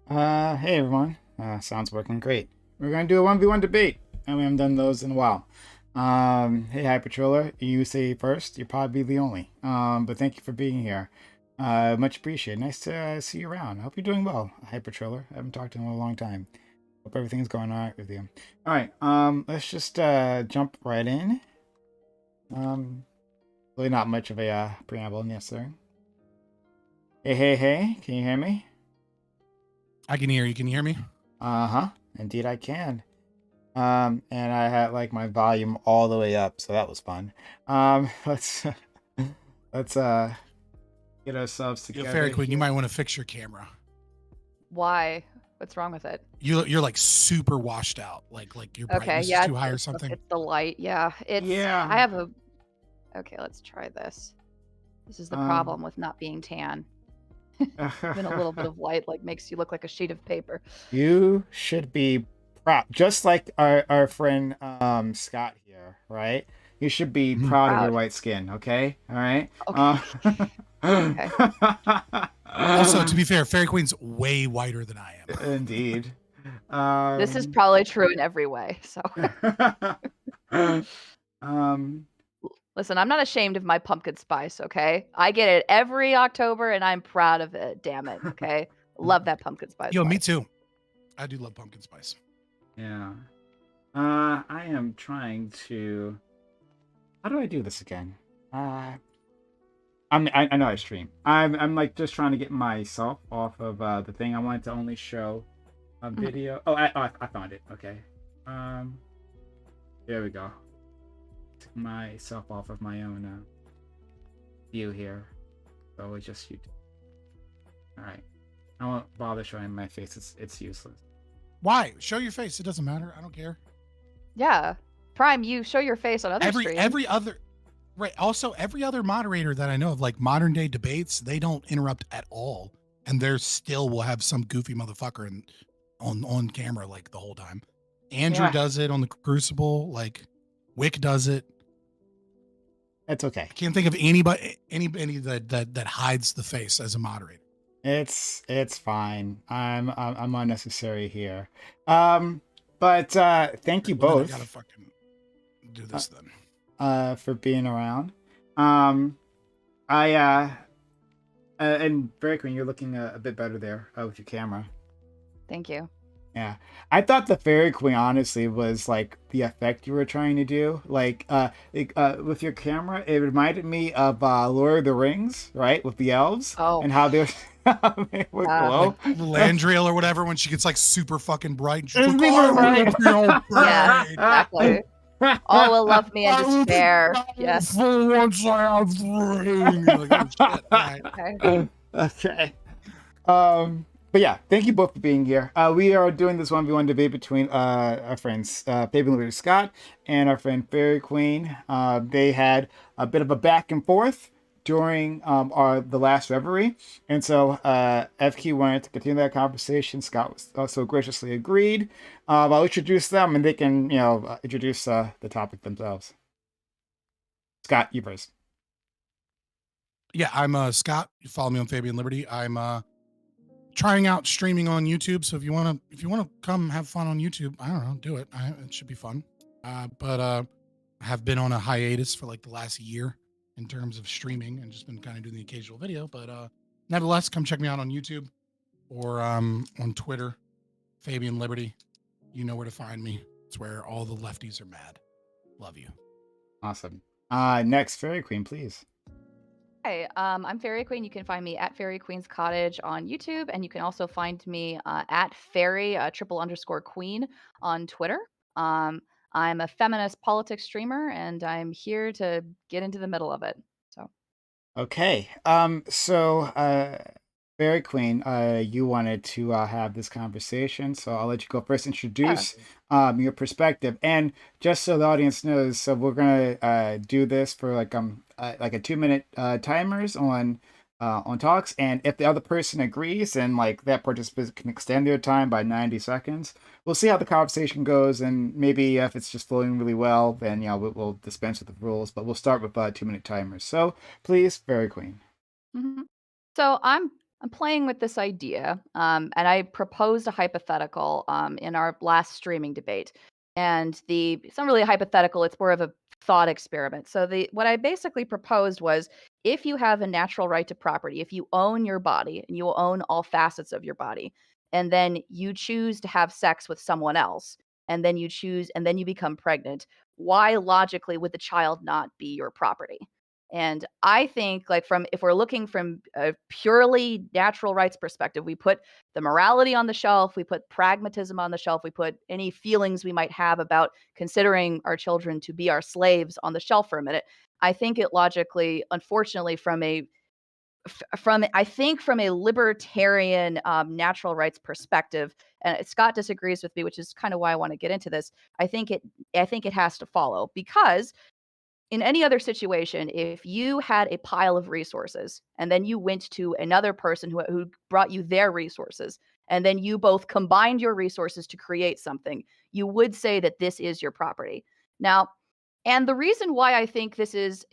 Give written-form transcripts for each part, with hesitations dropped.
Hey everyone. Sounds working great. We're gonna do a 1v1 debate, and we haven't done those in a while. Hey High Patroller, you say first. You're probably the only. But thank you for being here. Much appreciated. Nice to see you around. I hope you're doing well, High Patroller. I haven't talked to you in a long time. Hope everything's going all right with you. All right. Let's just jump right in. Really not much of a preamble necessary. Hey, hey, hey. Can you hear me? I can hear you. Can you hear me? Uh-huh. Indeed I can. And I had like my volume all the way up, so that was fun. Let's let's get ourselves Yo, together Fairy Queen, you here. might want to fix your camera. Why? What's wrong with it? You're like super washed out. Like your Okay, brightness yeah, is too high or something. it's the light. Yeah, Yeah. I have a. Okay, let's try this. This is the problem Um, with not being tan. Even a little bit of light like makes you look like a sheet of paper. You should be proud, just like our friend Scott here, right? You should be Mhm. proud of your Proud. white skin, okay? All right. Okay. Okay. Also, to be fair, Fairy Queen's way whiter than I am. Indeed. This is probably true in every way. So um listen, I'm not ashamed of my pumpkin spice. Okay, I get it every October, and I'm proud of it. Damn it. Okay, love that pumpkin spice. Yo, me life. too. I do love pumpkin spice. Yeah. I am trying to. How do I do this again? I know I stream. I'm like just trying to get myself off of the thing. I wanted to only show a Mhm. video. Oh, I found it. Okay. Um, there we go. Took myself off of my own view here. So it's just YouTube. All right. I won't bother showing my face. It's useless. Why? Show your face. It doesn't matter. I don't care. Yeah, Prime, you show your face on other streams. Every other right. Also, every other moderator that I know of, like modern day debates, they don't interrupt at all, and there still will have some goofy motherfucker on camera like the whole time. Andrew Yeah. does it on the Crucible. Like Wick does it. It's okay. I can't think of anybody that hides the face as a moderator. It's fine. I'm unnecessary here. But thank you Well, then I both gotta fucking do this then. for being around. I and Very Queen, you're looking a bit better there with your camera. Thank you. Yeah, I thought the Fairy Queen honestly was like the effect you were trying to do. Like, with your camera, it reminded me of Lord of the Rings, right? With the elves Oh. and how they're they would glow. Like Landriel or whatever, when she gets like super fucking bright and she's Isn't like, it "I right?" want to be all Yeah, bright." exactly. All will love me in despair. Yes. For once I have ring. Like, oh, shit. All right. Okay. Okay. But yeah, thank you both for being here. We are doing this 1v1 debate between our friends Fabian Liberty Scott and our friend Fairy Queen. They had a bit of a back and forth during the last reverie, and so FQ wanted to continue that conversation. Scott was also graciously agreed. I'll introduce them, and they can introduce the topic themselves. Scott, you first. Yeah, I'm Scott. You follow me on Fabian Liberty. I'm trying out streaming on YouTube. So if you wanna come have fun on YouTube, I don't know, do it. It should be fun. But I have been on a hiatus for like the last year in terms of streaming and just been kind of doing the occasional video. But nevertheless, come check me out on YouTube or on Twitter, Fabian Liberty. You know where to find me. It's where all the lefties are mad. Love you. Awesome. Next, Fairy Queen, please. Hi, I'm Fairy Queen. You can find me at Fairy Queen's Cottage on YouTube, and you can also find me at Fairy _Queen on Twitter. I'm a feminist politics streamer, and I'm here to get into the middle of it. So Okay. Fairy Queen, you wanted to have this conversation, so I'll let you go first. yeah, Introduce your perspective, and just so the audience knows, so we're gonna do this for like a 2 minute timers on talks, and if the other person agrees, then like that participant can extend their time by 90 seconds. We'll see how the conversation goes, and maybe if it's just flowing really well, then we'll dispense with the rules, but we'll start with 2 minute timers. So please, Fairy Queen. hmm so I'm I'm playing with this idea, and I proposed a hypothetical in our last streaming debate. And it's not really a hypothetical; it's more of a thought experiment. So the what I basically proposed was, if you have a natural right to property, if you own your body and you own all facets of your body, and then you choose to have sex with someone else, and then you become pregnant, why logically would the child not be your property? And I think, like, from if we're looking from a purely natural rights perspective, we put the morality on the shelf, we put pragmatism on the shelf, we put any feelings we might have about considering our children to be our slaves on the shelf for a minute. I think it logically, unfortunately, from a libertarian natural rights perspective, and Scott disagrees with me, which is kind of why I want to get into this. I think it has to follow, because in any other situation, if you had a pile of resources and then you went to another person who brought you their resources, and then you both combined your resources to create something, you would say that this is your property. Now, and the reason why I think this is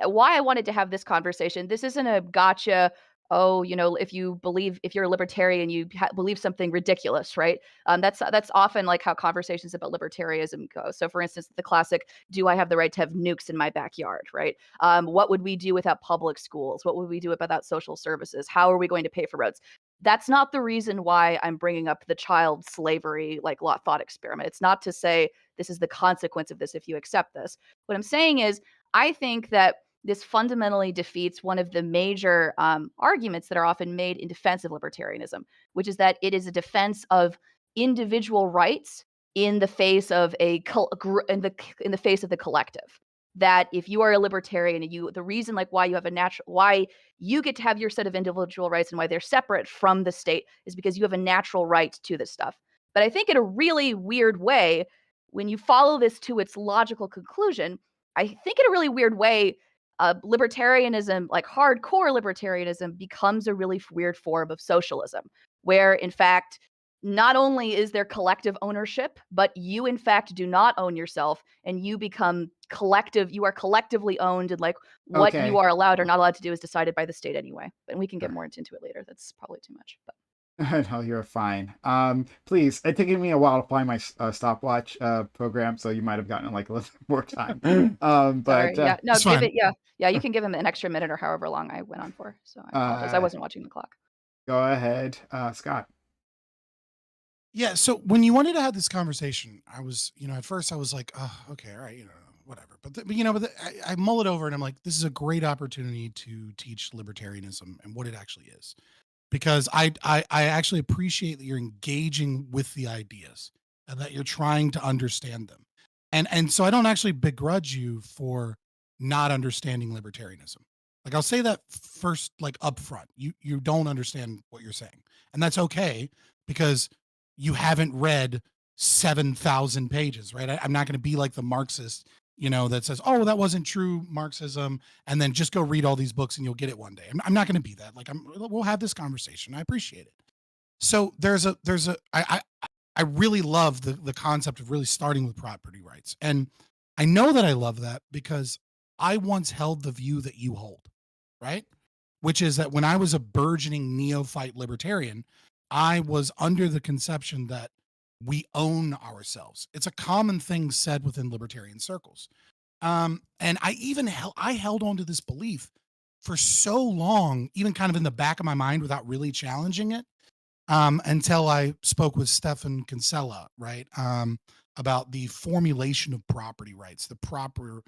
why I wanted to have this conversation. This isn't a gotcha. Oh, if you're a libertarian, you believe something ridiculous, right? That's often like how conversations about libertarianism go. So, for instance, the classic, "Do I have the right to have nukes in my backyard?" Right? What would we do without public schools? What would we do without social services? How are we going to pay for roads? That's not the reason why I'm bringing up the child slavery like thought experiment. It's not to say this is the consequence of this if you accept this. What I'm saying is, I think that this fundamentally defeats one of the major arguments that are often made in defense of libertarianism, which is that it is a defense of individual rights in the face of in the face of the collective. That if you are a libertarian, and the reason like why you get to have your set of individual rights and why they're separate from the state is because you have a natural right to this stuff. But I think in a really weird way, when you follow this to its logical conclusion, I think in a really weird way, libertarianism, like hardcore libertarianism, becomes a really weird form of socialism, where in fact, not only is there collective ownership, but you in fact do not own yourself, and you are collectively owned, and like what you Okay. are allowed or not allowed to do is decided by the state anyway. And we can get more into it later. That's probably too much, but No, you're fine. Please, it's taking me a while to find my stopwatch program, so you might have gotten like a little more time. sorry. But Yeah, no, It's fine. yeah, you can give him an extra minute or however long I went on for. So I apologize. I uh, wasn't watching the clock. go ahead, Scott. Yeah. So when you wanted to have this conversation, I was, at first I was like, oh, okay, all right, whatever. I mull it over and I'm like, this is a great opportunity to teach libertarianism and what it actually is, because I actually appreciate that you're engaging with the ideas and that you're trying to understand them, and so I don't actually begrudge you for not understanding libertarianism. Like, I'll say that first, like, up front. You don't understand what you're saying, and that's okay, because you haven't read 7,000 pages, right? I'm not going to be like the Marxist, that says, oh, well, that wasn't true Marxism, and then just go read all these books and you'll get it one day. I'm not going to be that. Like, we'll have this conversation. I appreciate it. So I really love the concept of really starting with property rights. And I know that I love that because I once held the view that you hold, right? Which is that when I was a burgeoning neophyte libertarian, I was under the conception that we own ourselves. It's a common thing said within libertarian circles. And I held on to this belief for so long, even kind of in the back of my mind without really challenging it, until I spoke with Stefan Kinsella, right? About the formulation of property rights, the proper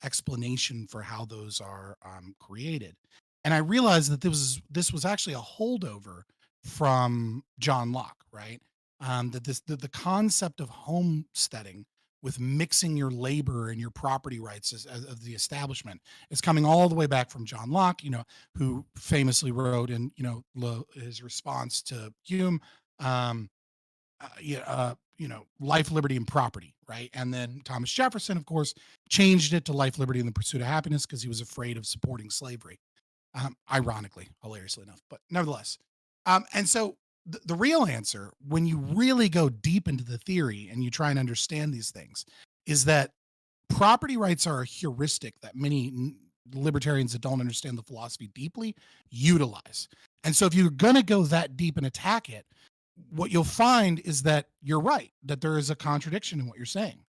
explanation for how those are created. And I realized that this was actually a holdover from John Locke, right? That the concept of homesteading with mixing your labor and your property rights as of the establishment is coming all the way back from John Locke, who famously wrote in, his response to Hume, um, life, liberty, and property, right? And then Thomas Jefferson, of course, changed it to life, liberty, and the pursuit of happiness because he was afraid of supporting slavery. Ironically, hilariously enough, but nevertheless. And so the real answer, when you really go deep into the theory and you try and understand these things, is that property rights are a heuristic that many libertarians that don't understand the philosophy deeply utilize. And so if you're going to go that deep and attack it, what you'll find is that you're right, that there is a contradiction in what you're saying.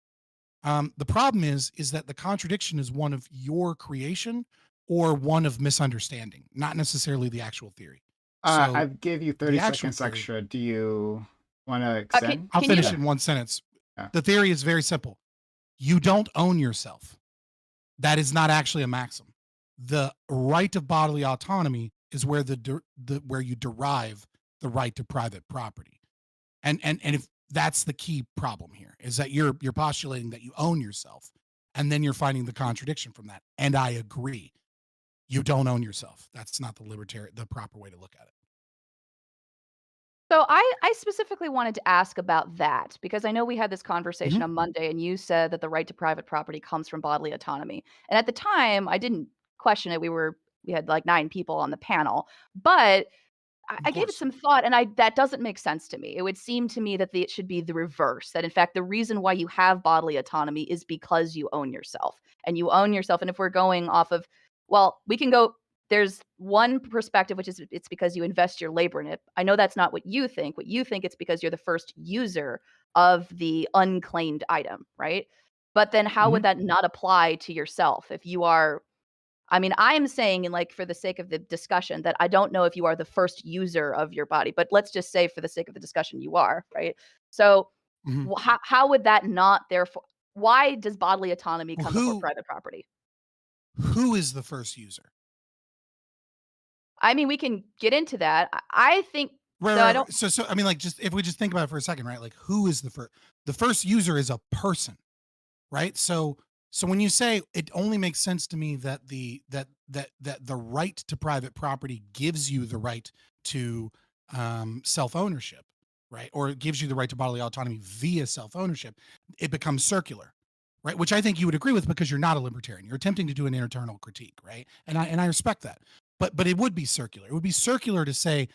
The problem is that the contradiction is one of your creation or one of misunderstanding, not necessarily the actual theory. I So gave you the 30 actual seconds theory, extra. Do you want to Can extend? I'll can you finish Yeah. it in one sentence. Yeah. The theory is very simple. You don't own yourself. That is not actually a maxim. The right of bodily autonomy is where where you derive the right to private property. And if that's the key problem here, is that you're postulating that you own yourself, and then you're finding the contradiction from that. And I agree. You don't own yourself. That's not the proper way to look at it. So I specifically wanted to ask about that because I know we had this conversation Mhm. on Monday and you said that the right to private property comes from bodily autonomy. And at the time, I didn't question it. We had like 9 people on the panel, but I Of gave it course. some thought and I that doesn't make sense to me. It would seem to me that it should be the reverse. That in fact the reason why you have bodily autonomy is because you own yourself. And you own yourself. And if we're going off of, well, we can go, there's one perspective which is it's because you invest your labor in it. I know that's not what you think. What you think it's because you're the first user of the unclaimed item, right? But then how would Mhm. that not apply to yourself if you are, I mean, I'm saying, and like for the sake of the discussion, that I don't know if you are the first user of your body, but let's just say for the sake of the discussion, you are, right? So, Mhm. how would that not therefore? Why does bodily autonomy Well, come before private property? who is the first user? I mean, we can get into that. I think Right, so. I right, don't. right. So I mean, like, just if we just think about it for a second, right? Like, who is the first user is a person, right? So when you say it only makes sense to me that the right to private property gives you the right to self ownership, right? Or it gives you the right to bodily autonomy via self ownership, it becomes circular, right? Which I think you would agree with because you're not a libertarian. You're attempting to do an internal critique, right? And I respect that. But it would be circular. It would be circular to say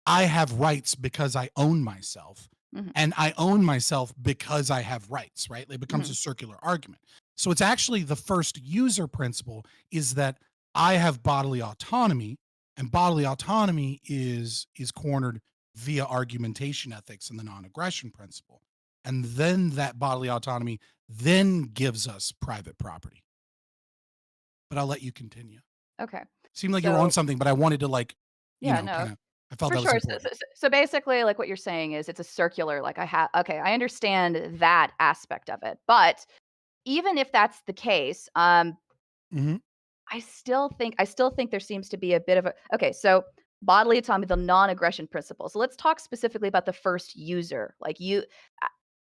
I have rights because I own myself, Mhm, and I own myself because I have rights, right? It becomes mhm. a circular argument. So it's actually the first user principle is that I have bodily autonomy, and bodily autonomy is cornered via argumentation ethics and the non-aggression principle. And then that bodily autonomy then gives us private property. But I'll let you continue. Okay. Seemed like you were on So something, but I wanted to like, yeah, kind no, of I felt for that was sure. important. So basically, like what you're saying is it's a circular. Like I have. Okay, I understand that aspect of it, but even if that's the case, Mhm. I still think there seems to be a bit of a okay, so bodily autonomy, the non-aggression principle. So let's talk specifically about the first user. Like I-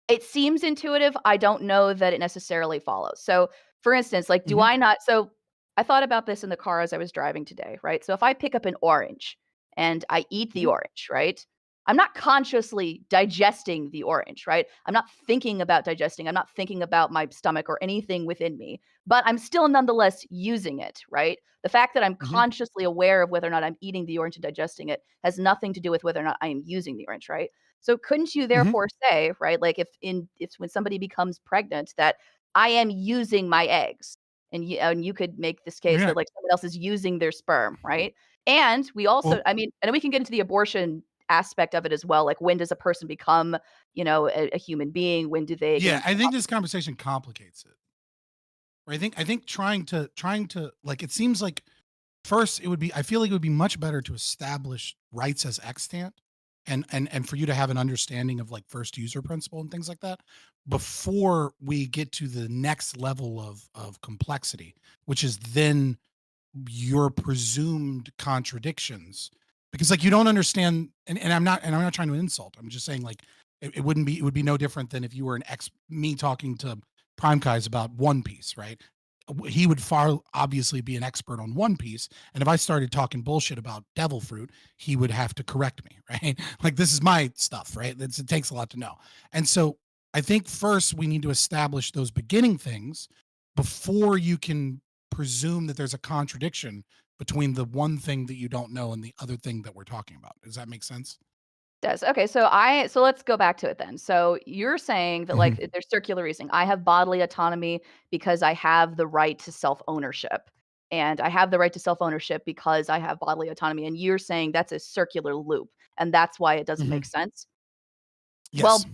it seems intuitive. I don't know that it necessarily follows. So for instance, like do Mhm. I not so I thought about this in the car as I was driving today, right? So if I pick up an orange and I eat the Mhm. orange, right? I'm not consciously digesting the orange, right? I'm not thinking about digesting. I'm not thinking about my stomach or anything within me, but I'm still nonetheless using it, right? The fact that I'm Mhm. consciously aware of whether or not I'm eating the orange and digesting it has nothing to do with whether or not I am using the orange, right? So couldn't you Mhm. therefore say, right, like if when somebody becomes pregnant that I am using my eggs and you could make this case Yeah. that like someone else is using their sperm, right? And we also Well, I mean, and then we can get into the abortion aspect of it as well. Like when does a person become, a human being? When do they get yeah, into I the think this conversation complicates it. I think trying to like it seems like first it would be I feel like it would be much better to establish rights as extant and for you to have an understanding of like first user principle and things like that before we get to the next level of complexity, which is then your presumed contradictions because like you don't understand and I'm not trying to insult. I'm just saying like it would be no different than if you were an ex me talking to Prime Kai's about One Piece, right? He would far obviously be an expert on One Piece, and if I started talking bullshit about Devil Fruit, he would have to correct me, right? Like this is my stuff, right? It takes a lot to know. And so I think first we need to establish those beginning things before you can presume that there's a contradiction between the one thing that you don't know and the other thing that we're talking about. Does that make sense? does. Okay, so let's go back to it then. So you're saying that like Mhm. there's circular reasoning. I have bodily autonomy because I have the right to self-ownership. and I have the right to self-ownership because I have bodily autonomy, and you're saying that's a circular loop, and that's why it doesn't make Mhm. sense? Yes. Well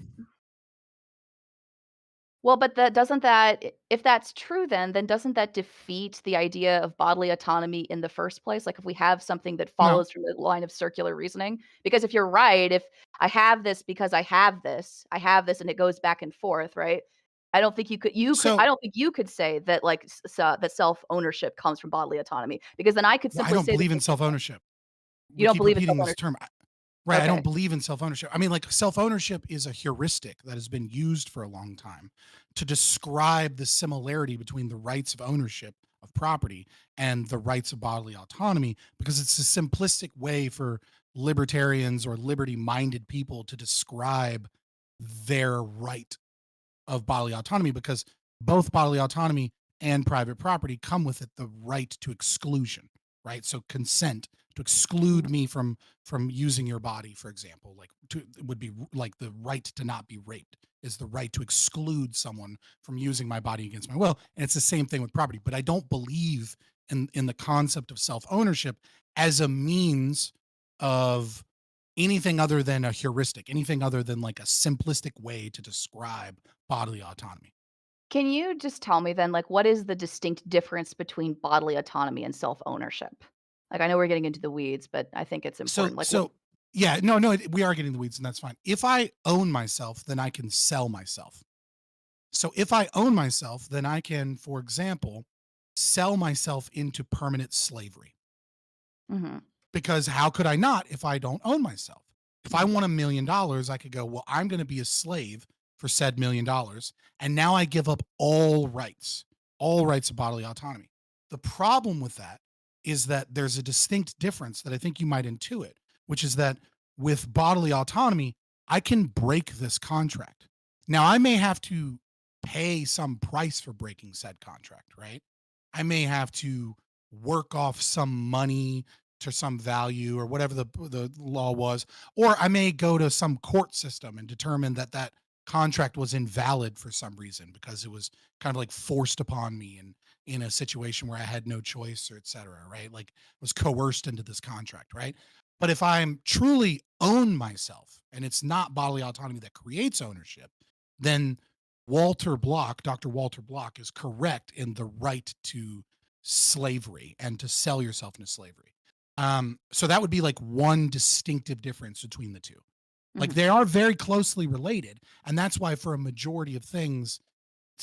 well, but that doesn't that if that's true then doesn't that defeat the idea of bodily autonomy in the first place? Like, if we have something that No. follows from the line of circular reasoning? Because if you're right, if I have this because I have this and it goes back and forth, right? I So, don't think you could say that, like, that self-ownership comes from bodily autonomy, because then I could well, I simply don't say the believe in same thing. self-ownership. You We don't keep believe in repeating this self-ownership. term. Right, I don't Okay. believe in self-ownership. I mean, like, self-ownership is a heuristic that has been used for a long time to describe the similarity between the rights of ownership of property and the rights of bodily autonomy, because it's a simplistic way for libertarians or liberty-minded people to describe their right of bodily autonomy, because both bodily autonomy and private property come with it the right to exclusion, right? So consent to exclude Mhm. me from using your body, for example, like to would be like the right to not be raped is the right to exclude someone from using my body against my will. And it's the same thing with property. But I don't believe in the concept of self-ownership as a means of anything other than a heuristic, anything other than like a simplistic way to describe bodily autonomy. Can you just tell me then, like, what is the distinct difference between bodily autonomy and self-ownership? Like, I know we're getting into the weeds, but I think it's So important. Like, what so yeah, no, we are getting the weeds and that's fine. If I own myself, then I can sell myself. So if I own myself, then I can, for example, sell myself into permanent slavery. Mhm, Because how could I not if I don't own myself? If I mhm, want $1 million, I could go, well, I'm going to be a slave for said $1 million. And now I give up all rights of bodily autonomy. The problem with that is that there's a distinct difference that I think you might intuit, which is that with bodily autonomy, I can break this contract. Now, I may have to pay some price for breaking said contract, right? I may have to work off some money to some value or whatever the law was, or I may go to some court system and determine that that contract was invalid for some reason because it was kind of like forced upon me and in a situation where I had no choice or et cetera, right? Like was coerced into this contract, right? But if I'm truly own myself and it's not bodily autonomy that creates ownership, then Dr. Walter Block is correct in the right to slavery and to sell yourself into slavery. So that would be like one distinctive difference between the two. Like mhm. they are very closely related, and that's why for a majority of things,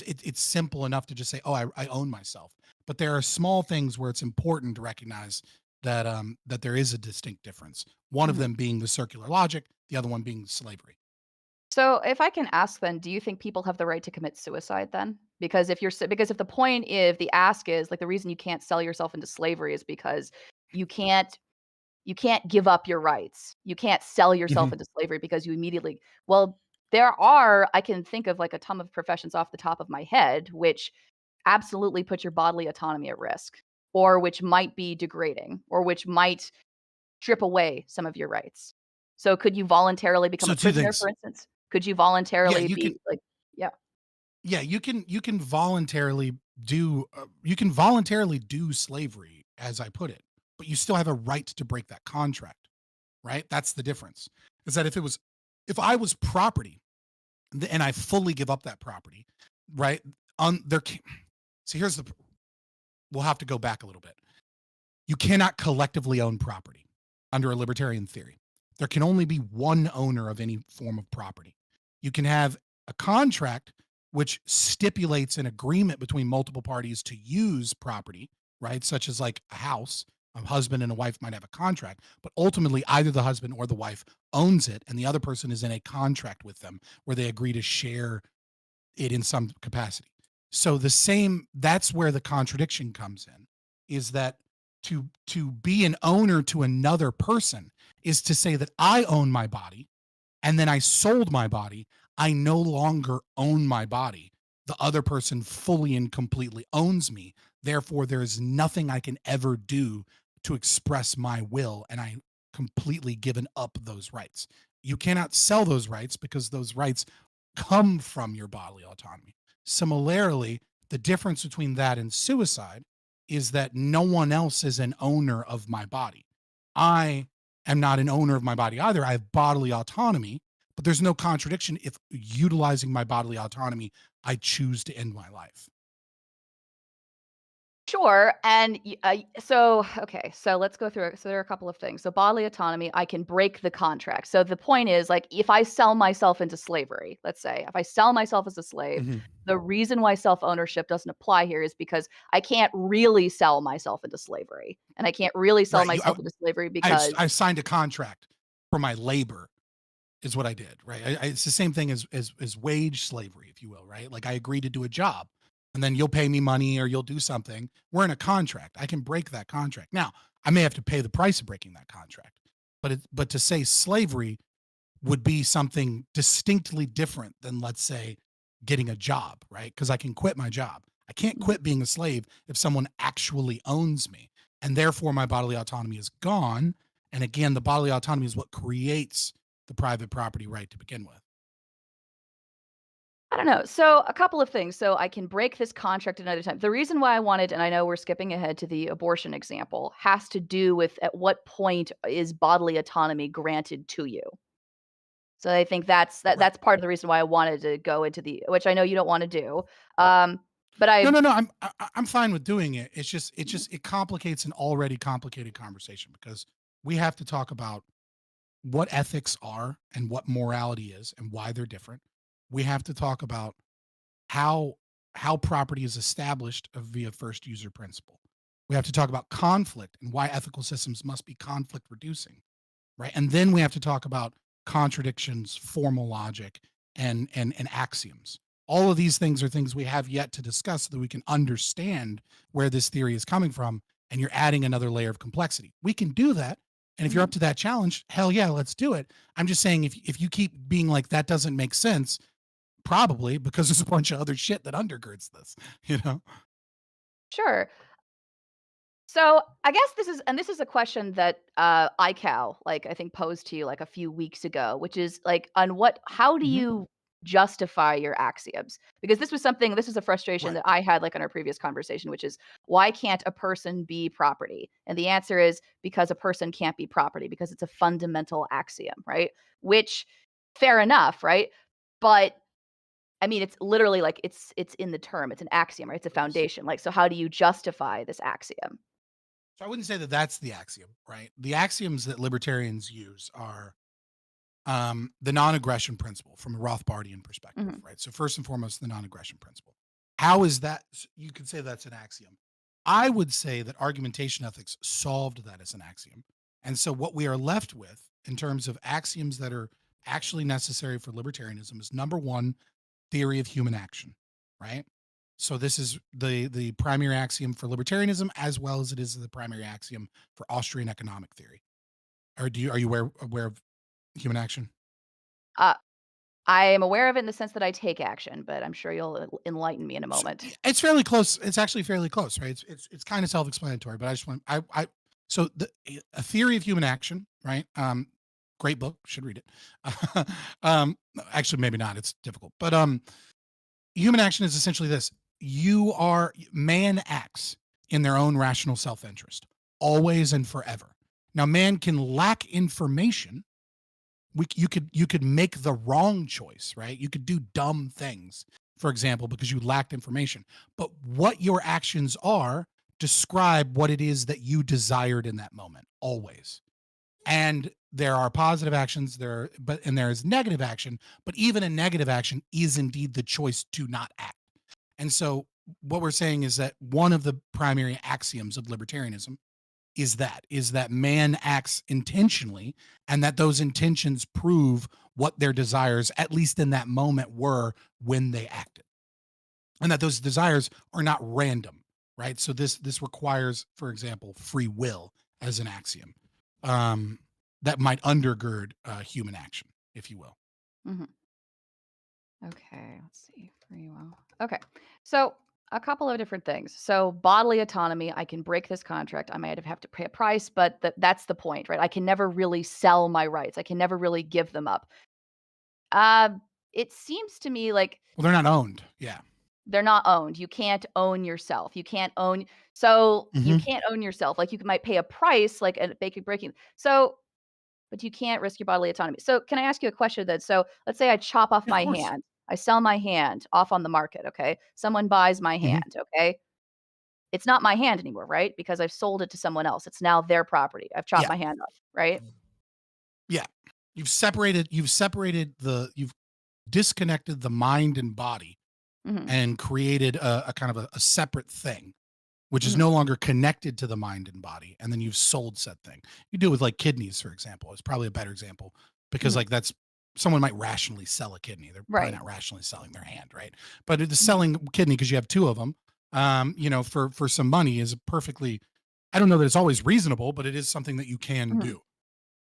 it's simple enough to just say, "Oh, I own myself." But there are small things where it's important to recognize that there is a distinct difference. One of Mhm. them being the circular logic, the other one being slavery. So, if I can ask then, do you think people have the right to commit suicide then? Because because if the point if the ask is, like, the reason you can't sell yourself into slavery is because you can't you can't give up your rights. You can't sell yourself Mhm. into slavery because you immediately well, there are I can think of, like, a ton of professions off the top of my head, which absolutely put your bodily autonomy at risk, or which might be degrading, or which might strip away some of your rights. So could you voluntarily become So a two prisoner, things. for instance? Could you Yeah, voluntarily you can be like yeah. you can voluntarily do slavery, as I put it, but you still have a right to break that contract, right? That's the difference. Is that if I was property and I fully give up that property, right? On there so here's the we'll have to go back a little bit. You cannot collectively own property under a libertarian theory. There can only be one owner of any form of property. You can have a contract which stipulates an agreement between multiple parties to use property, right? Such as like a house. A husband and a wife might have a contract, but ultimately either the husband or the wife owns it and the other person is in a contract with them where they agree to share it in some capacity. So that's where the contradiction comes in is that to be an owner to another person is to say that I own my body and then I sold my body, I no longer own my body. The other person fully and completely owns me. Therefore, there is nothing I can ever do to express my will, and I completely given up those rights. You cannot sell those rights because those rights come from your bodily autonomy. Similarly, the difference between that and suicide is that no one else is an owner of my body. I am not an owner of my body either. I have bodily autonomy, but there's no contradiction if utilizing my bodily autonomy, I choose to end my life. Sure. And so, okay, so let's go through it. So there are a couple of things. So bodily autonomy, I can break the contract. So the point is, like, if I sell myself into slavery, let's say, if I sell myself as a slave, Mhm. the reason why self ownership doesn't apply here is because I can't really sell myself into slavery, and I can't really sell Right. myself into slavery I, because I signed a contract for my labor is what I did, right? It's the same thing as wage slavery, if you will, right? Like I agreed to do a job, and then you'll pay me money or you'll do something. We're in a contract. I can break that contract. Now, I may have to pay the price of breaking that contract, but to say slavery would be something distinctly different than, let's say, getting a job, right? Because I can quit my job. I can't quit being a slave if someone actually owns me, and therefore my bodily autonomy is gone. And again, the bodily autonomy is what creates the private property right to begin with. I don't know. So a couple of things. So I can break this contract another time. The reason why I wanted, and I know we're skipping ahead to the abortion example, has to do with at what point is bodily autonomy granted to you. So I think Right. that's part of the reason why I wanted to go into the, which I know you don't want to do. Um, but No, I no, no. I'm fine with doing it. It's just it complicates an already complicated conversation because we have to talk about what ethics are and what morality is and why they're different. We have to talk about how how property is established via first user principle. We have to talk about conflict and why ethical systems must be conflict reducing, right? And then we have to talk about contradictions, formal logic, and axioms. All of these things are things we have yet to discuss so that we can understand where this theory is coming from. And you're adding another layer of complexity. We can do that. And if you're up Mhm. to that challenge, hell yeah, let's do it. I'm just saying if you keep being like that doesn't make sense, probably because there's a bunch of other shit that undergirds this, you know? Sure. So I guess this is a question that iCal, like, I think, posed to you like a few weeks ago, which is like, on what how do Mhm. you justify your axioms? Because this is a frustration Right. that I had, like, on our previous conversation, which is, why can't a person be property? And the answer is because a person can't be property because it's a fundamental axiom, right? Which, fair enough, right? But I mean, it's literally like it's in the term. It's an axiom, right? It's a It is. foundation. Like, so how do you justify this axiom? So I wouldn't say that that's the axiom, right? The axioms that libertarians use are the non-aggression principle from a Rothbardian perspective, Mhm. right? So first and foremost, the non-aggression principle. How is that? You could say that's an axiom. I would say that argumentation ethics solved that as an axiom, and so what we are left with in terms of axioms that are actually necessary for libertarianism is number one, theory of human action, right? So this is the primary axiom for libertarianism as well as it is the primary axiom for Austrian economic theory. Or are you aware of human action? Uh, I am aware of it in the sense that I take action, but I'm sure you'll enlighten me in a So, moment. it's fairly close. It's actually fairly close, right? It's kind of self-explanatory, but I just want I so the a theory of human action, right? Great book, should read it. um, actually, maybe not. It's difficult, but human action is essentially this: man acts in their own rational self-interest, always and forever. Now, man can lack information. You could make the wrong choice, right? You could do dumb things, for example, because you lacked information. But what your actions are describe what it is that you desired in that moment, always. And there are positive actions and there is negative action, but even a negative action is indeed the choice to not act. And so what we're saying is that one of the primary axioms of libertarianism is that man acts intentionally and that those intentions prove what their desires at least in that moment were when they acted, and that those desires are not random, right? So this requires, for example, free will as an axiom, um, that might undergird human action, if you will. Mhm. Okay, let's see. Free will. Okay. So a couple of different things. So bodily autonomy, I can break this contract. I might have to pay a price, but that's the point, right? I can never really sell my rights. I can never really give them up. Uh, it seems to me like Well, they're not owned. Yeah. They're not owned. You can't own yourself. You can't own so you Hmm. can't own yourself. Like, might pay a price, like, a basic breaking so but you can't risk your bodily autonomy. So, can I ask you a question then? So, let's say I chop off Yeah, of my course. hand. I sell my hand off on the market, okay? Someone buys my Hmm. hand, okay? It's not my hand anymore, right? Because I've sold it to someone else. It's now their property. I've chopped Yeah, my hand off, right? yeah. You've disconnected the mind and body Mhm. and created a kind of a separate thing, which is Mhm. no longer connected to the mind and body, and then you've sold said thing. You do it with like kidneys, for example. It's probably a better example because Mhm. like that's someone might rationally sell a kidney. They're probably Right. not rationally selling their hand, right? But the Mhm. selling kidney because you have two of them, for some money is perfectly. I don't know that it's always reasonable, but it is something that you can Mhm. do.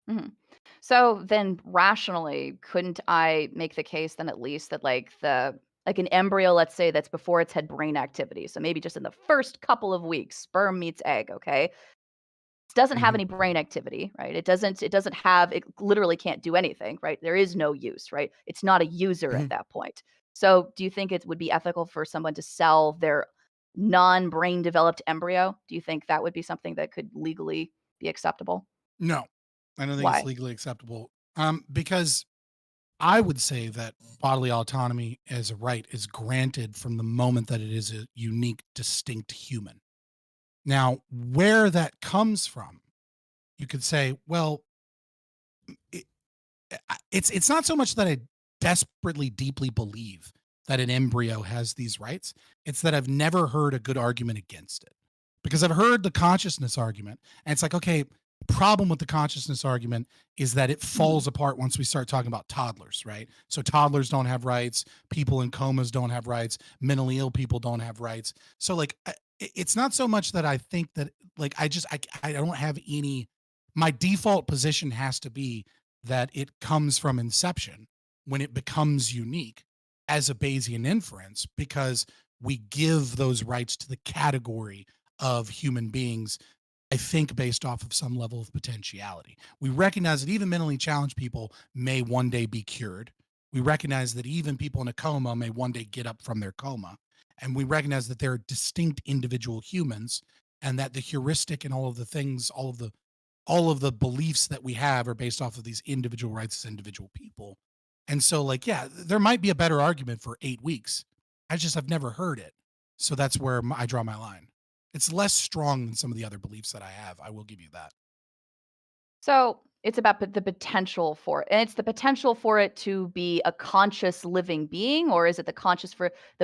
Mhm. So then rationally, couldn't I make the case then at least that like an embryo, let's say that's before it's had brain activity. So maybe just in the first couple of weeks, sperm meets egg, okay? It doesn't have Mhm. any brain activity, right? It doesn't have it literally can't do anything, right? There is no use, right? It's not a user at Mhm. that point. So do you think it would be ethical for someone to sell their non-brain developed embryo? Do you think that would be something that could legally be acceptable? No, I don't think it's Why? legally acceptable. Because I would say that bodily autonomy as a right is granted from the moment that it is a unique, distinct human. Now, where that comes from, you could say, well, it, it's not so much that I desperately, deeply believe that an embryo has these rights. It's that I've never heard a good argument against it because I've heard the consciousness argument, and it's like, okay, problem with the consciousness argument is that it Mhm. falls apart once we start talking about toddlers, right? So toddlers don't have rights, people in comas don't have rights, mentally ill people don't have rights. So like it's not so much that I think that like I don't have any, my default position has to be that it comes from inception when it becomes unique as a Bayesian inference because we give those rights to the category of human beings, I think, based off of some level of potentiality. We recognize that even mentally challenged people may one day be cured. We recognize that even people in a coma may one day get up from their coma. And we recognize that they're distinct individual humans and that the heuristic and all of the things, all of the beliefs that we have are based off of these individual rights as individual people. And so, like, yeah, there might be a better argument for 8 weeks. I've never heard it. So that's where I draw my line. It's less strong than some of the other beliefs that I have. I will give you that. So it's about the potential for it. And it's the potential for it to be a conscious living being, or is it the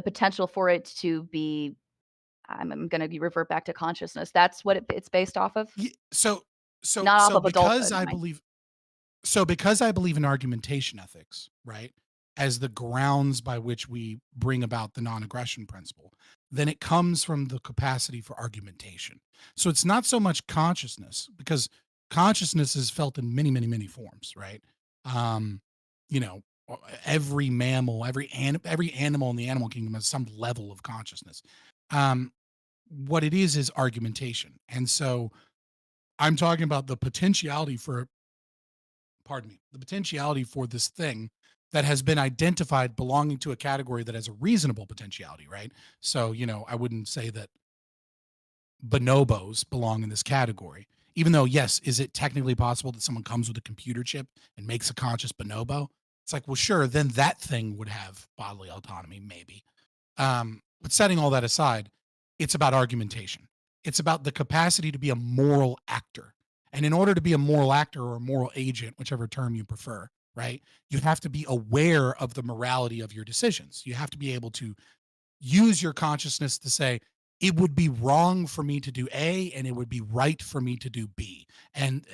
potential for it to be I'm gonna be revert back to consciousness. That's what it's based off of? Ye- So, so, Not off so of because adulthood, I mind. believe, so because I believe in argumentation ethics, right, as the grounds by which we bring about the non-aggression principle, then it comes from the capacity for argumentation. So it's not so much consciousness because consciousness is felt in many, many, many forms, right? Um, you know, every mammal, every animal in the animal kingdom has some level of consciousness. Um, what it is argumentation, and so I'm talking about the potentiality for, pardon me, the potentiality for this thing that has been identified belonging to a category that has a reasonable potentiality, right? So, I wouldn't say that bonobos belong in this category. Even though, yes, is it technically possible that someone comes with a computer chip and makes a conscious bonobo? It's like, well, sure, then that thing would have bodily autonomy, maybe. But setting all that aside, it's about argumentation. It's about the capacity to be a moral actor. And in order to be a moral actor or a moral agent, whichever term you prefer, right, you have to be aware of the morality of your decisions. You have to be able to use your consciousness to say, it would be wrong for me to do A and it would be right for me to do B, and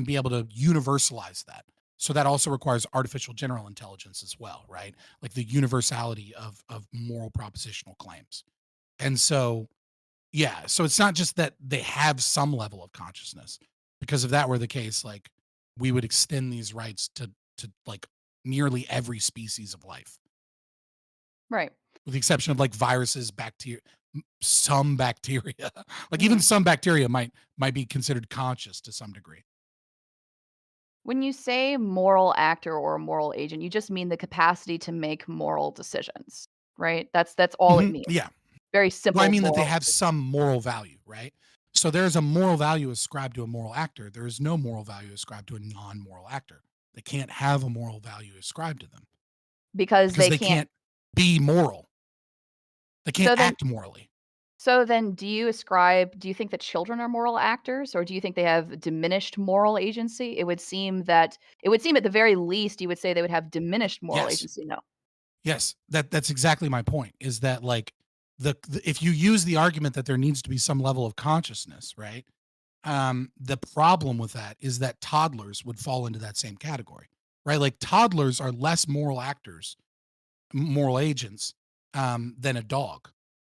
be able to universalize that. So that also requires artificial general intelligence as well, right? Like the universality of moral propositional claims. And so, yeah, so it's not just that they have some level of consciousness, because if that were the case, like we would extend these rights to like nearly every species of life, Right. with the exception of like viruses, bacteria, some bacteria. Like even Mhm. some bacteria might be considered conscious to some degree. When you say moral actor or moral agent, you just mean the capacity to make moral decisions. right? That's all it Mhm, means. yeah. Very Well, I simple mean that they moral. have some moral value, right? So there's a moral value ascribed to a moral actor. There is no moral value ascribed to a non-moral actor. They can't have a moral value ascribed to them Because because they they can't. can't be moral. They can't So then act morally. do you think that children are moral actors, or do you think they have diminished moral agency? It would seem at the very least you would say they would have diminished moral Yes. agency, no. Yes. That's exactly my point, is that like the if you use the argument that there needs to be some level of consciousness, right? The problem with that is that toddlers would fall into that same category, right? Like toddlers are less moral actors, moral agents, than a dog,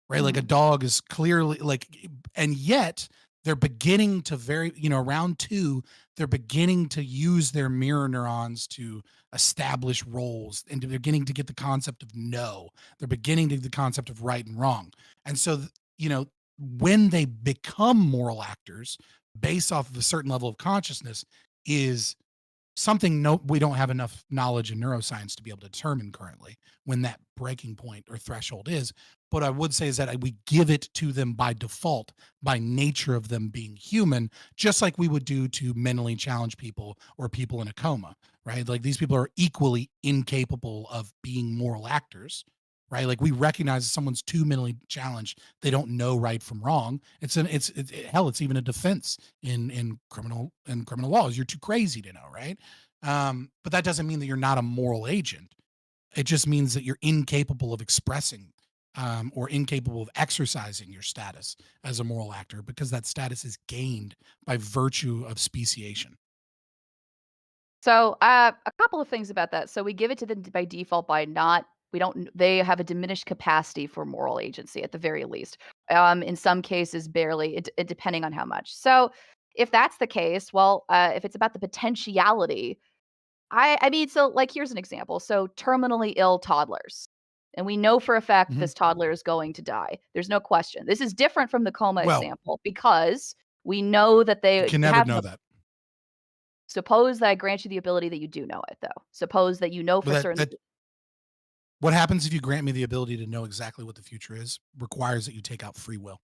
right? Like a Mhm. dog is clearly like, and yet they're beginning to around 2, they're beginning to use their mirror neurons to establish roles, and they're beginning to get the concept of no. They're beginning to get the concept of right and wrong. And so, you know, when they become moral actors based off of a certain level of consciousness is something we don't have enough knowledge in neuroscience to be able to determine currently when that breaking point or threshold is. But I would say is that we give it to them by default, by nature of them being human, just like we would do to mentally challenged people or people in a coma, right? Like these people are equally incapable of being moral actors, right? Like we recognize if someone's too mentally challenged, they don't know right from wrong. Hell, it's even a defense in criminal laws. You're too crazy to know, right? But that doesn't mean that you're not a moral agent. It just means that you're incapable of expressing, or incapable of exercising your status as a moral actor, because that status is gained by virtue of speciation. So, a couple of things about that. So we give it to them by default by not we don't they have a diminished capacity for moral agency at the very least. In some cases, barely, depending on how much. So, if that's the case, well, if it's about the potentiality, I mean, so like here's an example. So terminally ill toddlers. And we know for a fact that Mhm. this toddler is going to die. There's no question. This is different from the coma Well, example because we know that you they can never have know the. that, Suppose that I grant you the ability that you do know it, though. Suppose that you know but for certain that what happens if you grant me the ability to know exactly what the future is requires that you take out free will.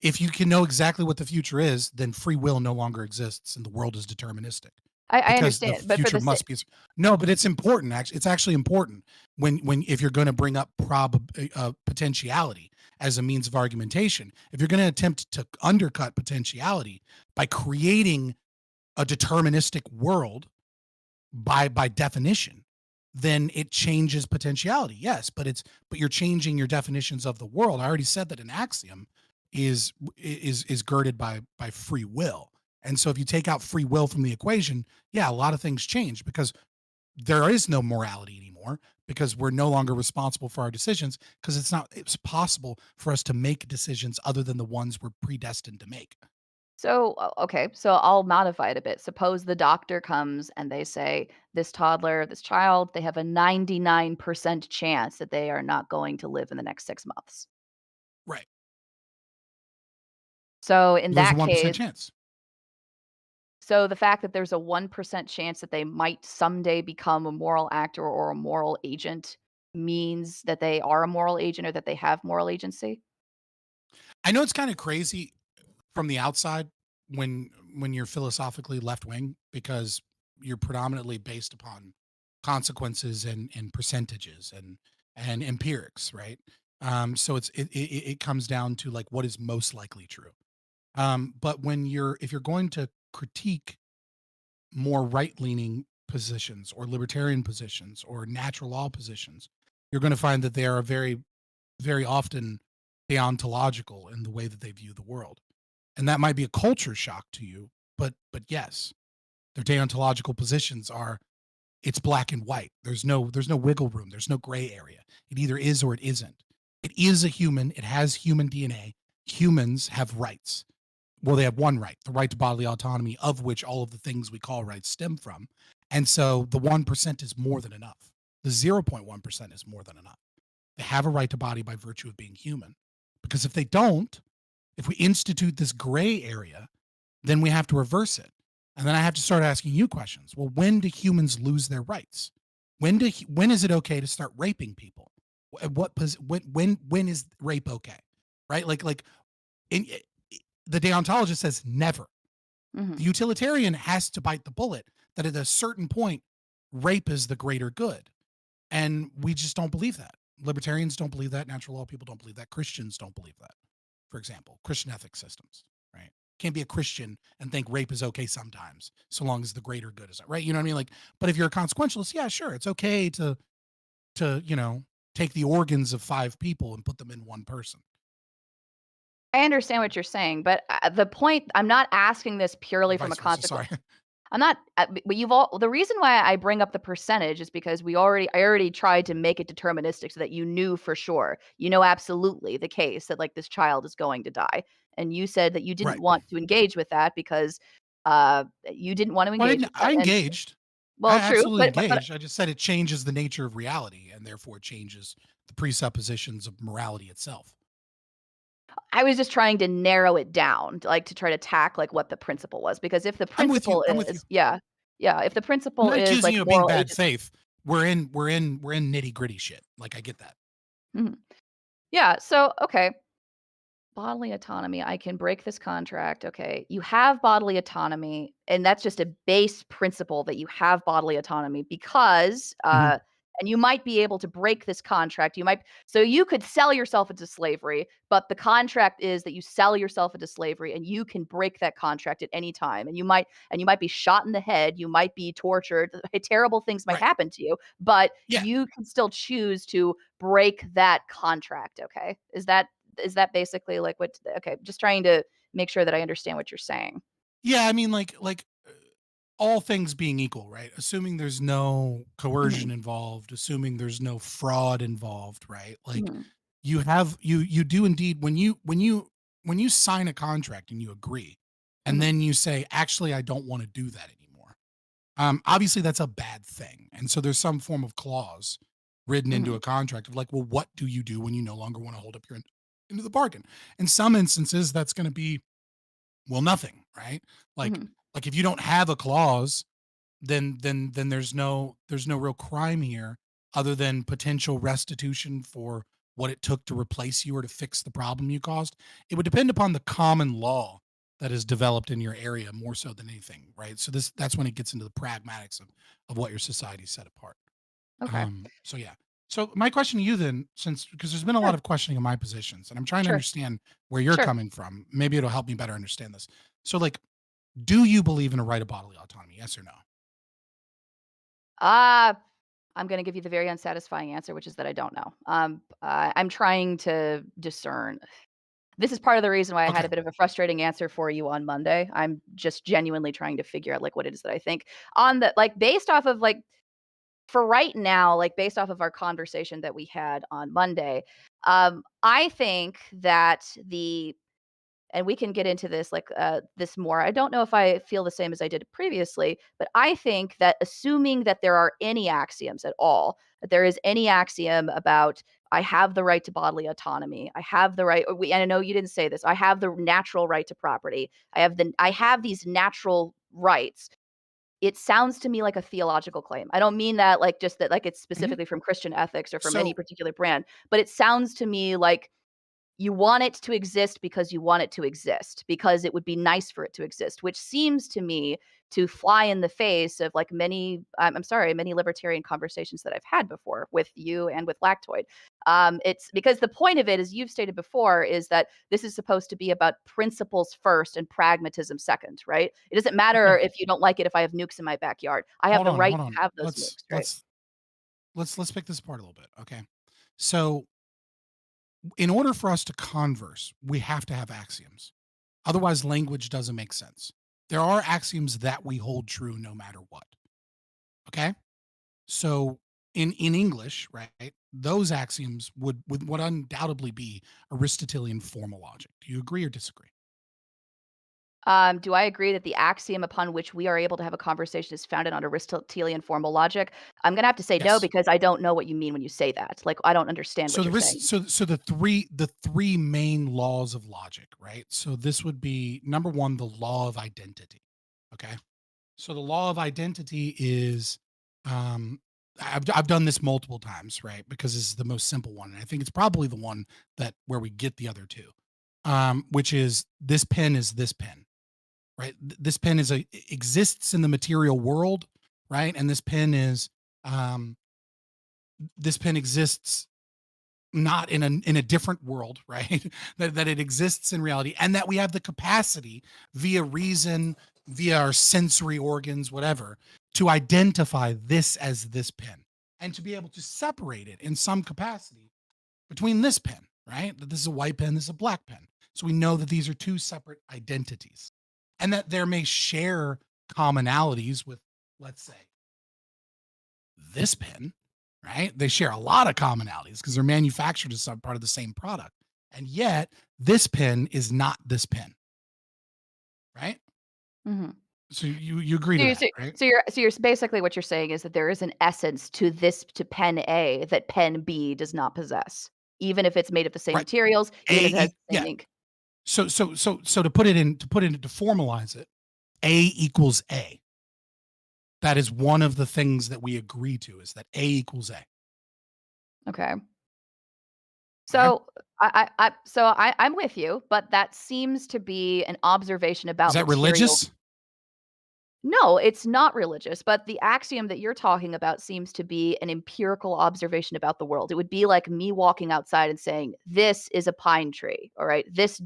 If you can know exactly what the future is, then free will no longer exists and the world is deterministic, I because the understand, but for future the sa must be. No, but it's important. Actually, it's actually important if you're going to bring up potentiality as a means of argumentation. If you're going to attempt to undercut potentiality by creating a deterministic world by definition, then it changes potentiality. Yes, but you're changing your definitions of the world. I already said that an axiom is girded by free will. And so if you take out free will from the equation, yeah, a lot of things change because there is no morality anymore, because we're no longer responsible for our decisions, because it's possible for us to make decisions other than the ones we're predestined to make. okay, so I'll modify it a bit. Suppose the doctor comes and they say, "This toddler, this child, they have a 99% chance that they are not going to live in the next 6 months." Right. So in Well, there's a that 1% case chance. so the fact that there's a 1% chance that they might someday become a moral actor or a moral agent means that they are a moral agent or that they have moral agency? I know it's kind of crazy from the outside when you're philosophically left wing, because you're predominantly based upon consequences and percentages and empirics, right? So it comes down to like what is most likely true. But if you're going to critique more right leaning positions or libertarian positions or natural law positions, you're going to find that they are very often deontological in the way that they view the world, and that might be a culture shock to you, but yes, their deontological positions are, it's black and white. There's no wiggle room. There's no gray area. It either is or it isn't. It is a human. It has human DNA. Humans have rights. Well, they have one right, the right to bodily autonomy, of which all of the things we call rights stem from. And so the 1% is more than enough. The 0.1% is more than enough. They have a right to body by virtue of being human. Because if they don't, if we institute this gray area, then we have to reverse it. And then I have to start asking you questions. Well, when do humans lose their rights? When is it okay to start raping people? When is rape okay, right? In, the deontologist says never. Mhm. The utilitarian has to bite the bullet that at a certain point, rape is the greater good. And we just don't believe that. Libertarians don't believe that. Natural law people don't believe that. Christians don't believe that. For example, Christian ethics systems, right? Can't be a Christian and think rape is okay sometimes, so long as the greater good is right. You know what I mean? Like, but if you're a consequentialist, yeah, sure, it's okay to take the organs of 5 people and put them in one person. I understand what you're saying, but, the point I'm not asking this Or purely from a vice versa. consequence. Sorry. I'm not, but you've all the reason why I bring up the percentage is because I already tried to make it deterministic so that you knew for sure. You know absolutely the case that, like, this child is going to die, and you said that you didn't Right. want to engage with that because, you didn't want to Well, I, engage didn't, with that, I and engaged. I well, true, absolutely but engaged. I just said it changes the nature of reality and therefore changes the presuppositions of morality itself. I was just trying to narrow it down, like, to try to tack, like, what the principle was, because if the I'm with you. principle I'm with you. is yeah, if the I'm principle not is, accusing like, you of being moral bad agency. faith. We're in nitty gritty shit. Like I get that. Mhm. Yeah, so, okay. Bodily autonomy, I can break this contract, okay. You have bodily autonomy, and that's just a base principle that you have bodily autonomy because, Mhm. and you might be able to break this contract. So you could sell yourself into slavery, but the contract is that you sell yourself into slavery and you can break that contract at any time. And you might be shot in the head, you might be tortured, terrible things might Right. happen to you, but Yeah. you can still choose to break that contract, okay? Is that basically like what okay, just trying to make sure that I understand what you're saying. Yeah. I mean, all things being equal, right? Assuming there's no Mhm, coercion involved, assuming there's no fraud involved, right? Like mhm, you do indeed when you sign a contract and you agree, and mhm, then you say, actually, I don't want to do that anymore. Obviously, that's a bad thing. And so there's some form of clause written into mhm, a contract of like, well, what do you do when you no longer want to hold up your end into the bargain? In some instances, that's going to be, well, nothing, right? Like, mhm, like if you don't have a clause, then there's no real crime here other than potential restitution for what it took to replace you or to fix the problem you caused. It would depend upon the common law that is developed in your area more so than anything, right? So that's when it gets into the pragmatics of what your society set apart. okay. So yeah. So my question to you then, since because there's been a lot Sure, of questioning of my positions, and I'm trying to sure, understand where you're sure. coming from. Maybe it'll help me better understand this. So like, do you believe in a right of bodily autonomy? Yes or no? Ah, I'm gonna give you the very unsatisfying answer, which is that I don't know. I'm trying to discern. This is part of the reason why I had Okay. a bit of a frustrating answer for you on Monday. I'm just genuinely trying to figure out, like, what it is that I think on the like, based off of, like, for right now, like based off of our conversation that we had on Monday, I think that and we can get into this like this more. I don't know if I feel the same as I did previously, but I think that assuming that there are any axioms at all, that there is any axiom about I have the right to bodily autonomy. I have the right. And I know you didn't say this. I have the natural right to property. I have these natural rights. It sounds to me like a theological claim. I don't mean that like just that like it's Mhm. specifically from Christian ethics or from any So particular brand, but it sounds to me like you want it to exist because you want it to exist, because it would be nice for it to exist, which seems to me to fly in the face of like I'm sorry, many libertarian conversations that I've had before with you and with Lactoid. It's because the point of it, as you've stated before, is that this is supposed to be about principles first and pragmatism second, right? It doesn't matter okay. if you don't like it if I have nukes in my backyard. I have the right Hold to on. have those Let's nukes, right? let's let's pick this apart a little bit. Okay. So in order for us to converse, we have to have axioms. Otherwise, language doesn't make sense. There are axioms that we hold true no matter what. Okay. So in English, right, those axioms would undoubtedly be Aristotelian formal logic. Do you agree or disagree? Do I agree that the axiom upon which we are able to have a conversation is founded on Aristotelian formal logic? I'm gonna have to say no Yes. because I don't know what you mean when you say that. Like, I don't understand So what you're saying. the three main laws of logic, right? So this would be number one, the law of identity. Okay. So the law of identity is, um, I've done this multiple times, right? Because this is the most simple one, and I think it's probably the one that where we get the other two, which is this pen is this pen, right? This pen exists in the material world, right? And um, this pen exists not in a different world, right? That it exists in reality, and that we have the capacity via reason, via our sensory organs, whatever, to identify this as this pen and to be able to separate it in some capacity between this pen, right? That this is a white pen, this is a black pen. So we know that these are two separate identities and that there may share commonalities with, let's say, this pen, right? They share a lot of commonalities because they're manufactured as some part of the same product. And yet, this pen is not this pen, right? Hmm. So you agree So to you're, that, so, right? so you're basically what you're saying is that there is an essence to pen A that pen B does not possess, even if it's made of the same Right. materials, even if it has the Yeah. same ink. So to put it in to formalize it, A equals A. That is one of the things that we agree to is that A equals A. Okay. Okay. So I'm with you, but that seems to be an observation Is about that material. religious? No, it's not religious, but the axiom that you're talking about seems to be an empirical observation about the world. It would be like me walking outside and saying, "This is a pine tree." All right, this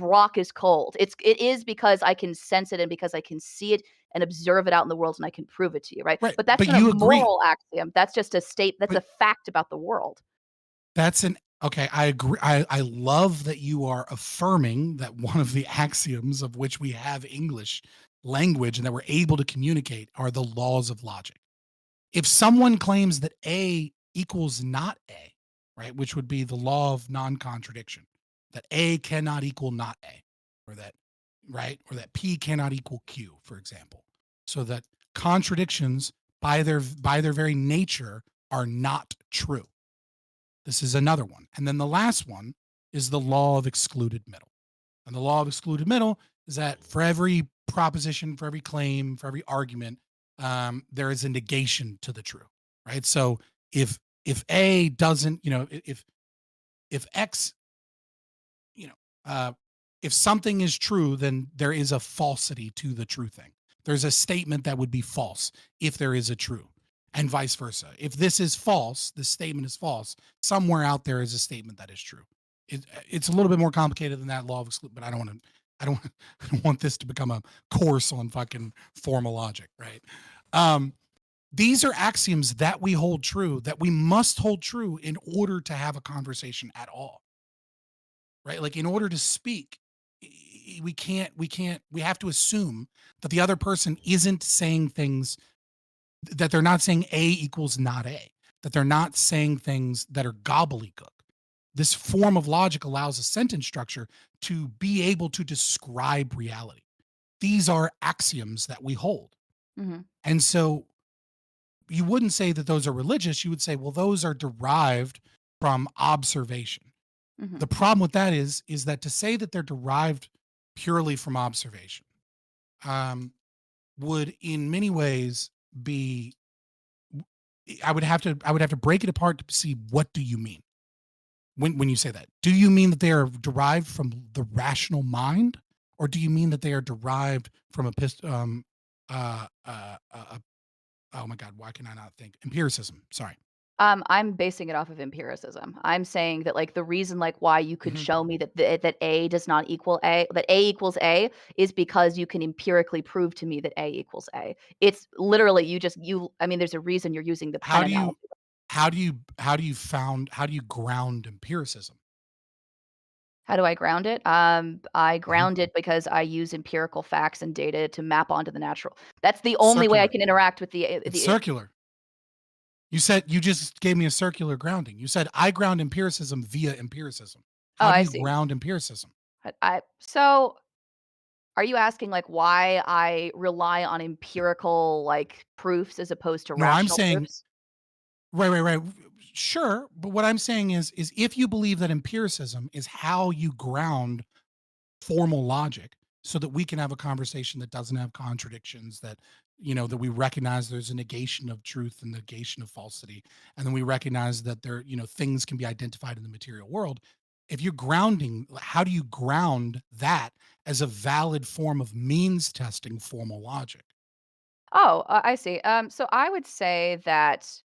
rock is cold. It is because I can sense it and because I can see it and observe it out in the world and I can prove it to you, right? Right. But that's But not a you agree. moral axiom. That's just a state. That's a But fact about the world. that's an okay. I agree. I love that you are affirming that one of the axioms of which we have English language and that we're able to communicate are the laws of logic. If someone claims that A equals not A, right, which would be the law of non-contradiction, that A cannot equal not A, or that right, or that P cannot equal Q, for example, so that contradictions by their very nature are not true. This is another one. And then the last one is the law of excluded middle. And the law of excluded middle is that for every proposition, for every claim, for every argument, there is a negation to the true, right? So if A doesn't, if X, you know, uh, if something is true, then there is a falsity to the true thing. There's a statement that would be false if there is a true, and vice versa. If this is false, this statement is false. Somewhere out there is a statement that is true. It's a little bit more complicated than that law of exclusion, but I don't want to. I don't. I don't want this to become a course on fucking formal logic, right? Um, these are axioms that we hold true, that we must hold true in order to have a conversation at all, right? Like in order to speak, we have to assume that the other person isn't saying things, that they're not saying A equals not A, that they're not saying things that are gobbledygook. This form of logic allows a sentence structure to be able to describe reality. These are axioms that we hold. Mhm, And so you wouldn't say that those are religious. You would say, well, those are derived from observation. mhm. The problem with that is that to say that they're derived purely from observation um, would in many ways be I would have to break it apart to see what do you mean when you say that. Do you mean that they are derived from the rational mind, or do you mean that they are derived from oh my god, why can I not think empiricism? Sorry. I'm basing it off of empiricism. I'm saying that, like, the reason, like, why you could Mhm. show me that A does not equal A, that A equals A, is because you can empirically prove to me that A equals A. It's literally I mean, there's a reason you're using the pen How do analogy. you how do you ground empiricism? How do I ground it? I Mhm. ground it because I use empirical facts and data to map onto the natural. That's the only way I Circular. can interact with It's the circular. You just gave me a circular grounding. You said I ground empiricism via empiricism. Oh, How do I you see. ground empiricism? So are you asking, like, why I rely on empirical, like, proofs as opposed to No, I'm rational saying proofs? right. Sure, but what I'm saying is if you believe that empiricism is how you ground formal logic so that we can have a conversation that doesn't have contradictions, that that we recognize there's a negation of truth and negation of falsity, and then we recognize that things can be identified in the material world. If you're grounding, how do you ground that as a valid form of means testing formal logic? Oh, I see. So I would say that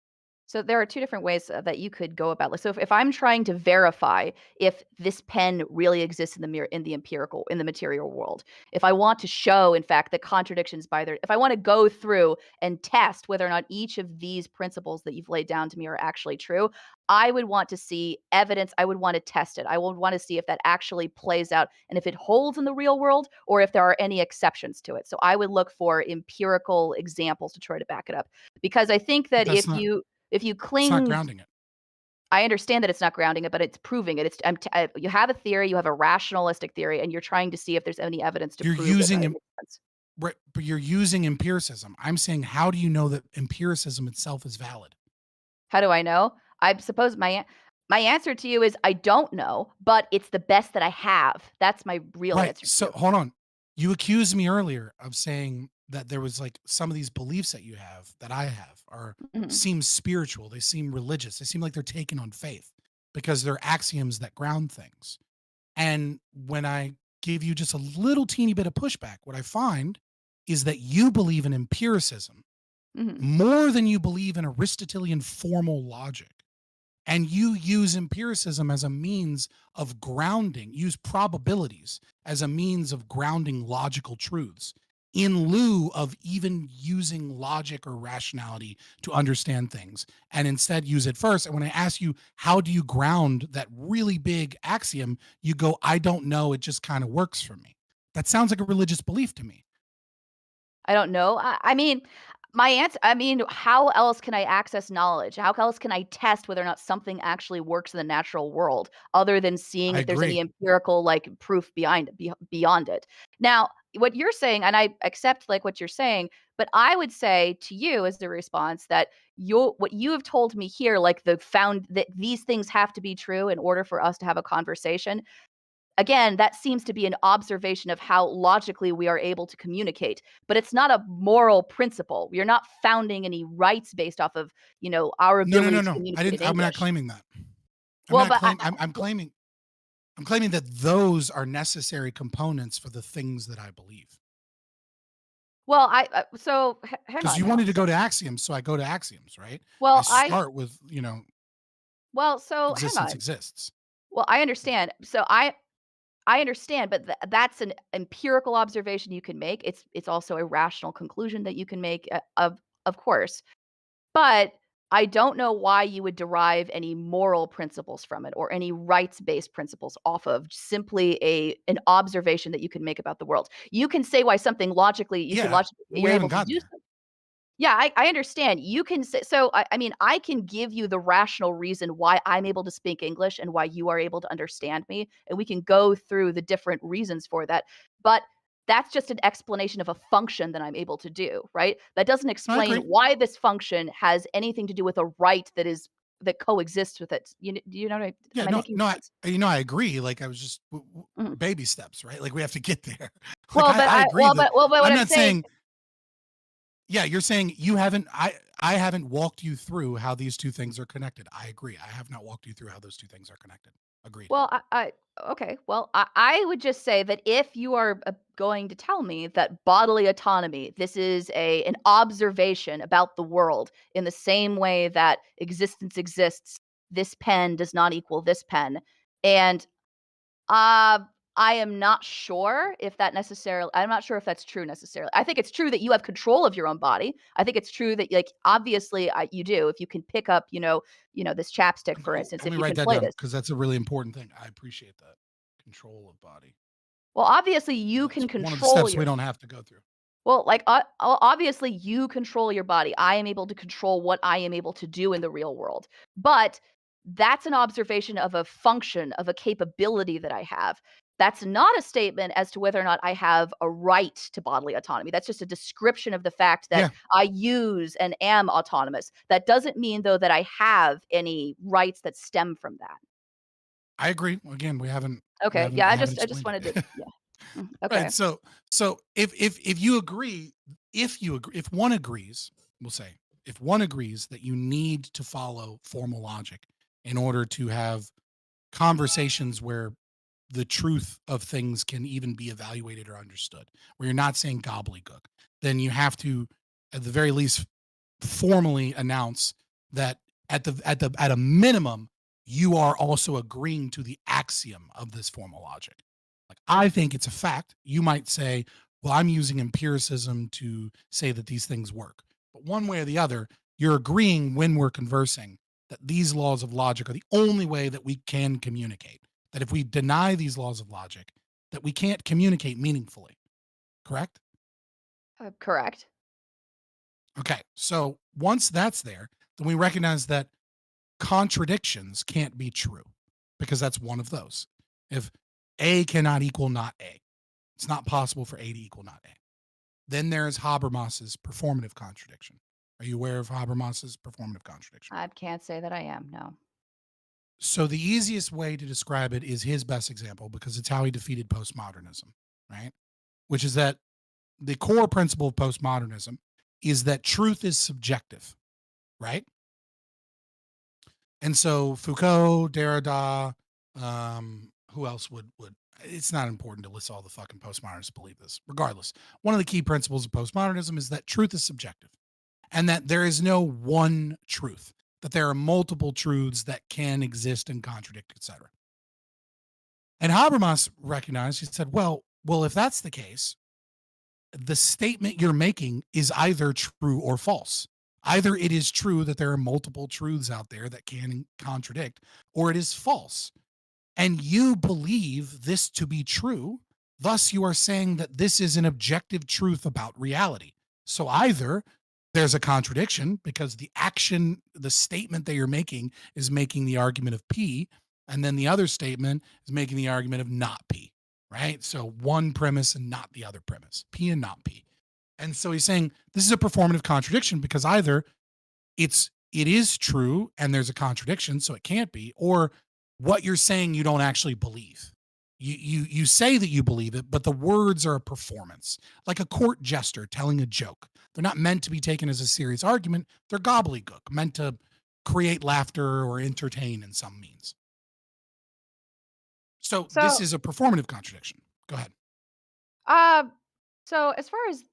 so there are two different ways that you could go about. Like, so if I'm trying to verify if this pen really exists in the mirror in the empirical in the material world, if I want to show, in fact, the contradictions by their, if I want to go through and test whether or not each of these principles that you've laid down to me are actually true, I would want to see evidence. I would want to test it. I would want to see if that actually plays out and if it holds in the real world or if there are any exceptions to it. So I would look for empirical examples to try to back it up because I think But that if you it's not cling grounding it. I understand that it's not grounding it, but it's proving it. You have a theory, you have a rationalistic theory, and you're trying to see if there's any evidence to You're prove that using it em- makes sense. right, but you're using empiricism. I'm saying, how do you know that empiricism itself is valid? How do I know? I suppose my answer to you is I don't know, but it's the best that I have. That's my real Right. answer to So you. hold on. You accused me earlier of saying that there was like some of these beliefs that you have that I have are Mhm. seem spiritual. They seem religious. They seem like they're taken on faith because they're axioms that ground things. And when I give you just a little teeny bit of pushback, what I find is that you believe in empiricism Mhm. more than you believe in Aristotelian formal logic. And you use empiricism as a means of grounding, use probabilities as a means of grounding logical truths in lieu of even using logic or rationality to understand things, and instead use it first. And when I ask you, how do you ground that really big axiom, you go, I don't know, it just kind of works for me. That sounds like a religious belief to me. I don't know. I mean, my answer I mean, how else can I access knowledge? How else can I test whether or not something actually works in the natural world other than seeing I if there's any agree. empirical, like, proof beyond it? Now, what you're saying and I accept, like, what you're saying, but I would say to you as the response that what you have told me here, like, the found that these things have to be true in order for us to have a conversation, again, that seems to be an observation of how logically we are able to communicate, but it's not a moral principle. You're not founding any rights based off of, our No, no, ability no, to no. I communicate in didn't. I'm not English. claiming that. I'm Well, not but claim. I'm claiming that those are necessary components for the things that I believe. well, so hang Because on you now. wanted to go to axioms, so I go to axioms, right? I Well, I start with, so hang existence on. exists. Well, I understand. So I understand, but that's an empirical observation you can make. It's also a rational conclusion that you can make, of course. But I don't know why you would derive any moral principles from it or any rights-based principles off of simply an observation that you can make about the world. You can say why something logically Yeah, we you're haven't able to gotten do there. something. Yeah, I understand. You can say so I mean, I can give you the rational reason why I'm able to speak English and why you are able to understand me, and we can go through the different reasons for that. But that's just an explanation of a function that I'm able to do, right? That doesn't I explain agree. why this function has anything to do with a right that coexists with it. Do you know what Yeah, am I no, making no, sense? I agree. Like I was just Mhm. baby steps, right? Like we have to get there. Like Well, but I I agree that well, but what I'm I'm not saying saying. Yeah, you're saying you haven't. I haven't walked you through how these two things are connected. I agree. I have not walked you through how those two things are connected. Agreed. well, okay. Well, I would just say that if you are going to tell me that bodily autonomy, this is an observation about the world in the same way that existence exists, this pen does not equal this pen, and uh, I am not sure if I'm not sure if that's true necessarily. I think it's true that you have control of your own body. I think it's true that, like, obviously, you do. If you can pick up, this chapstick, for instance, Let if me you write can that play down this. because that's a really important thing. I appreciate that. Control of body. Well, obviously, you That's can one of the control steps we your don't have to go through. well, like, obviously, you control your body. I am able to control what I am able to do in the real world. But that's an observation of a function, of a capability that I have. That's not a statement as to whether or not I have a right to bodily autonomy. That's just a description of the fact that Yeah, I use and am autonomous. That doesn't mean, though, that I have any rights that stem from that. I agree. Again, we haven't Okay. Yeah, I I haven't just explained wanted to it. yeah. Okay. Right. So if you agree, if one agrees, we'll say, if one agrees that you need to follow formal logic in order to have conversations where the truth of things can even be evaluated or understood, where you're not saying gobbledygook, then you have to, at the very least, formally announce that at a minimum, you are also agreeing to the axiom of this formal logic. Like, I think it's a fact. You might say, well, I'm using empiricism to say that these things work. But one way or the other, you're agreeing when we're conversing that these laws of logic are the only way that we can communicate. That if we deny these laws of logic, that we can't communicate meaningfully. Correct? Correct. Okay. So once that's there, then we recognize that contradictions can't be true because that's one of those. If A cannot equal not A, it's not possible for A to equal not A. Then there's Habermas's performative contradiction. Are you aware of Habermas's performative contradiction? I can't say that I am. No. So the easiest way to describe it is his best example because it's how he defeated postmodernism, right? Which is that the core principle of postmodernism is that truth is subjective, right? And so Foucault, Derrida, who else would it's not important to list all the fucking postmodernists believe this. Regardless, one of the key principles of postmodernism is that truth is subjective and that there is no one truth, that there are multiple truths that can exist and contradict, etc. And Habermas recognized, he said, well, if that's the case, the statement you're making is either true or false. Either it is true that there are multiple truths out there that can contradict, or it is false. And you believe this to be true. Thus, you are saying that this is an objective truth about reality. So either there's a contradiction because the action, the statement that you're making is making the argument of P, and then the other statement is making the argument of not P, right? So one premise and not the other premise, P and not P. And so he's saying this is a performative contradiction because either it is true and there's a contradiction, so it can't be, or what you're saying you don't actually believe. You say that you believe it, but the words are a performance, like a court jester telling a joke. They're not meant to be taken as a serious argument. They're gobbledygook, meant to create laughter or entertain in some means. So this is a performative contradiction. Go ahead. So as far as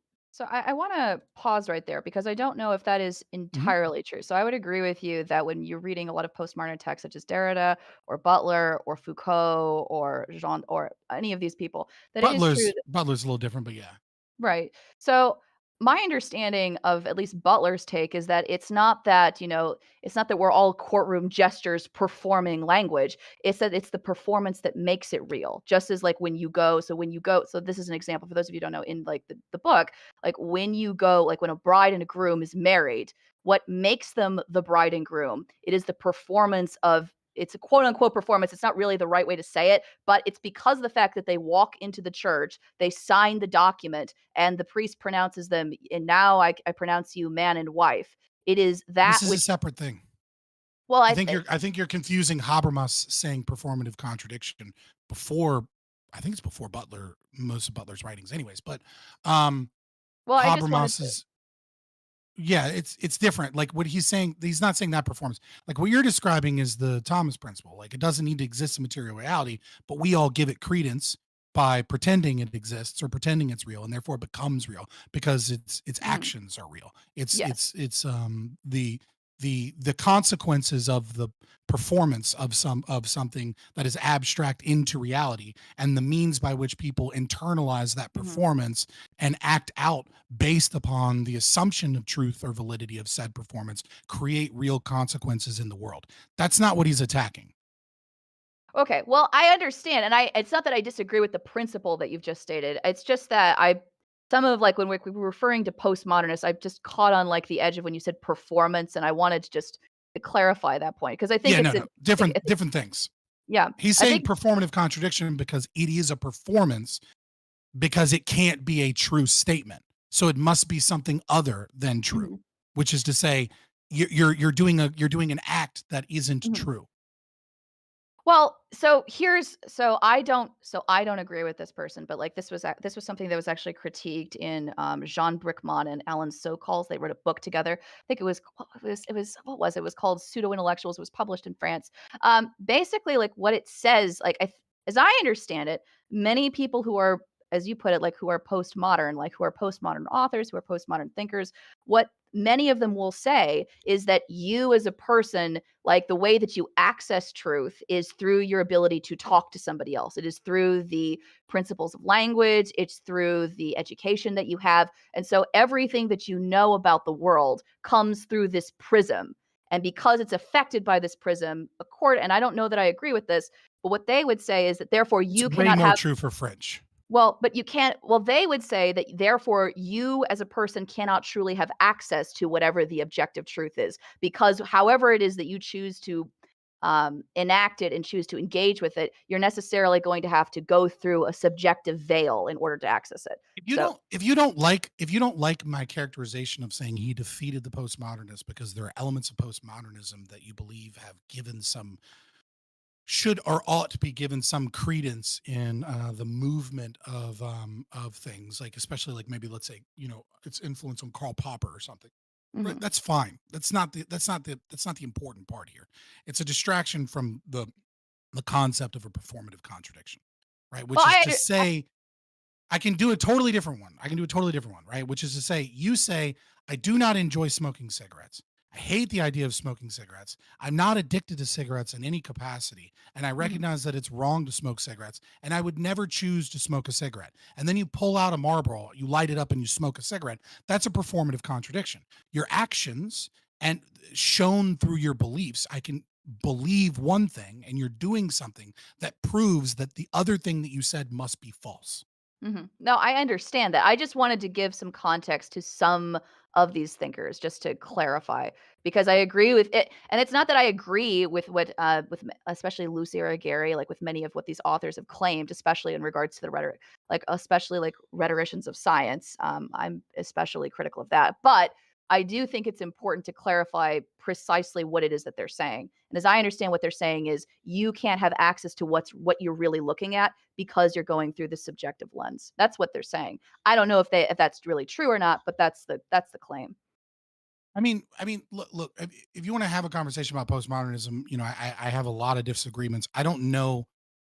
I want to pause right there because I don't know if that is entirely true. So I would agree with you that when you're reading a lot of postmodern texts such as Derrida or Butler or Foucault or Jean or any of these people, that it is true. Butler's a little different, but yeah. Right. So my understanding of at least Butler's take is that it's not that, it's not that we're all courtroom jesters performing language. It's that it's the performance that makes it real. Just as like when you go, so this is an example for those of you who don't know in like the book, like when you go, like when a bride and a groom is married, what makes them the bride and groom? It is the performance of it's a quote unquote performance. It's not really the right way to say it, but it's because of the fact that they walk into the church, they sign the document, and the priest pronounces them, and now I pronounce you man and wife. It is that this is a separate thing. Well, I think you're confusing Habermas saying performative contradiction before. I think it's before Butler, most of Butler's writings, anyways. But Habermas is. Yeah, it's different. Like what he's saying, he's not saying that performance. Like what you're describing is the Thomas principle. Like it doesn't need to exist in material reality, but we all give it credence by pretending it exists or pretending it's real, and therefore it becomes real because its actions are real. It's the consequences of the performance of something that is abstract into reality and the means by which people internalize that performance and act out based upon the assumption of truth or validity of said performance create real consequences in the world. That's not what he's attacking. Okay, well, I understand, and it's not that I disagree with the principle that you've just stated. It's just that some of like when we were referring to postmodernists, I've just caught on like the edge of when you said performance, and I wanted to just to clarify that point because I think different things. Yeah, he's saying performative contradiction because it is a performance because it can't be a true statement, so it must be something other than true, which is to say you're doing an act that isn't true. Well, so I don't agree with this person, but like this was something that was actually critiqued in Jean Brickman and Alan Sokals. They wrote a book together. I think it was what was it? It was called Pseudo Intellectuals. It was published in France. Basically, like what it says, as I understand it, many people who are, as you put it, like who are postmodern, like who are postmodern authors, who are postmodern thinkers, what many of them will say is that you as a person, like the way that you access truth is through your ability to talk to somebody else. It is through the principles of language, it's through the education that you have. And so everything that you know about the world comes through this prism. And because it's affected by this prism, and I don't know that I agree with this, but what they would say is that therefore It's you way cannot more have true for French. well, but you can't they would say that therefore you as a person cannot truly have access to whatever the objective truth is because however it is that you choose to enact it and choose to engage with it, you're necessarily going to have to go through a subjective veil in order to access it. So, If you don't like my characterization of saying he defeated the postmodernists because there are elements of postmodernism that you believe have given some should or ought to be given some credence in the movement of things, like especially like maybe let's say its influence on Karl Popper or something. Right, mhm. that's fine. That's not the important part here. It's a distraction from the concept of a performative contradiction, right? Well, Which is to say I can do a totally different one. I can do a totally different one, right? Which is to say, you say, I do not enjoy smoking cigarettes. I hate the idea of smoking cigarettes. I'm not addicted to cigarettes in any capacity. And I mhm, recognize that it's wrong to smoke cigarettes. And I would never choose to smoke a cigarette. And then you pull out a Marlboro, you light it up and you smoke a cigarette. That's a performative contradiction. Your actions and shown through your beliefs, I can believe one thing and you're doing something that proves that the other thing that you said must be false. No, I understand that. I just wanted to give some context to some of these thinkers, just to clarify, because I agree with it. And it's not that I agree with especially Lucy or Gary, like with many of what these authors have claimed, especially in regards to the rhetoric, like especially like rhetoricians of science. I'm especially critical of that, but I do think it's important to clarify precisely what it is that they're saying. And as I understand what they're saying is you can't have access to what you're really looking at because you're going through the subjective lens. That's what they're saying. I don't know if that's really true or not, but that's the claim. Look. If you want to have a conversation about postmodernism, I have a lot of disagreements. I don't know.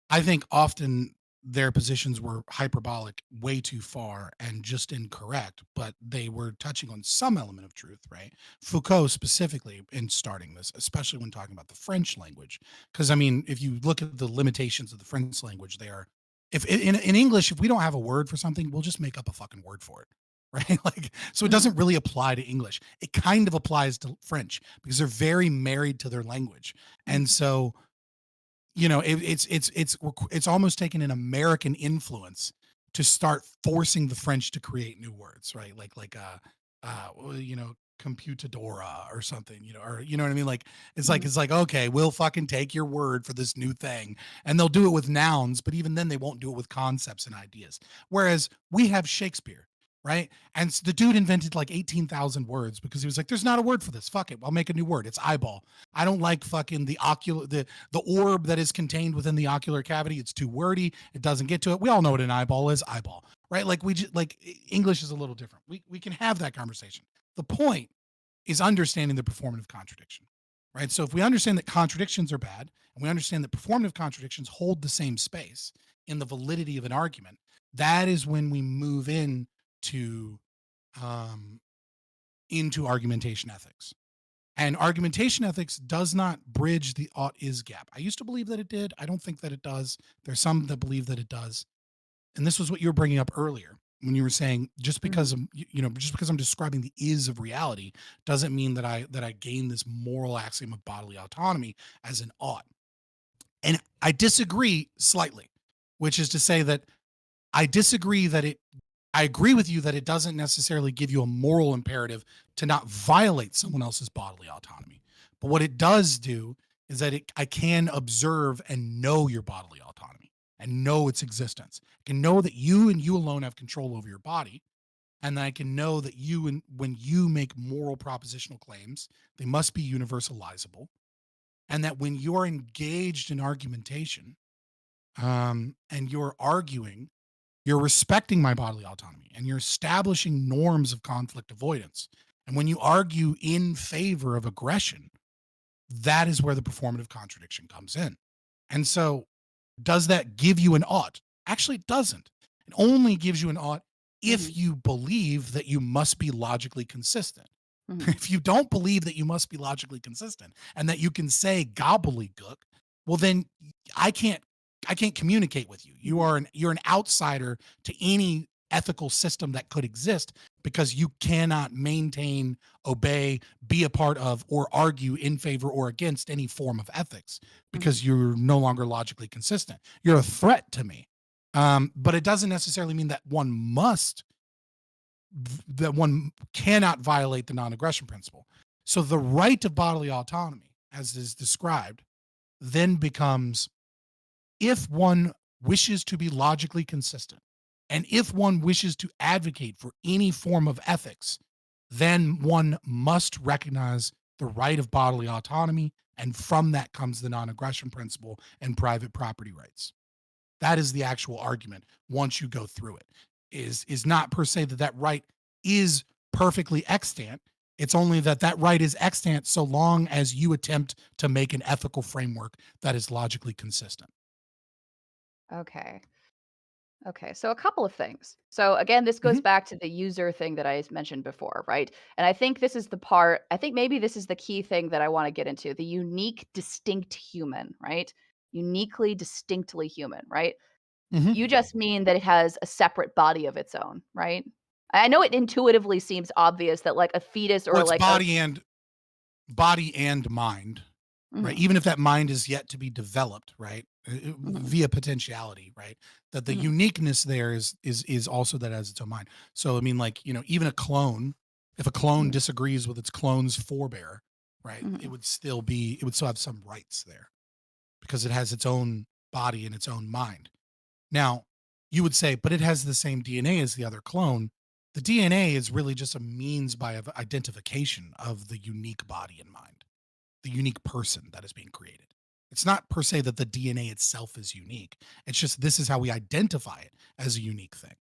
I think often their positions were hyperbolic, way too far, and just incorrect. But they were touching on some element of truth, right? Foucault specifically in starting this, especially when talking about the French language, because I mean, if you look at the limitations of the French language, they are. If in English, if we don't have a word for something, we'll just make up a fucking word for it, right? Like, so it Mhm, doesn't really apply to English. It kind of applies to French because they're very married to their language. And mhm, so, it's almost taken an American influence to start forcing the French to create new words, right? Computadora or something, or you know what I mean? Like mhm, it's like, okay, we'll fucking take your word for this new thing. And they'll do it with nouns, but even then they won't do it with concepts and ideas. Whereas we have Shakespeare, right? And the dude invented like 18,000 words because he was like, there's not a word for this. Fuck it. I'll make a new word. It's eyeball. I don't like fucking the orb that is contained within the ocular cavity. It's too wordy. It doesn't get to it. We all know what an eyeball is. Eyeball, right? Like we just like English is a little different. We can have that conversation. The point is understanding the performative contradiction, right? So if we understand that contradictions are bad and we understand that performative contradictions hold the same space in the validity of an argument, that is when we move to um, into argumentation ethics. And argumentation ethics does not bridge the ought is gap. I used to believe that it did. I don't think that it does. There's some that believe that it does. And this was what you were bringing up earlier when you were saying just mhm, because just because I'm describing the is of reality doesn't mean that I gain this moral axiom of bodily autonomy as an ought. And I disagree slightly, which is to say that I disagree that it I agree with you that it doesn't necessarily give you a moral imperative to not violate someone else's bodily autonomy. But what it does do is that I can observe and know your bodily autonomy and know its existence. I can know that you and you alone have control over your body. And then I can know that when you make moral propositional claims, they must be universalizable. and that when you're engaged in argumentation, and you're arguing, you're respecting my bodily autonomy and you're establishing norms of conflict avoidance. And when you argue in favor of aggression, that is where the performative contradiction comes in. And so, does that give you an ought? Actually, it doesn't. It only gives you an ought Hmm. if you believe that you must be logically consistent. Hmm. If you don't believe that you must be logically consistent and that you can say gobbledygook, well then I can't I can't communicate with you. Hmm. You're an outsider to any ethical system that could exist because you cannot maintain, obey, be a part of, or argue in favor or against any form of ethics Hmm. because you're no longer logically consistent. You're a threat to me. But it doesn't necessarily mean that one cannot violate the non-aggression principle. So the right of bodily autonomy, as is described, then becomes if one wishes to be logically consistent and if one wishes to advocate for any form of ethics, then one must recognize the right of bodily autonomy. And from that comes the non aggression principle and private property rights. That is the actual argument once you go through it. Is not per se that that right is perfectly extant. It's only that that right is extant so long as you attempt to make an ethical framework that is logically consistent. Okay. Okay, so a couple of things. So again, this goes Mhm. back to the user thing that I mentioned before, right? And I think this is the part, I think maybe this is the key thing that I want to get into, the unique, distinct human, right? Uniquely, distinctly human, right? Mhm. You just mean that it has a separate body of its own, right? I know it intuitively seems obvious that like a fetus Well, or it's like a body and mind, right? mhm, Even if that mind is yet to be developed, right? mhm, Via potentiality, right? That the mhm, uniqueness there is also that it has its own mind. So I mean, like, even a clone, if a clone mhm, disagrees with its clone's forebear, right, mhm. it would still have some rights there because it has its own body and its own mind. Now, you would say, but it has the same DNA as the other clone. The DNA is really just a means of identification of the unique body and mind, the unique person that is being created. It's not per se that the DNA itself is unique. It's just this is how we identify it as a unique thing.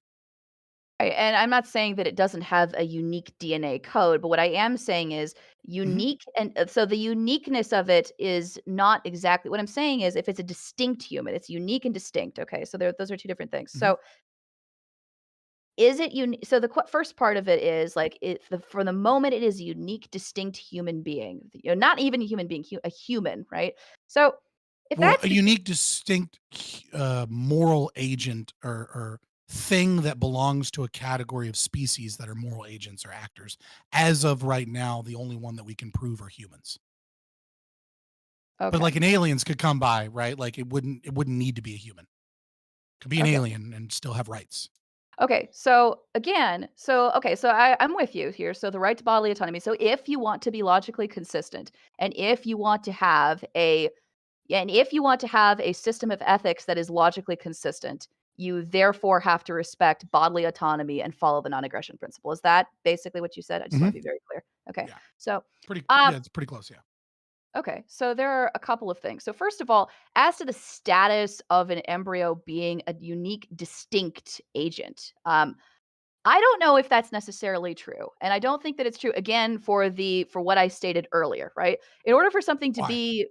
Right, and I'm not saying that it doesn't have a unique DNA code, but what I am saying is Mhm. unique, and so the uniqueness of it is not exactly what I'm saying is if it's a distinct human, it's unique and distinct. Okay, so those are two different things. Mhm. So is it unique? So the first part of it is like for the moment it is a unique, distinct human being. Not even a human being, a human, right? So if Well, that's a the case, unique, distinct moral agent or thing that belongs to a category of species that are moral agents or actors. As of right now, the only one that we can prove are humans. But okay, like an aliens could come by, right? Like it wouldn't need to be a human. Could be an okay. alien and still have rights. Okay, so again, so I'm with you here. So the right to bodily autonomy. So if you want to be logically consistent, and if you want to have a and if you want to have a system of ethics that is logically consistent, you therefore have to respect bodily autonomy and follow the non-aggression principle. Is that basically what you said? I just want Mhm. to be very clear. Okay. Yeah. So Pretty um yeah, it's pretty close, yeah. okay, so there are a couple of things. So first of all, as to the status of an embryo being a unique, distinct agent, I don't know if that's necessarily true, and I don't think that it's true, again, for what I stated earlier, right? In order for something to Why? be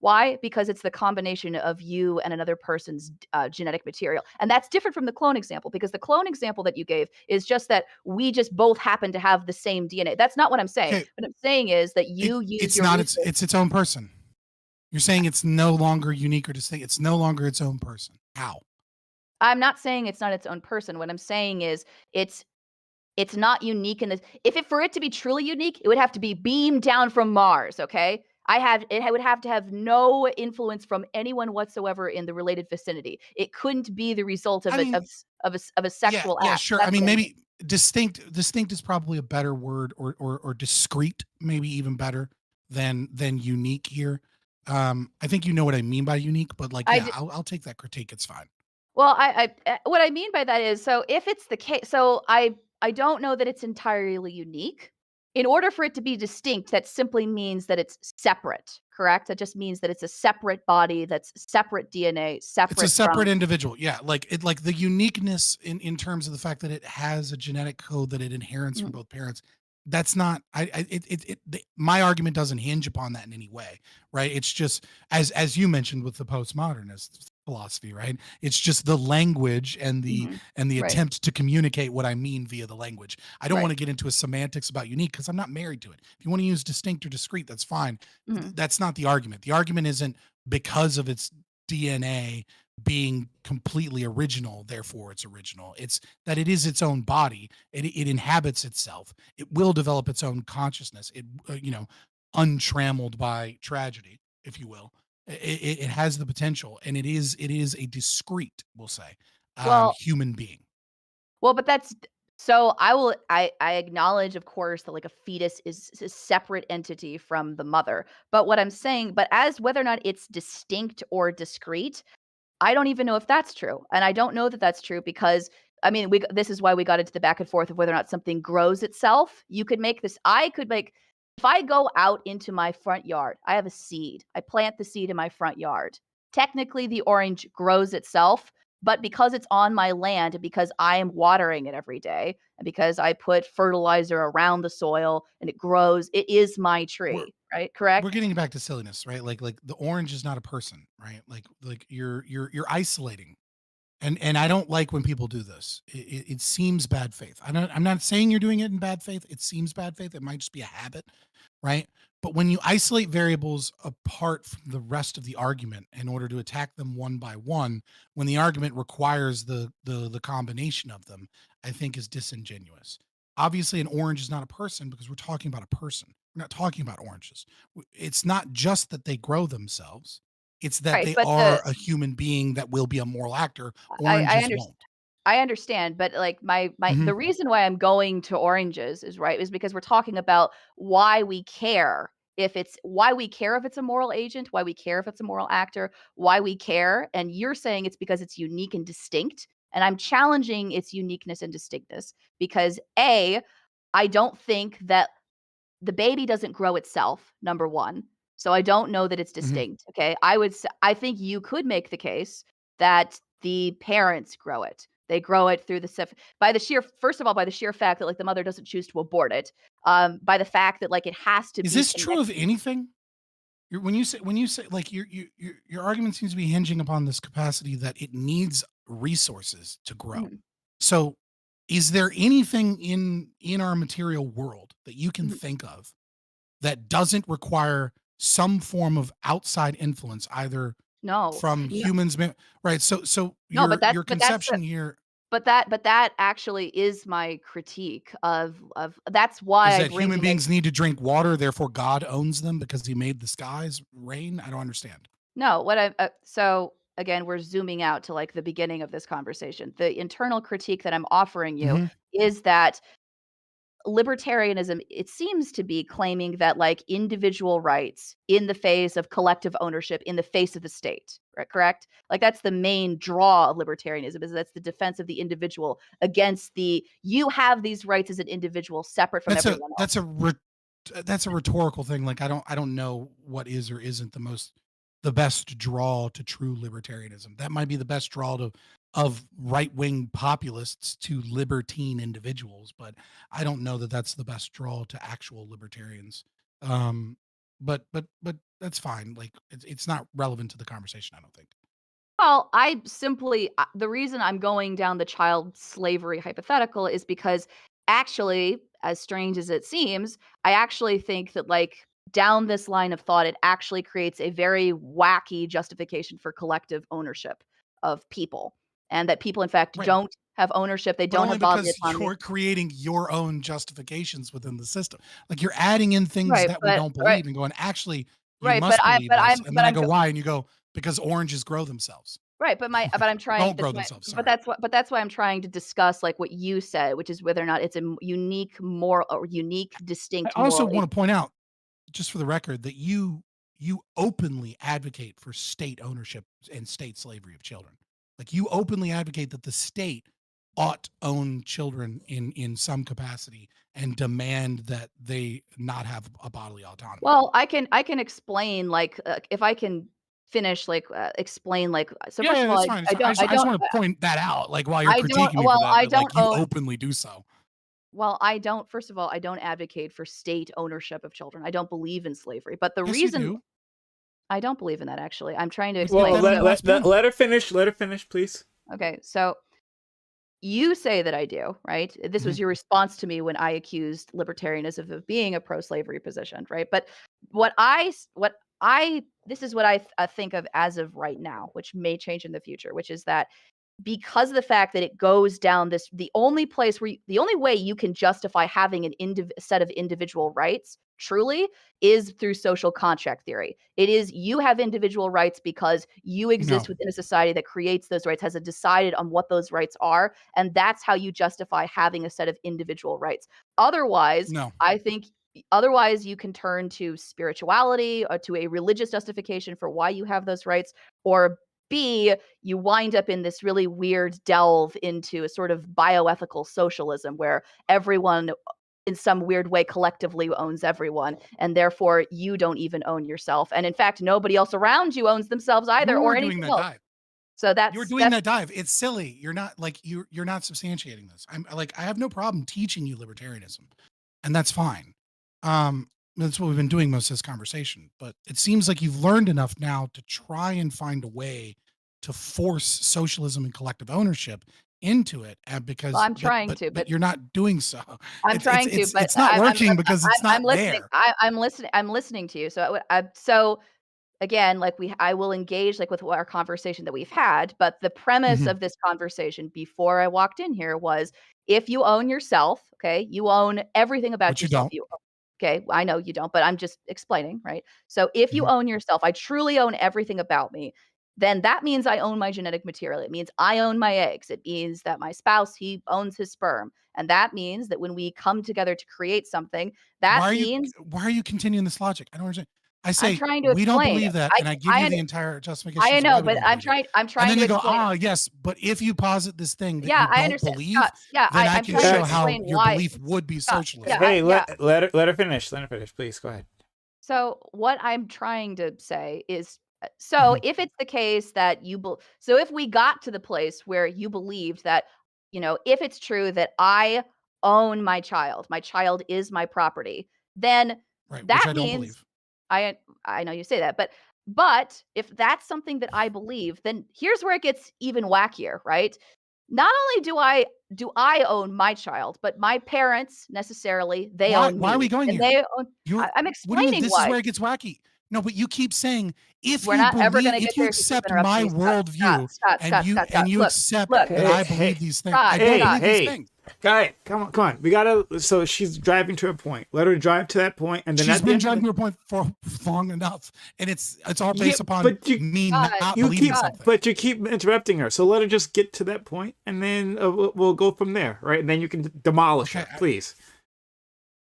why? Because it's the combination of you and another person's, genetic material, and that's different from the clone example, because the clone example that you gave is just that we just both happen to have the same DNA. That's not what I'm saying. Okay, What I'm saying is that it you use it's your not its resources. it's its own person. You're saying it's no longer unique or distinct. It's no longer its own person. How? I'm not saying it's not its own person. What I'm saying is it's It's not unique in this if it for it to be truly unique, it would have to be beamed down from Mars, okay? Would have to have no influence from anyone whatsoever in the related vicinity. It couldn't be the result I of mean, a yeah, sexual yeah, act. sure. I That's mean, what I mean. maybe distinct is probably a better word or discreet, maybe even better than unique here. I think you know what I mean by unique, but like, I yeah, d I'll take that critique. It's fine. well, what I mean by that is, so if it's the case, so I don't know that it's entirely unique. In order for it to be distinct, that simply means that it's separate, correct? That just means that it's a separate body that's separate DNA, It's a separate separate from. individual. Yeah, like the uniqueness in terms of the fact that it has a genetic code that it inherits from Mhm, both parents. That's not my argument doesn't hinge upon that in any way, right? It's just as you mentioned with the postmodernist philosophy, right? It's just the language mhm. and the Right, attempt to communicate what I mean via the language. I don't want right. to get into a semantics about unique because I'm not married to it. If you want to use distinct or discrete, that's fine. Mhm. That's not the argument. The argument isn't because of its DNA being completely original, therefore it's original. It's that it is its own body. It inhabits itself. It will develop its own consciousness. Untrammeled by tragedy, if you will. It has the potential, and it is a discrete, we'll say, Well, human being. but that's so I acknowledge, of course, that like a fetus is a separate entity from the mother. But what I'm saying, but as whether or not it's distinct or discrete, I don't even know if that's true, and I don't know that that's true because, I mean, this is why we got into the back and forth of whether or not something grows itself. You could make this I could make if I go out into my front yard, I have a seed. I plant the seed in my front yard. Technically, the orange grows itself, but because it's on my land and because I am watering it every day and because I put fertilizer around the soil and it grows, it is my We're tree, right? we're Correct? getting back to silliness, right? Like the orange is not a person, right? Like you're isolating. And I don't like when people do this. It seems bad faith. I'm not saying you're doing it in bad faith. It seems bad faith. It might just be a habit, right? But when you isolate variables apart from the rest of the argument in order to attack them one by one, when the argument requires the combination of them, I think is disingenuous. Obviously, an orange is not a person because we're talking about a person. We're not talking about oranges. It's not just that they grow themselves, it's that Right, they but are a human being that will be a moral actor. I Oranges understand. won't. I understand, but like my Mhm, the reason why I'm going to oranges is right is because we're talking about why we care if it's a moral agent, why we care if it's a moral actor, why we care, and you're saying it's because it's unique and distinct, and I'm challenging its uniqueness and distinctness because A, I don't think that the baby doesn't grow itself, number 1. So I don't know that it's mhm. distinct, okay? I think you could make the case that the parents grow it. They grow it through the by the sheer first of all, by the sheer fact that, like, the mother doesn't choose to abort it, by the fact that, like, it has to Is be this true of connected. anything? When you say like your argument seems to be hinging upon this capacity that it needs resources to grow. Mhm, So, is there anything in our material world that you can mhm. think of that doesn't require some form of outside influence, either No. from No, humans, right? So no, your but that's the conception here but that actually is my critique of that's why is I that bring human to like beings need to drink water, therefore God owns them because he made the skies rain. I don't understand. no, what I so again, we're zooming out to like the beginning of this conversation. The internal critique that I'm offering you Mhm. is that libertarianism, it seems to be claiming that like individual rights in the face of collective ownership in the face of the state, right? Correct? Like that's the main draw of libertarianism is that's the defense of the individual against the you have these rights as an individual separate from That's a everyone that's else. a that's a rhetorical thing. Like I don't know what is or isn't the best draw to true libertarianism. That might be the best draw to of right wing populists to libertine individuals, but I don't know that that's the best draw to actual libertarians. Um, but that's fine. Like it's not relevant to the conversation. I don't think. Well, I simply the reason I'm going down the child slavery hypothetical is because actually, as strange as it seems, I actually think that like down this line of thought, it actually creates a very wacky justification for collective ownership of people. And that people, in fact, Right. don't have ownership. They But don't only have bodily because autonomy. you're creating your own justifications within the system. Like you're adding in things Right. that we don't Right. believe and going, actually, you Right. must believe this. And But then I I'm go, why? And you go, because oranges grow themselves. right, but I'm trying Don't grow themselves. Sorry. but that's why I'm trying to discuss, like, what you said, which is whether or not it's a unique moral or unique, I distinct also moral want to point out, just for the record, that you openly advocate for state ownership and state slavery of children. Like you openly advocate that the state ought own children in some capacity and demand that they not have a bodily autonomy. Well, I can explain, like, if I can finish, like, explain, like, so Yeah, first yeah, of all, that's fine. It's fine. I just want to point that out, like while you're I don't critiquing me for well, that, I that like don't you own openly do so. well, I don't first of all, I don't advocate for state ownership of children. I don't believe in slavery, but the Yes, you reason do. I don't believe in that, actually. I'm trying to You said Well, explain. that on let your So let last let, panel. let her finish. Let her finish, please. okay, so you say that I do, right? This Mhm. was your response to me when I accused libertarianism of being a pro-slavery position, right? But what I this is what I think of as of right now, which may change in the future, which is that because of the fact that it goes down this the only place where the only way you can justify having set of individual rights truly is through social contract theory. It is you have individual rights because you No, exist within a society that creates those rights, has decided on what those rights are, and that's how you justify having a set of individual rights. Otherwise, no. I think otherwise you can turn to spirituality or to a religious justification for why you have those rights, or B, you wind up in this really weird delve into a sort of bioethical socialism where everyone in some weird way collectively owns everyone, and therefore you don't even own yourself, and in fact nobody else around you owns themselves either or You're doing anything that else. dive. So You're that's doing that's that dive. It's silly. You're not like you're not substantiating this. I'm like I have no problem teaching you libertarianism, and that's fine. That's what we've been doing most of this conversation. But it seems like you've learned enough now to try and find a way to force socialism and collective ownership into it, and well, because I'm trying to, but but you're not doing so. I'm It's it's trying to, it's but it's not working because it's I'm not listening. there. I'm listening to you. So so again, like I will engage like with our conversation that we've had, but the premise Mhm. of this conversation before I walked in here was if you own yourself, okay, you own everything about Which you yourself. don't. Okay, I know you don't, but I'm just explaining, right? So if you Mhm. own yourself, I truly own everything about me, then that means I own my genetic material. It means I own my eggs. It means that my spouse, he owns his sperm. And that means that when we come together to create something, that means Why are you continuing this logic? I don't understand. I I'm say, trying to "We don't explain. believe that," I and I give I you under the entire justifications I of why know, we but don't believe it. I'm And trying then to you go, explain. "Ah, yes, but if you posit this thing that Yeah, you I don't understand. Scott, believe, yeah, then I I'm can trying to show how explain your why belief would be Scott, yeah, socialism." I Hey, yeah. let her finish. Let her finish, please. Go ahead. So what I'm trying to say is so Mhm. if it's the case that so if we got to the place where you believed that, if it's true that I own my child is my property, then Right, which that I don't means believe. I know you say that, but if that's something that I believe, then here's where it gets even wackier, right? Not only do I own my child, but my parents necessarily they own Why are we me, going and here? they own. You're I'm what do you mean explaining this is why. where it gets wacky? No, but you keep saying, We're not ever gonna get if you there if you keep accept interrupting my me, Scott, Scott, worldview Scott, Scott, Scott, Scott. and you Look, accept look, that Hey, I believe hey, these things, I Scott, don't hey, Scott. believe these hey, things. guy, come on. We gotta. So she's driving to a point. Let her drive to that point, and then She's at the been end of driving the to a point for long enough, and it's all yeah, based upon but you me Scott, not you believing keep Scott. something. but you keep interrupting her. So let her just get to that point, and then we'll go from there, right? And then you can demolish Okay, her, please.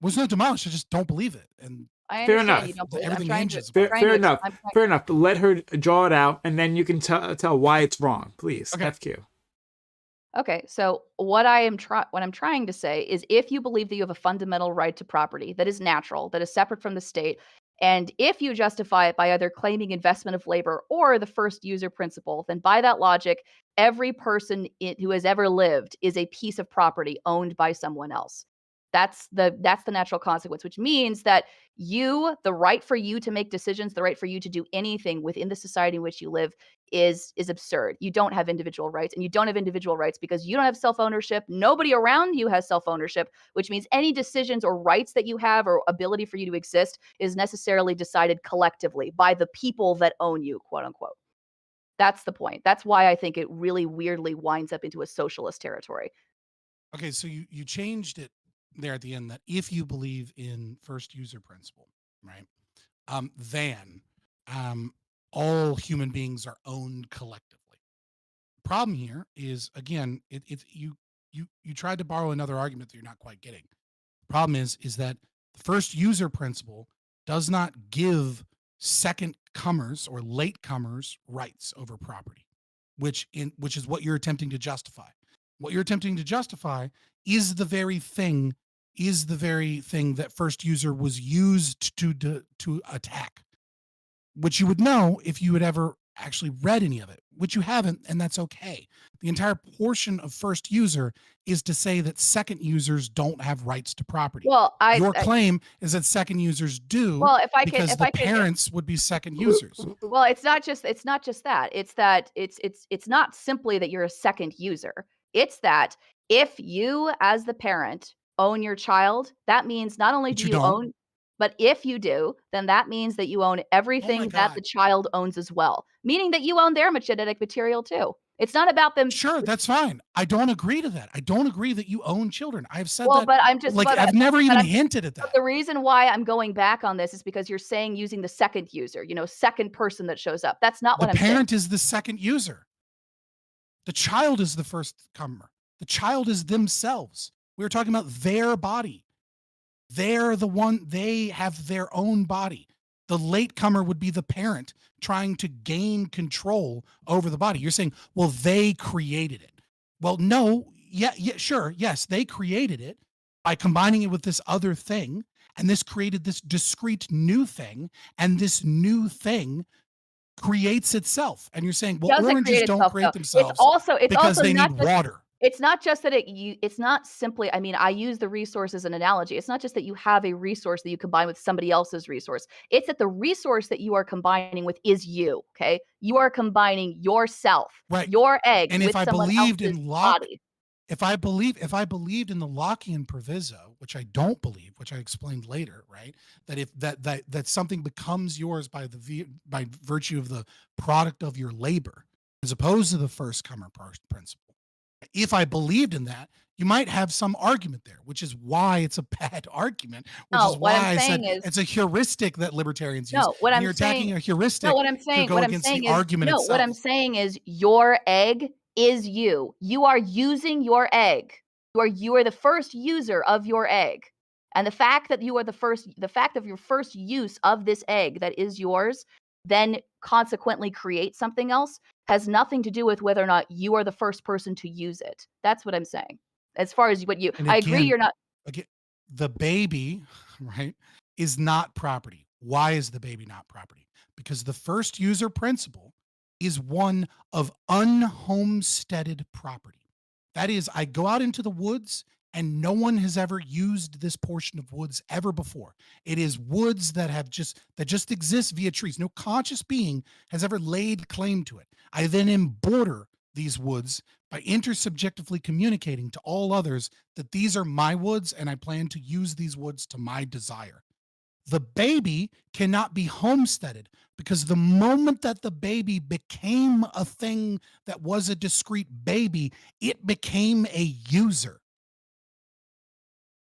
was not demolished. I just don't believe it, and I Fair understand you enough. don't believe it. everything hinges I'm upon Fair, it. trying fair to enough. I'm trying Fair enough. But let her draw it out, and then you can tell why it's wrong, please. Okay, FQ. Okay, so what I'm trying to say is if you believe that you have a fundamental right to property that is natural, that is separate from the state, and if you justify it by either claiming investment of labor or the first user principle, then by that logic, every person who has ever lived is a piece of property owned by someone else. That's the natural consequence, which means that the right for you to make decisions, the right for you to do anything within the society in which you live is absurd. You don't have individual rights, and you don't have individual rights because you don't have self-ownership. Nobody around you has self-ownership, which means any decisions or rights that you have or ability for you to exist is necessarily decided collectively by the people that own you, quote unquote. That's the point. That's why I think it really weirdly winds up into a socialist territory. okay. So you changed it there at the end that if you believe in first user principle, right? Then um, all human beings are owned collectively. Problem here is again, it's you tried to borrow another argument that you're not quite getting. The problem is that the first user principle does not give second comers or late comers rights over property, which is what you're attempting to justify. What you're attempting to justify is the very thing that first user was used to attack, which you would know if you had ever actually read any of it, which you haven't, and that's okay. The entire portion of first user is to say that second users don't have rights to property. Well, Your claim is that second users do, well, if I because could, the parents would be second users. well, it's not just that. It's that it's not simply that you're a second user. It's that if you as the parent own your child, that means not only But do you you don't. own, but if you do, then that means that you own Oh everything my that God. the child owns as well, meaning that you own their genetic material too. It's not about them. Sure, that's fine. I don't agree to that. I don't agree that you own children. I've said Well, that, but I'm just like, but I've never even I'm hinted at but that. the reason why I'm going back on this is because you're saying using the second user, second person that shows up. That's not The what I'm saying. parent is the second user. The child is the first comer. The child is themselves. We were talking about their body. They're the one, they have their own body. The latecomer would be the parent trying to gain control over the body. You're saying, well, they created it. Well, no, yeah, sure, yes, they created it by combining it with this other thing, and this created this discrete new thing, and this new thing creates itself. And you're saying, well, Doesn't oranges create don't itself create though. themselves It's because also they not need just water. it's not just that it's not simply, I mean, I use the resource as an analogy. It's not just that you have a resource that you combine with somebody else's resource. It's that the resource that you are combining with is you, okay? You are combining yourself, Right. your egg And with if I someone believed else's in Locke, body. if I believed in the Lockean proviso, which I don't believe, which I explained later, right? That if that something becomes yours by virtue of the product of your labor, as opposed to the first comer principle. If I believed in that, you might have some argument there, which is why it's a bad argument, which No, is what why I'm I said saying is it's a heuristic that libertarians use. no, what And I'm you're attacking saying a no, heuristic to go what I'm against the saying is argument no, what I'm itself. saying is your egg is you. You are using your egg. You are the first user of your egg. And the fact that the fact of your first use of this egg that is yours, then consequently create something else, has nothing to do with whether or not you are the first person to use it. That's what I'm saying. As far as And I agree again, you're not. the baby, right, is not property. Why is the baby not property? Because the first user principle is one of unhomesteaded property. That is, I go out into the woods and no one has ever used this portion of woods ever before. It is woods that just exist via trees. No conscious being has ever laid claim to it. I then border these woods by intersubjectively communicating to all others that these are my woods and I plan to use these woods to my desire. The baby cannot be homesteaded because the moment that the baby became a thing that was a discrete baby, it became a user.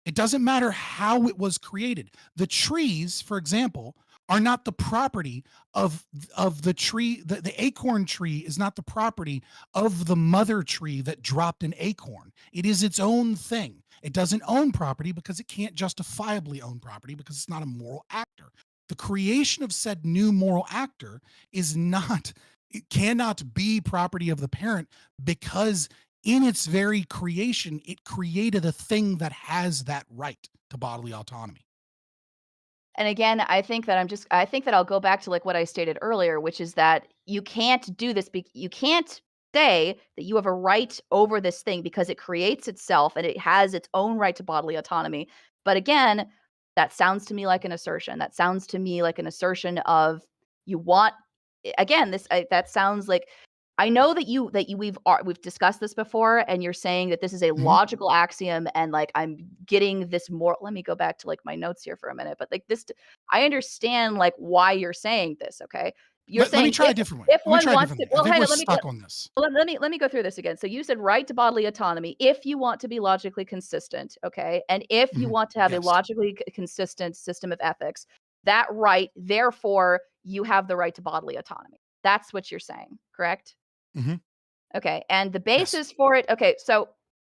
It doesn't matter how it was created. The trees, for example, are not the property of the tree. The acorn tree is not the property of the mother tree that dropped an acorn. It is its own thing. It doesn't own property because it can't justifiably own property because it's not a moral actor. The creation of said new moral actor it cannot be property of the parent because in its very creation, it created a thing that has that right to bodily autonomy. And again, I think that I'll go back to like what I stated earlier, which is that you can't do this. You can't say that you have a right over this thing because it creates itself and it has its own right to bodily autonomy. But again, that sounds to me like an assertion. That sounds to me like an assertion of you want, again, that sounds like, I know that we've discussed this before, and you're saying that this is a Mhm. logical axiom, and like I'm getting this more. Let me go back to like my notes here for a minute, but like this, I understand like why you're saying this. Okay, you're Let me saying try a different way. if Let me one try a wants different to, way. I well, think hang we're on, stuck on this. let me go through this again. So you said right to bodily autonomy if you want to be logically consistent, okay, and if you Mhm. want to have a Yes. logically consistent system of ethics, that right, therefore, you have the right to bodily autonomy. That's what you're saying, correct? Mhm. Okay, and the Yes. basis for it, okay, so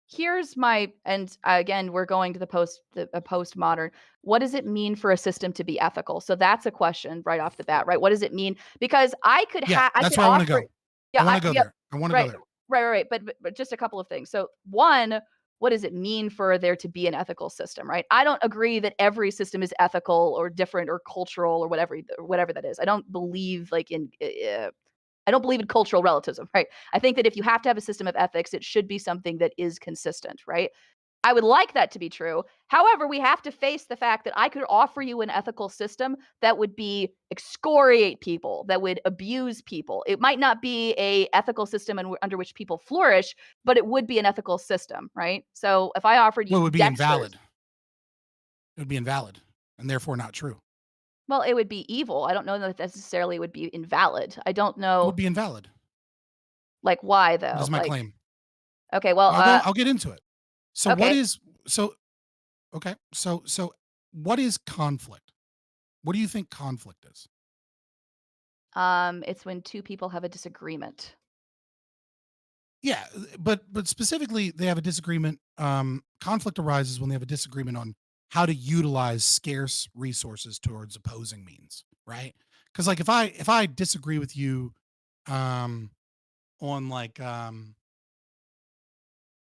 here's my, and again, we're going to a postmodern. What does it mean for a system to be ethical? So that's a question right off the bat, right? What does it mean? Because Yeah, I that's could where I want to offer, go. I yeah, want to go yeah, there. I want to go right. there. Right. But just a couple of things. So one, what does it mean for there to be an ethical system, right? I don't agree that every system is ethical or different or cultural or whatever that is. I don't believe I don't believe in cultural relativism, right? I think that if you have to have a system of ethics, it should be something that is consistent, right? I would like that to be true. However, we have to face the fact that I could offer you an ethical system that would be excoriate people, that would abuse people. It might not be a ethical system under which people flourish, but it would be an ethical system, right? So if I offered Well, it you would be Dexter's, invalid. It would be invalid and therefore not true. well, it would be evil. I don't know that necessarily it would be invalid. I don't It would know, be invalid. like, why That is though. my Like, claim. okay, well, I'll get into it. So what okay. is so okay. So what is conflict? What do you think conflict is? It's when two people have a disagreement. Yeah, but specifically they have a disagreement. Conflict arises when they have a disagreement on how to utilize scarce resources towards opposing means, right? Because like if I disagree with you um on like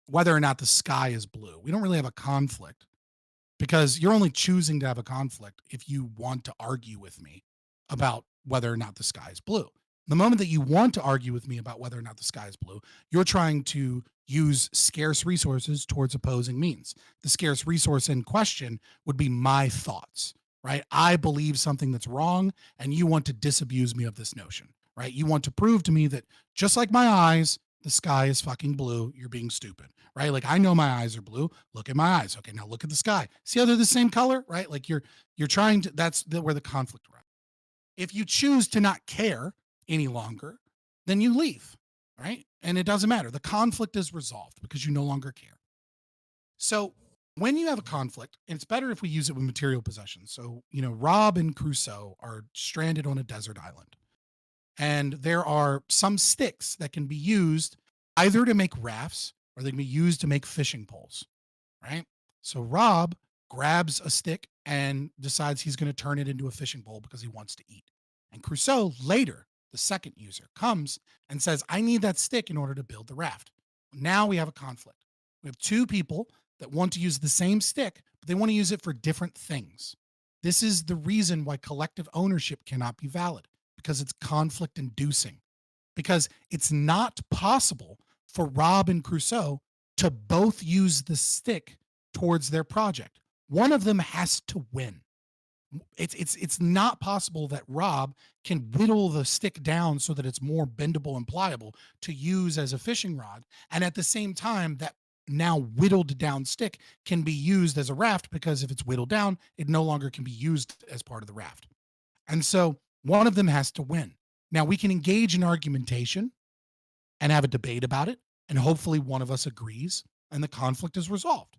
whether or not the sky is blue, we don't really have a conflict because you're only choosing to have a conflict if you want to argue with me about whether or not the sky is blue. The moment that you want to argue with me about whether or not the sky is blue, you're trying to use scarce resources towards opposing means. The scarce resource in question would be my thoughts, right? I believe something that's wrong, and you want to disabuse me of this notion, right? You want to prove to me that just like my eyes, the sky is fucking blue. You're being stupid, right? Like I know my eyes are blue. Look at my eyes. Okay, now look at the sky. See how they're the same color, right? Like you're trying to. That's where the conflict arises. If you choose to not care any longer, then you leave, right? And it doesn't matter. The conflict is resolved because you no longer care. So when you have a conflict, and it's better if we use it with material possessions. So, Rob and Crusoe are stranded on a desert island. And there are some sticks that can be used either to make rafts or they can be used to make fishing poles, right? So Rob grabs a stick and decides he's going to turn it into a fishing pole because he wants to eat. And Crusoe, later, the second user, comes and says, I need that stick in order to build the raft. Now we have a conflict. We have two people that want to use the same stick, but they want to use it for different things. This is the reason why collective ownership cannot be valid, because it's conflict inducing. Because it's not possible for Rob and Crusoe to both use the stick towards their project. One of them has to win. It's not possible that Rob can whittle the stick down so that it's more bendable and pliable to use as a fishing rod, and at the same time that now whittled down stick can be used as a raft, because if it's whittled down, it no longer can be used as part of the raft. And so one of them has to win. Now we can engage in argumentation and have a debate about it, and hopefully one of us agrees and the conflict is resolved.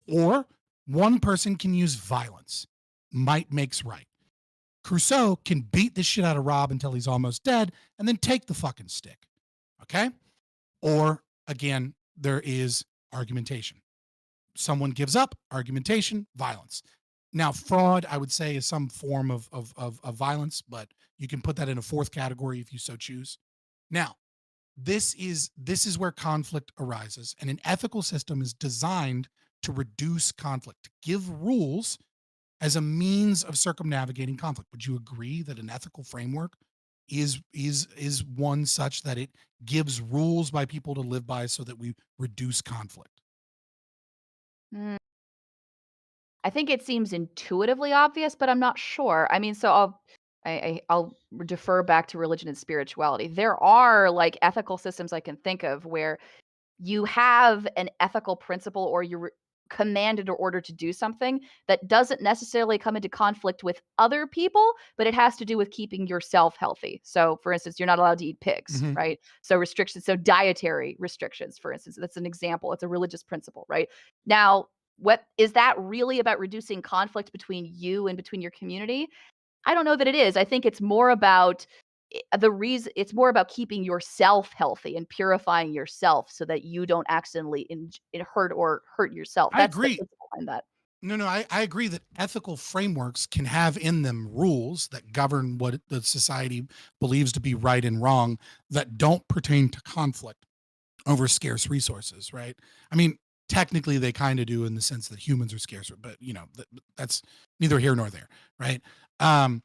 Or one person can use violence. Might makes right. Crusoe can beat the shit out of Rob until he's almost dead and then take the fucking stick. Okay? Or again, there is argumentation. Someone gives up, argumentation, violence. Now, fraud, I would say, is some form of violence, but you can put that in a fourth category if you so choose. Now, this is where conflict arises, and an ethical system is designed to reduce conflict, to give rules as a means of circumnavigating conflict. Would you agree that an ethical framework is one such that it gives rules by people to live by so that we reduce conflict? Mm, I think it seems intuitively obvious, but I'm not sure. I mean, so I'll defer back to religion and spirituality. There are like ethical systems I can think of where you have an ethical principle or you're commanded or ordered to do something that doesn't necessarily come into conflict with other people, but it has to do with keeping yourself healthy. So, for instance, you're not allowed to eat pigs, Mhm. right? So, restrictions, so dietary restrictions, for instance, that's an example. It's a religious principle, right? Now, what is that really about reducing conflict between you and between your community? I don't know that it is. I think it's more about it's more about keeping yourself healthy and purifying yourself so that you don't accidentally hurt yourself. I That's the agree. principle behind that. No, I agree that ethical frameworks can have in them rules that govern what the society believes to be right and wrong that don't pertain to conflict. over scarce resources, right? I mean, technically they kind of do in the sense that humans are scarcer, but that's neither here nor there, right? Um,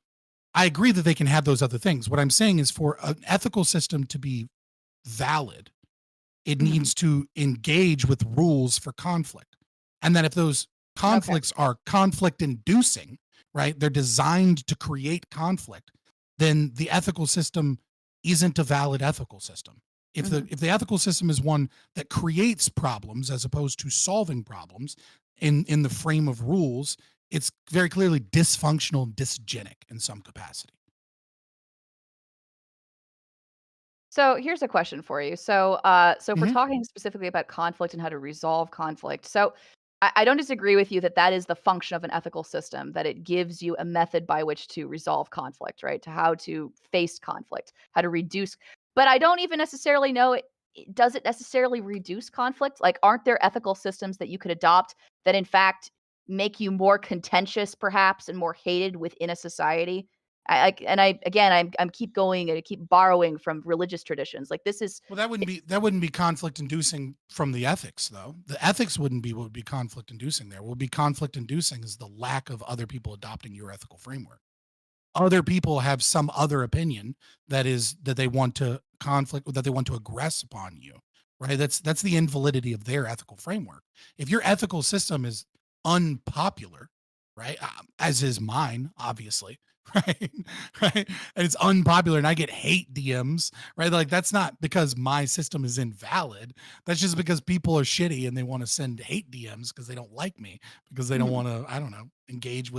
I agree that they can have those other things. What I'm saying is for an ethical system to be valid, it Mhm. needs to engage with rules for conflict. And that if those Okay. conflicts are conflict inducing, right, they're designed to create conflict, then the ethical system isn't a valid ethical system. Mhm. If the ethical system is one that creates problems as opposed to solving problems in the frame of rules, it's very clearly dysfunctional and dysgenic in some capacity. So here's a question for you. So if we're Mhm. talking specifically about conflict and how to resolve conflict, so I don't disagree with you that that is the function of an ethical system, that it gives you a method by which to resolve conflict, right? To how to face conflict, how to reduce. But I don't even necessarily know does it necessarily reduce conflict? Like, aren't there ethical systems that you could adopt that in fact make you more contentious, perhaps, and more hated within a society? I again, I'm keep going and I keep borrowing from religious traditions. Like this is Well, that wouldn't be conflict inducing from the ethics, though. The ethics wouldn't be what would be conflict inducing there. What would be conflict inducing is the lack of other people adopting your ethical framework. Other people have some other opinion that they want to conflict, that they want to aggress upon you, right? That's the invalidity of their ethical framework. If your ethical system is unpopular, right, as is mine, obviously, right, right, and it's unpopular, and I get hate DMs, right? Like that's not because my system is invalid. That's just because people are shitty and they want to send hate DMs because they don't like me, because they don't mhm. want to, I don't know,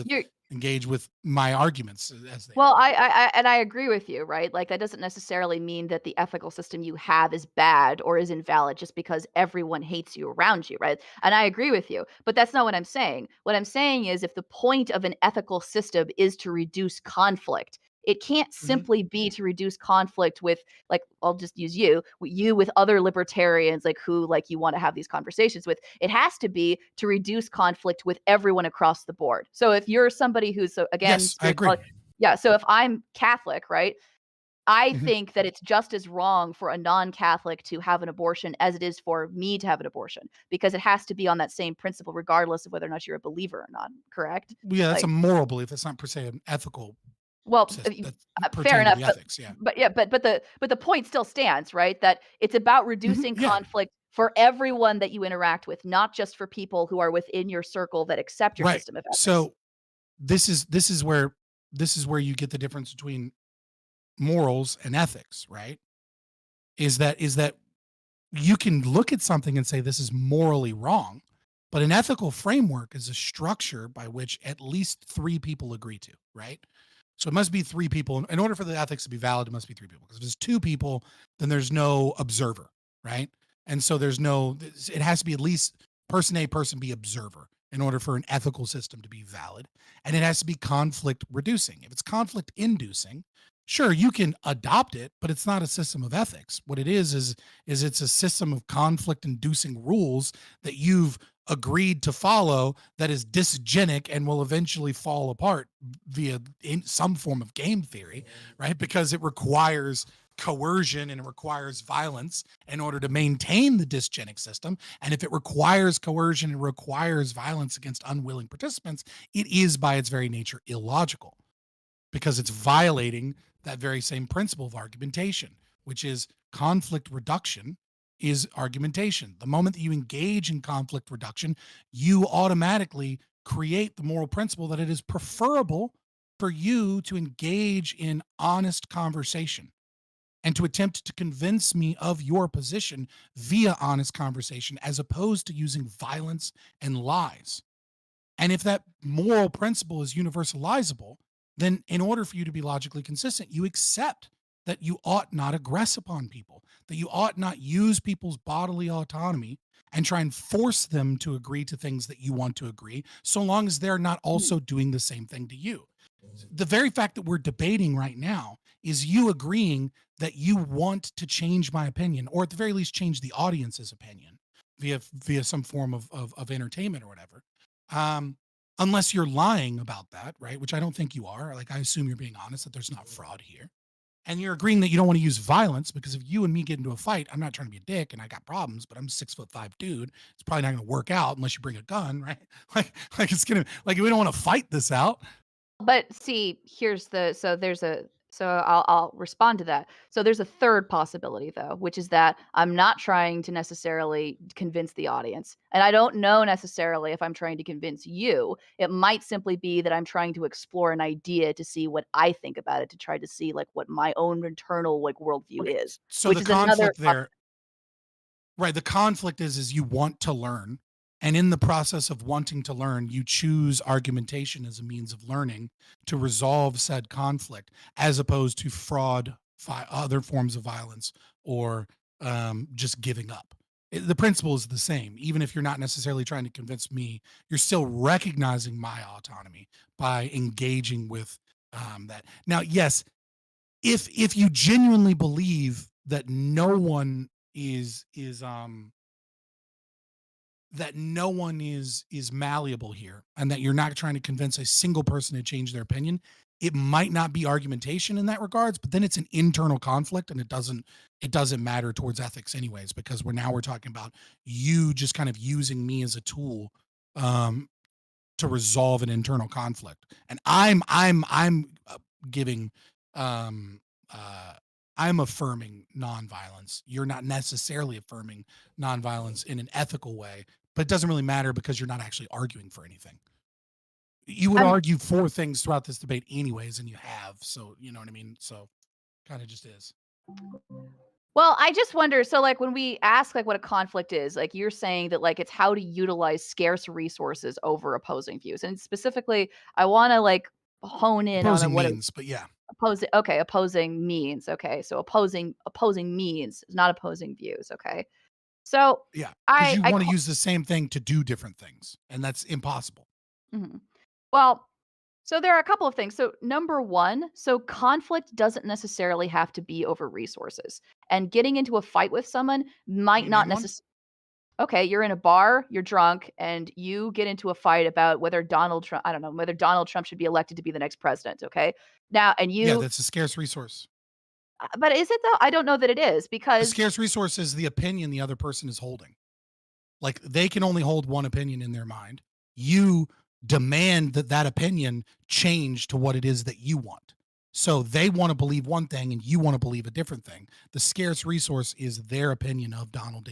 You're engage with my arguments as they well, are. I and I agree with you, right? Like that doesn't necessarily mean that the ethical system you have is bad or is invalid just because everyone hates you around you, right? And I agree with you, but that's not what I'm saying. What I'm saying is if the point of an ethical system is to reduce conflict, it can't Mhm. simply be to reduce conflict with like I'll just use you, you with other libertarians like who like you want to have these conversations with. It has to be to reduce conflict with everyone across the board. So if you're somebody who's so again Yes, I agree. spiritual yeah, so if I'm Catholic, right, I Mhm. think that it's just as wrong for a non-Catholic to have an abortion as it is for me to have an abortion, because it has to be on that same principle regardless of whether or not you're a believer or not, correct? Well, yeah, that's a Like, moral belief. That's not per se an ethical well, system. That's fair pertaining to enough, the ethics. Yeah. but yeah, but the point still stands, right? That it's about Mhm. reducing Yeah. conflict for everyone that you interact with, not just for people who are within your circle that accept your Right. system of ethics. So this is where you get the difference between morals and ethics, right? Is that you can look at something and say this is morally wrong, but an ethical framework is a structure by which at least three people agree to, right? So it must be three people. In order for the ethics to be valid, it must be three people. Because if it's two people, then there's no observer, right? And so there's no, it has to be at least person A, person B, observer in order for an ethical system to be valid. And it has to be conflict reducing. If it's conflict inducing, sure, you can adopt it, but it's not a system of ethics. What it is it's a system of conflict inducing rules that you've agreed to follow that is dysgenic and will eventually fall apart via in some form of game theory, right? Because it requires coercion and it requires violence in order to maintain the dysgenic system. And if it requires coercion and requires violence against unwilling participants, it is by its very nature illogical because it's violating that very same principle of argumentation, which is conflict reduction is argumentation. The moment that you engage in conflict reduction, you automatically create the moral principle that it is preferable for you to engage in honest conversation and to attempt to convince me of your position via honest conversation as opposed to using violence and lies. And if that moral principle is universalizable, then in order for you to be logically consistent, you accept that you ought not aggress upon people, that you ought not use people's bodily autonomy and try and force them to agree to things that you want to agree, so long as they're not Mhm. also doing the same thing to you. The very fact that we're debating right now is you agreeing that you want to change my opinion, or at the very least, change the audience's opinion via some form of entertainment or whatever. Um, unless you're lying about that, right? Which I don't think you are. Like I assume you're being honest that there's not fraud here. and you're agreeing that you don't want to use violence, because if you and me get into a fight, I'm not trying to be a dick and I got problems, but I'm a 6'5" dude. It's probably not going to work out unless you bring a gun, right? Like it's gonna, like, we don't want to fight this out. But see, so I'll respond to that. So there's a third possibility though, which is that I'm not trying to necessarily convince the audience. And I don't know necessarily if I'm trying to convince you. It might simply be that I'm trying to explore an idea to see what I think about it, to try to see like what my own internal like worldview Okay. is, So which the is another conflict there, right? The conflict is you want to learn, and in the process of wanting to learn, you choose argumentation as a means of learning to resolve said conflict, as opposed to fraud, other forms of violence, or just giving up. The principle is the same. Even if you're not necessarily trying to convince me, you're still recognizing my autonomy by engaging with that. Now, yes, if you genuinely believe that no one is malleable here, and that you're not trying to convince a single person to change their opinion, it might not be argumentation in that regards, but then it's an internal conflict, and it doesn't matter towards ethics anyways, because we're talking about you just kind of using me as a tool um to resolve an internal conflict. And I'm giving um uh I'm affirming nonviolence. You're not necessarily affirming nonviolence in an ethical way, but it doesn't really matter because you're not actually arguing for anything. You would I'm argue for things throughout this debate anyways, and you have. So you know what I mean? So kind of just is. Well, I just wonder, so, like, when we ask, like, what a conflict is, like, you're saying that, like, it's how to utilize scarce resources over opposing views, and specifically, I wanna, like, hone in on Opposing what means, but yeah. opposing means, okay, so opposing means, not opposing views, okay? So, Yeah. Because I you I want to use the same thing to do different things, and that's impossible. Mhm. Well, so there are a couple of things. So number one, so conflict doesn't necessarily have to be over resources. And getting into a fight with someone Can might you not name one? necessarily. Okay, you're in a bar, you're drunk, and you get into a fight about whether Donald Trump, I don't know, whether Donald Trump should be elected to be the next president. Okay. Now, and Yeah, you, that's a scarce resource. but is it though? I don't know that it is A because, scarce resource is the opinion the other person is holding. Like, they can only hold one opinion in their mind. You demand that that opinion change to what it is that you want. So they want to believe one thing and you want to believe a different thing. The scarce resource is their opinion of Donald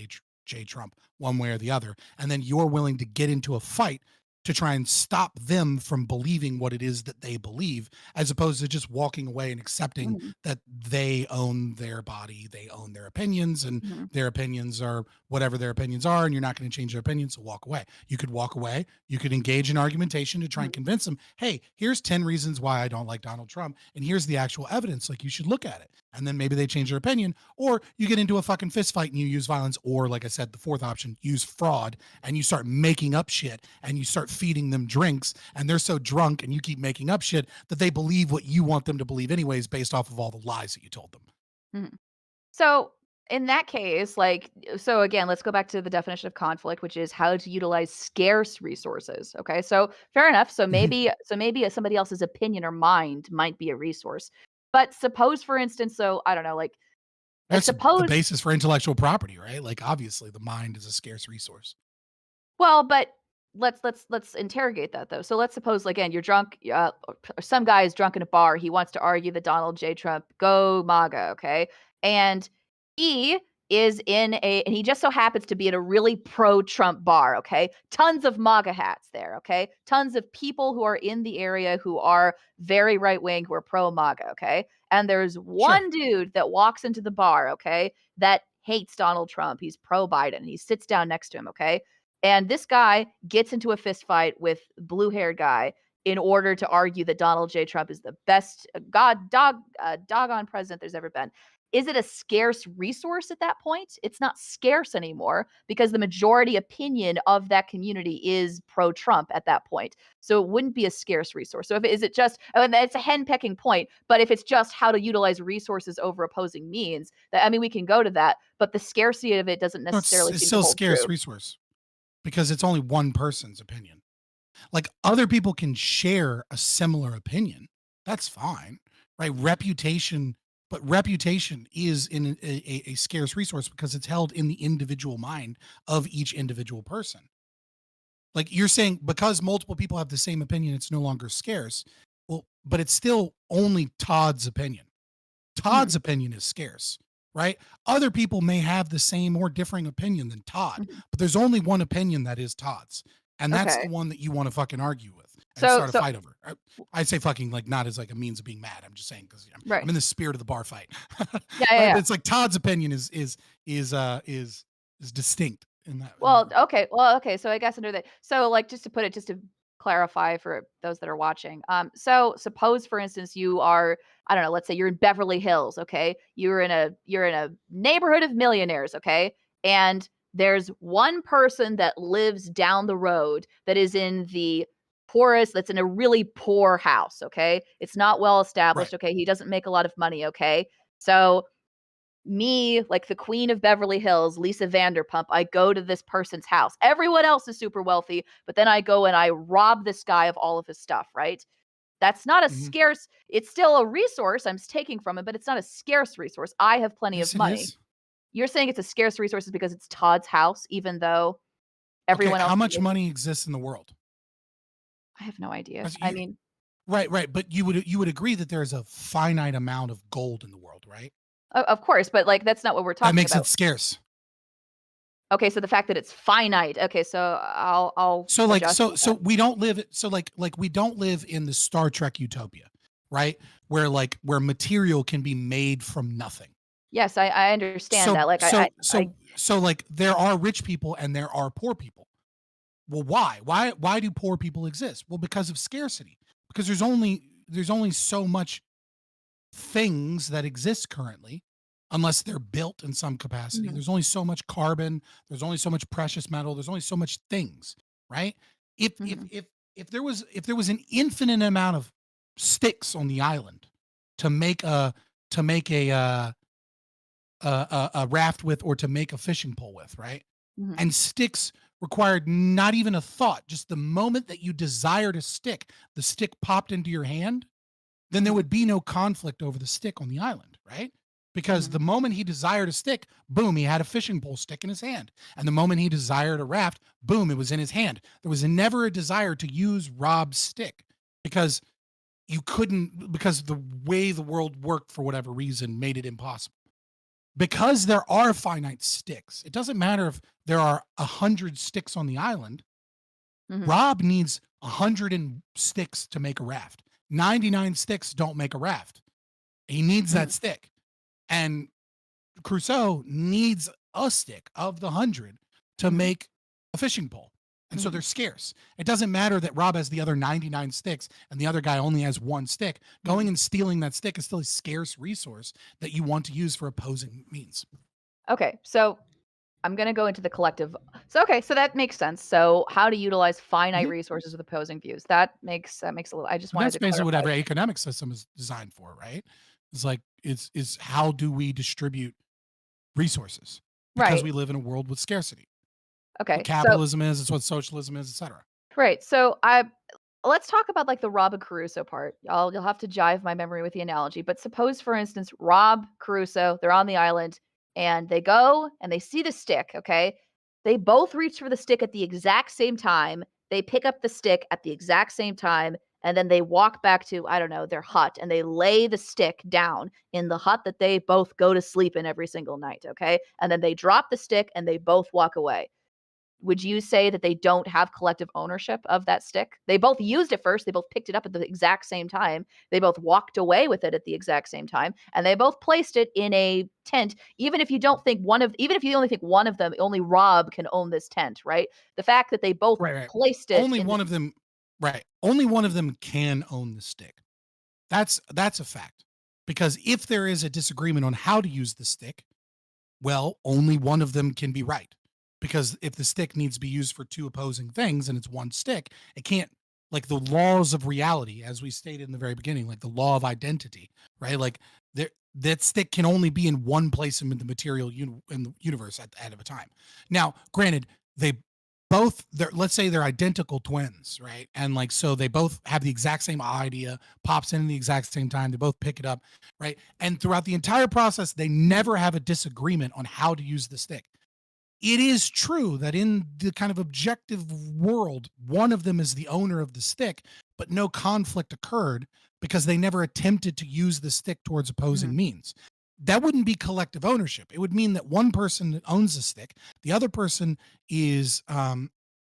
J. Trump, one way or the other. And then you're willing to get into a fight to try and stop them from believing what it is that they believe, as opposed to just walking away and accepting Mhm, that they own their body, they own their opinions, and mhm, their opinions are whatever their opinions are, and you're not going to change their opinions, so walk away. You could walk away. You could engage in argumentation to try and mhm, convince them, hey, here's 10 reasons why I don't like Donald Trump, and here's the actual evidence. Like, you should look at it. And then maybe they change their opinion, or you get into a fucking fist fight and you use violence, or like I said, the fourth option, use fraud, and you start making up shit and you start feeding them drinks, and they're so drunk and you keep making up shit that they believe what you want them to believe anyways, based off of all the lies that you told them. mhm. So in that case, like, so again, let's go back to the definition of conflict, which is how to utilize scarce resources. Okay, so fair enough. So maybe somebody else's opinion or mind might be a resource. But suppose, for instance, so I don't know, like That's the suppose, basis for intellectual property, right? Like, obviously the mind is a scarce resource. well, but let's interrogate that though. So let's suppose, like, again, you're drunk. Some guy is drunk in a bar. He wants to argue that Donald J. Trump go MAGA. Okay, and he is and he just so happens to be in a really pro-Trump bar. Okay, tons of MAGA hats there. Okay, tons of people who are in the area who are very right wing, who are pro MAGA. Okay, and there's Sure. one dude that walks into the bar. Okay, that hates Donald Trump. He's pro Biden. He sits down next to him. Okay, and this guy gets into a fist fight with blue-haired guy in order to argue that Donald J. Trump is the best doggone president there's ever been. Is it a scarce resource at that point? It's not scarce anymore because the majority opinion of that community is pro-Trump at that point. So it wouldn't be a scarce resource. So if is it just, and it's a henpecking point, but if it's just how to utilize resources over opposing means, that, I mean, we can go to that, but the scarcity of it doesn't No, necessarily it's seem to still a hold scarce true. resource because it's only one person's opinion. Like, other people can share a similar opinion. That's fine, right? Reputation But reputation is in a scarce resource because it's held in the individual mind of each individual person. Like you're saying, because multiple people have the same opinion, it's no longer scarce. Well, but it's still only Todd's opinion. Mhm. Todd's opinion is scarce, right? Other people may have the same or differing opinion than Todd, Mhm. but there's only one opinion that is Todd's. And that's the Okay. one that you want to fucking argue with and So start a so fight over. I'd say fucking like not as like a means of being mad. I'm just saying because I'm right. in the spirit of the bar fight, Yeah, yeah, right? But yeah. it's like Todd's opinion is distinct in that Well, regard. okay. Well, okay. So I guess under that, so like just to put it, just to clarify for those that are watching. So suppose, for instance, you are, I don't know, let's say you're in Beverly Hills, okay? You're in a neighborhood of millionaires, okay? And there's one person that lives down the road that is in the poorest, that's in a really poor house, okay? It's not well Right. established, okay? He doesn't make a lot of money, okay? So me, like the queen of Beverly Hills, Lisa Vanderpump, I go to this person's house. Everyone else is super wealthy, but then I go and I rob this guy of all of his stuff, right? That's not a Mhm. scarce, it's still a resource I'm taking from him, but it's not a scarce resource. I have plenty of Yes, it money. is. You're saying it's a scarce resource because it's Todd's house, even though Okay, everyone how else is much in it? money exists in the world? I have no idea. 'Cause I you mean, right, right, but you would agree that there's a finite amount of gold in the world, right? of course, but like that's not what we're That talking makes it about. scarce. Okay, so the fact that it's finite. Okay, so I'll So like adjust so with so that. we don't live so like we don't live in the Star Trek utopia, right? Where material can be made from nothing. Yes, I understand So that. Like so I so so like there are rich people and there are poor people. Well, why? Why do poor people exist? Well, because of scarcity. Because there's only so much things that exist currently unless they're built in some capacity. mhm, There's only so much carbon, there's only so much precious metal, there's only so much things, right? If if mhm, if if there was an infinite amount of sticks on the island to make a to make a raft with or to make a fishing pole with, right? mhm, And sticks required not even a thought, just the moment that you desired a stick, the stick popped into your hand, then there mhm, would be no conflict over the stick on the island, right? Because mhm, the moment he desired a stick, boom, he had a fishing pole stick in his hand. And the moment he desired a raft, boom, it was in his hand. There was never a desire to use Rob's stick because you couldn't, because the way the world worked for whatever reason made it impossible. Because there are finite sticks, it doesn't matter if there are 100 sticks on the island. mhm, Rob needs 100 sticks to make a raft. 99 sticks don't make a raft. He needs that mhm, stick. And Crusoe needs a stick of the 100 to mhm, make a fishing pole. And so mhm. they're scarce. It doesn't matter that Rob has the other 99 sticks and the other guy only has one stick. Mhm. Going and stealing that stick is still a scarce resource that you want to use for opposing means. Okay, so I'm gonna go into the collective. So okay, so that makes sense. So how to utilize finite Mhm. resources with opposing views. That makes a little. I just And wanted that's to basically what clarify. every economic system is designed for, right? It's like it's how do we distribute resources because Right. we live in a world with scarcity. What Okay. So capitalism is, it's what socialism is, etc. right. So I let's talk about like the Rob and Caruso part. You'll have to jive my memory with the analogy. But suppose, for instance, Rob, Caruso, they're on the island and they go and they see the stick. Okay. They both reach for the stick at the exact same time. They pick up the stick at the exact same time. And then they walk back to, I don't know, their hut and they lay the stick down in the hut that they both go to sleep in every single night. Okay. And then they drop the stick and they both walk away. Would you say that they don't have collective ownership of that stick? They both used it first, they both picked it up at the exact same time, they both walked away with it at the exact same time, and they both placed it in a tent, even if you only think one of them, only Rob can own this tent, right? The fact that they both Right, right. placed it Only in the one of them, right. Only one of them can own the stick. That's a fact. Because if there is a disagreement on how to use the stick, well, only one of them can be right. Because if the stick needs to be used for two opposing things and it's one stick, it can't, like the laws of reality, as we stated in the very beginning, like the law of identity, right? Like there, that stick can only be in one place in the material in the universe at a time. Now, granted, they let's say they're identical twins, right? And like, so they both have the exact same idea, pops in the exact same time, they both pick it up, right? And throughout the entire process, they never have a disagreement on how to use the stick. It is true that in the kind of objective world, one of them is the owner of the stick, but no conflict occurred because they never attempted to use the stick towards opposing means. That wouldn't be collective ownership. It would mean that one person owns the stick, the other person is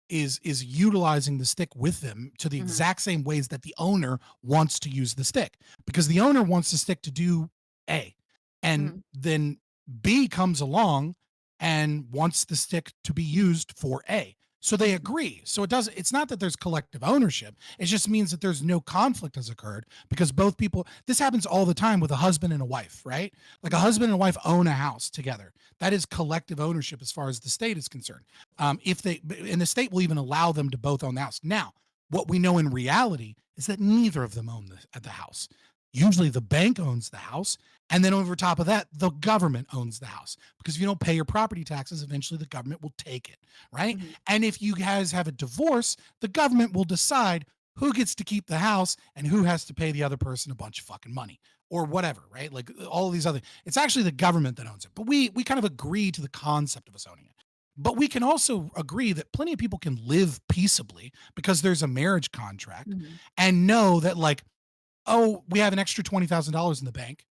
utilizing the stick with them to the exact same ways that the owner wants to use the stick, because the owner wants the stick to do A, and then B comes along and wants the stick to be used for A. So they agree. So it's not that there's collective ownership. It just means that there's no conflict has occurred because both people, this happens all the time with a husband and a wife, right? Like a husband and a wife own a house together. That is collective ownership as far as the state is concerned. And the state will even allow them to both own the house. Now, what we know in reality is that neither of them own the house. Usually the bank owns the house. And then over top of that, the government owns the house, because if you don't pay your property taxes, eventually the government will take it, right? And if you guys have a divorce, the government will decide who gets to keep the house and who has to pay the other person a bunch of fucking money or whatever, right? Like all of these other, it's actually the government that owns it. But we kind of agree to the concept of us owning it. But we can also agree that plenty of people can live peaceably because there's a marriage contract and know that, like, oh, we have an extra $20,000 in the bank.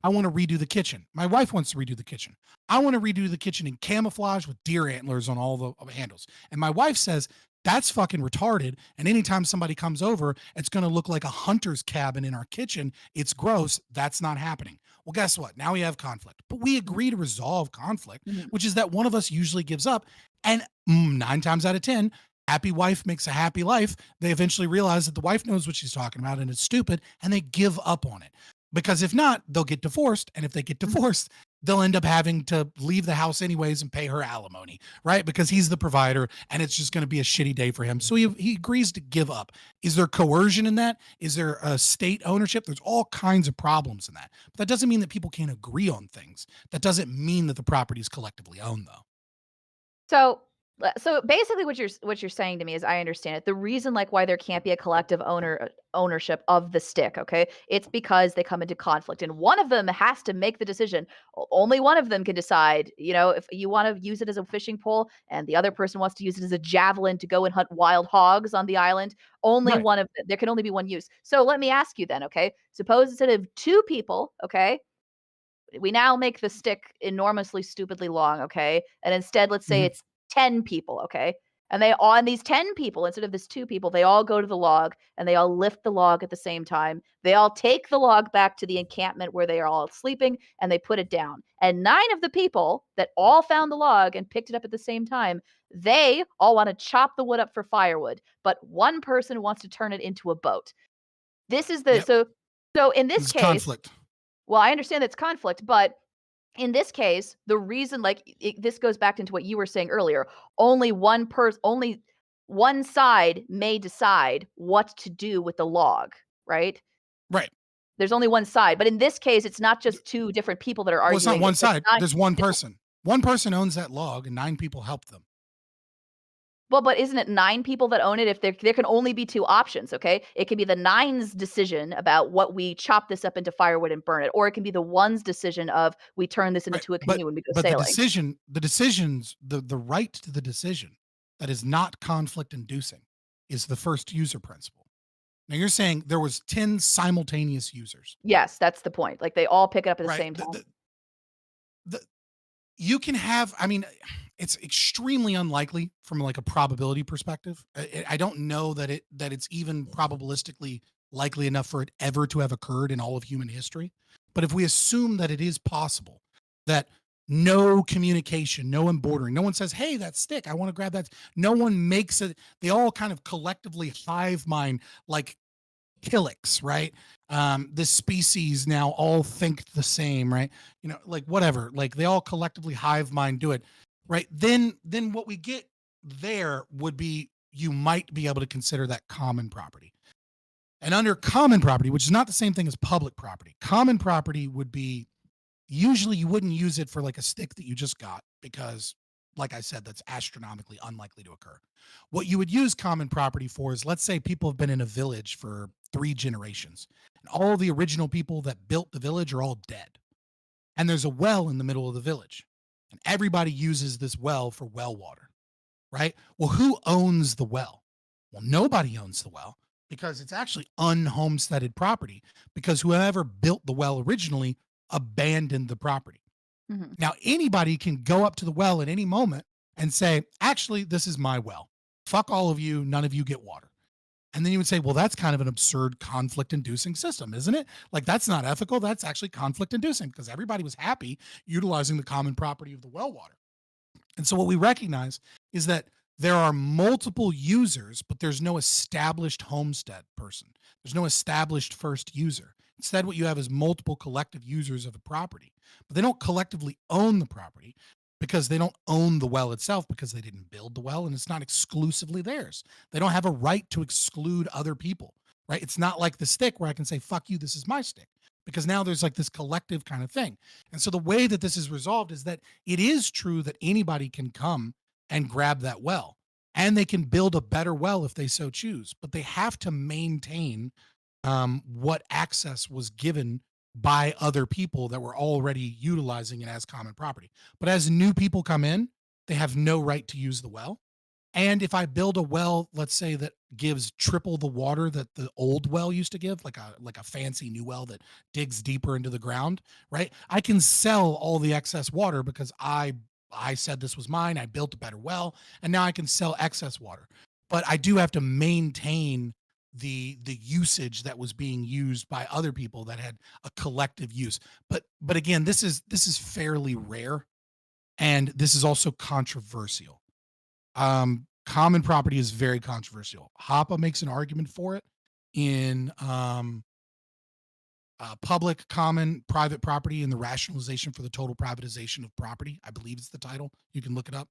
I want to redo the kitchen. My wife wants to redo the kitchen. I want to redo the kitchen in camouflage with deer antlers on all the handles. And my wife says, that's fucking retarded. And anytime somebody comes over, it's going to look like a hunter's cabin in our kitchen. It's gross. That's not happening. Well, guess what? Now we have conflict. But we agree to resolve conflict, which is that one of us usually gives up. And 9 times out of 10, happy wife makes a happy life. They eventually realize that the wife knows what she's talking about and it's stupid, and they give up on it. Because if not, they'll get divorced. And if they get divorced, they'll end up having to leave the house anyways and pay her alimony, right? Because he's the provider and it's just going to be a shitty day for him. So he agrees to give up. Is there coercion in that? Is there a state ownership? There's all kinds of problems in that. But that doesn't mean that people can't agree on things. That doesn't mean that the property is collectively owned, though. So basically what you're saying to me is, I understand it. The reason like why there can't be a collective ownership of the stick, okay? It's because they come into conflict and one of them has to make the decision. Only one of them can decide, if you want to use it as a fishing pole and the other person wants to use it as a javelin to go and hunt wild hogs on the island. Only one of them. There can only be one use. So let me ask you then, okay? Suppose instead of 2 people, okay? We now make the stick enormously stupidly long, okay? And instead, let's say it's 10 people, okay? And these 10 people, instead of this 2 people, they all go to the log and they all lift the log at the same time. They all take the log back to the encampment where they are all sleeping and they put it down. And 9 of the people that all found the log and picked it up at the same time, they all want to chop the wood up for firewood, but one person wants to turn it into a boat. This is so in this case, conflict. Well, I understand that's conflict, but in this case, the reason, this goes back into what you were saying earlier. Only one side may decide what to do with the log, right? Right. There's only one side, but in this case, it's not just 2 different people that are arguing. Well, it's not one side. There's one person. One person owns that log, and 9 people help them. Well, but isn't it 9 people that own it? If there can only be 2 options, okay? It can be the 9's decision about what we chop this up into firewood and burn it, or it can be the 1's decision of we turn this into a canoe and we go sailing. But the right to the decision that is not conflict inducing is the first user principle. Now you're saying there was 10 simultaneous users. Yes, that's the point. Like they all pick it up at the same time. You can have, it's extremely unlikely from like a probability perspective. I don't know that it's even probabilistically likely enough for it ever to have occurred in all of human history. But if we assume that it is possible, that no communication, no embordering, no one says, hey, that stick, I want to grab that. No one makes it. They all kind of collectively hive mind like Kilix, right? This species now all think the same, right? Like whatever, like they all collectively hive mind do it, right? Then what we get there would be, you might be able to consider that common property. And under common property, which is not the same thing as public property, common property would be, usually you wouldn't use it for like a stick that you just got because like I said, that's astronomically unlikely to occur. What you would use common property for is, let's say people have been in a village for 3 generations, and all the original people that built the village are all dead. And there's a well in the middle of the village, and everybody uses this well for well water, right? Well, who owns the well? Well, nobody owns the well because it's actually unhomesteaded property, because whoever built the well originally abandoned the property. Hmm. Now, anybody can go up to the well at any moment and say, actually, this is my well. Fuck all of you. None of you get water. And then you would say, well, that's kind of an absurd conflict inducing system, isn't it? Like, that's not ethical. That's actually conflict inducing because everybody was happy utilizing the common property of the well water. And so what we recognize is that there are multiple users, but there's no established homestead person. There's no established first user. Instead, what you have is multiple collective users of a property, but they don't collectively own the property because they don't own the well itself, because they didn't build the well and it's not exclusively theirs. They don't have a right to exclude other people, right? It's not like the stick where I can say, fuck you, this is my stick, because now there's like this collective kind of thing. And so the way that this is resolved is that it is true that anybody can come and grab that well, and they can build a better well if they so choose, but they have to maintain what access was given by other people that were already utilizing it as common property. But as new people come in, they have no right to use the well. And if I build a well, let's say that gives triple the water that the old well used to give, like a fancy new well that digs deeper into the ground, right? I can sell all the excess water because I said this was mine. I built a better well, and now I can sell excess water. But I do have to maintain the usage that was being used by other people that had a collective use. But again, this is fairly rare, and this is also controversial. Common property is very controversial. Hoppe makes an argument for it in public, common, private property, and the rationalization for the total privatization of property. I believe it's the title. You can look it up.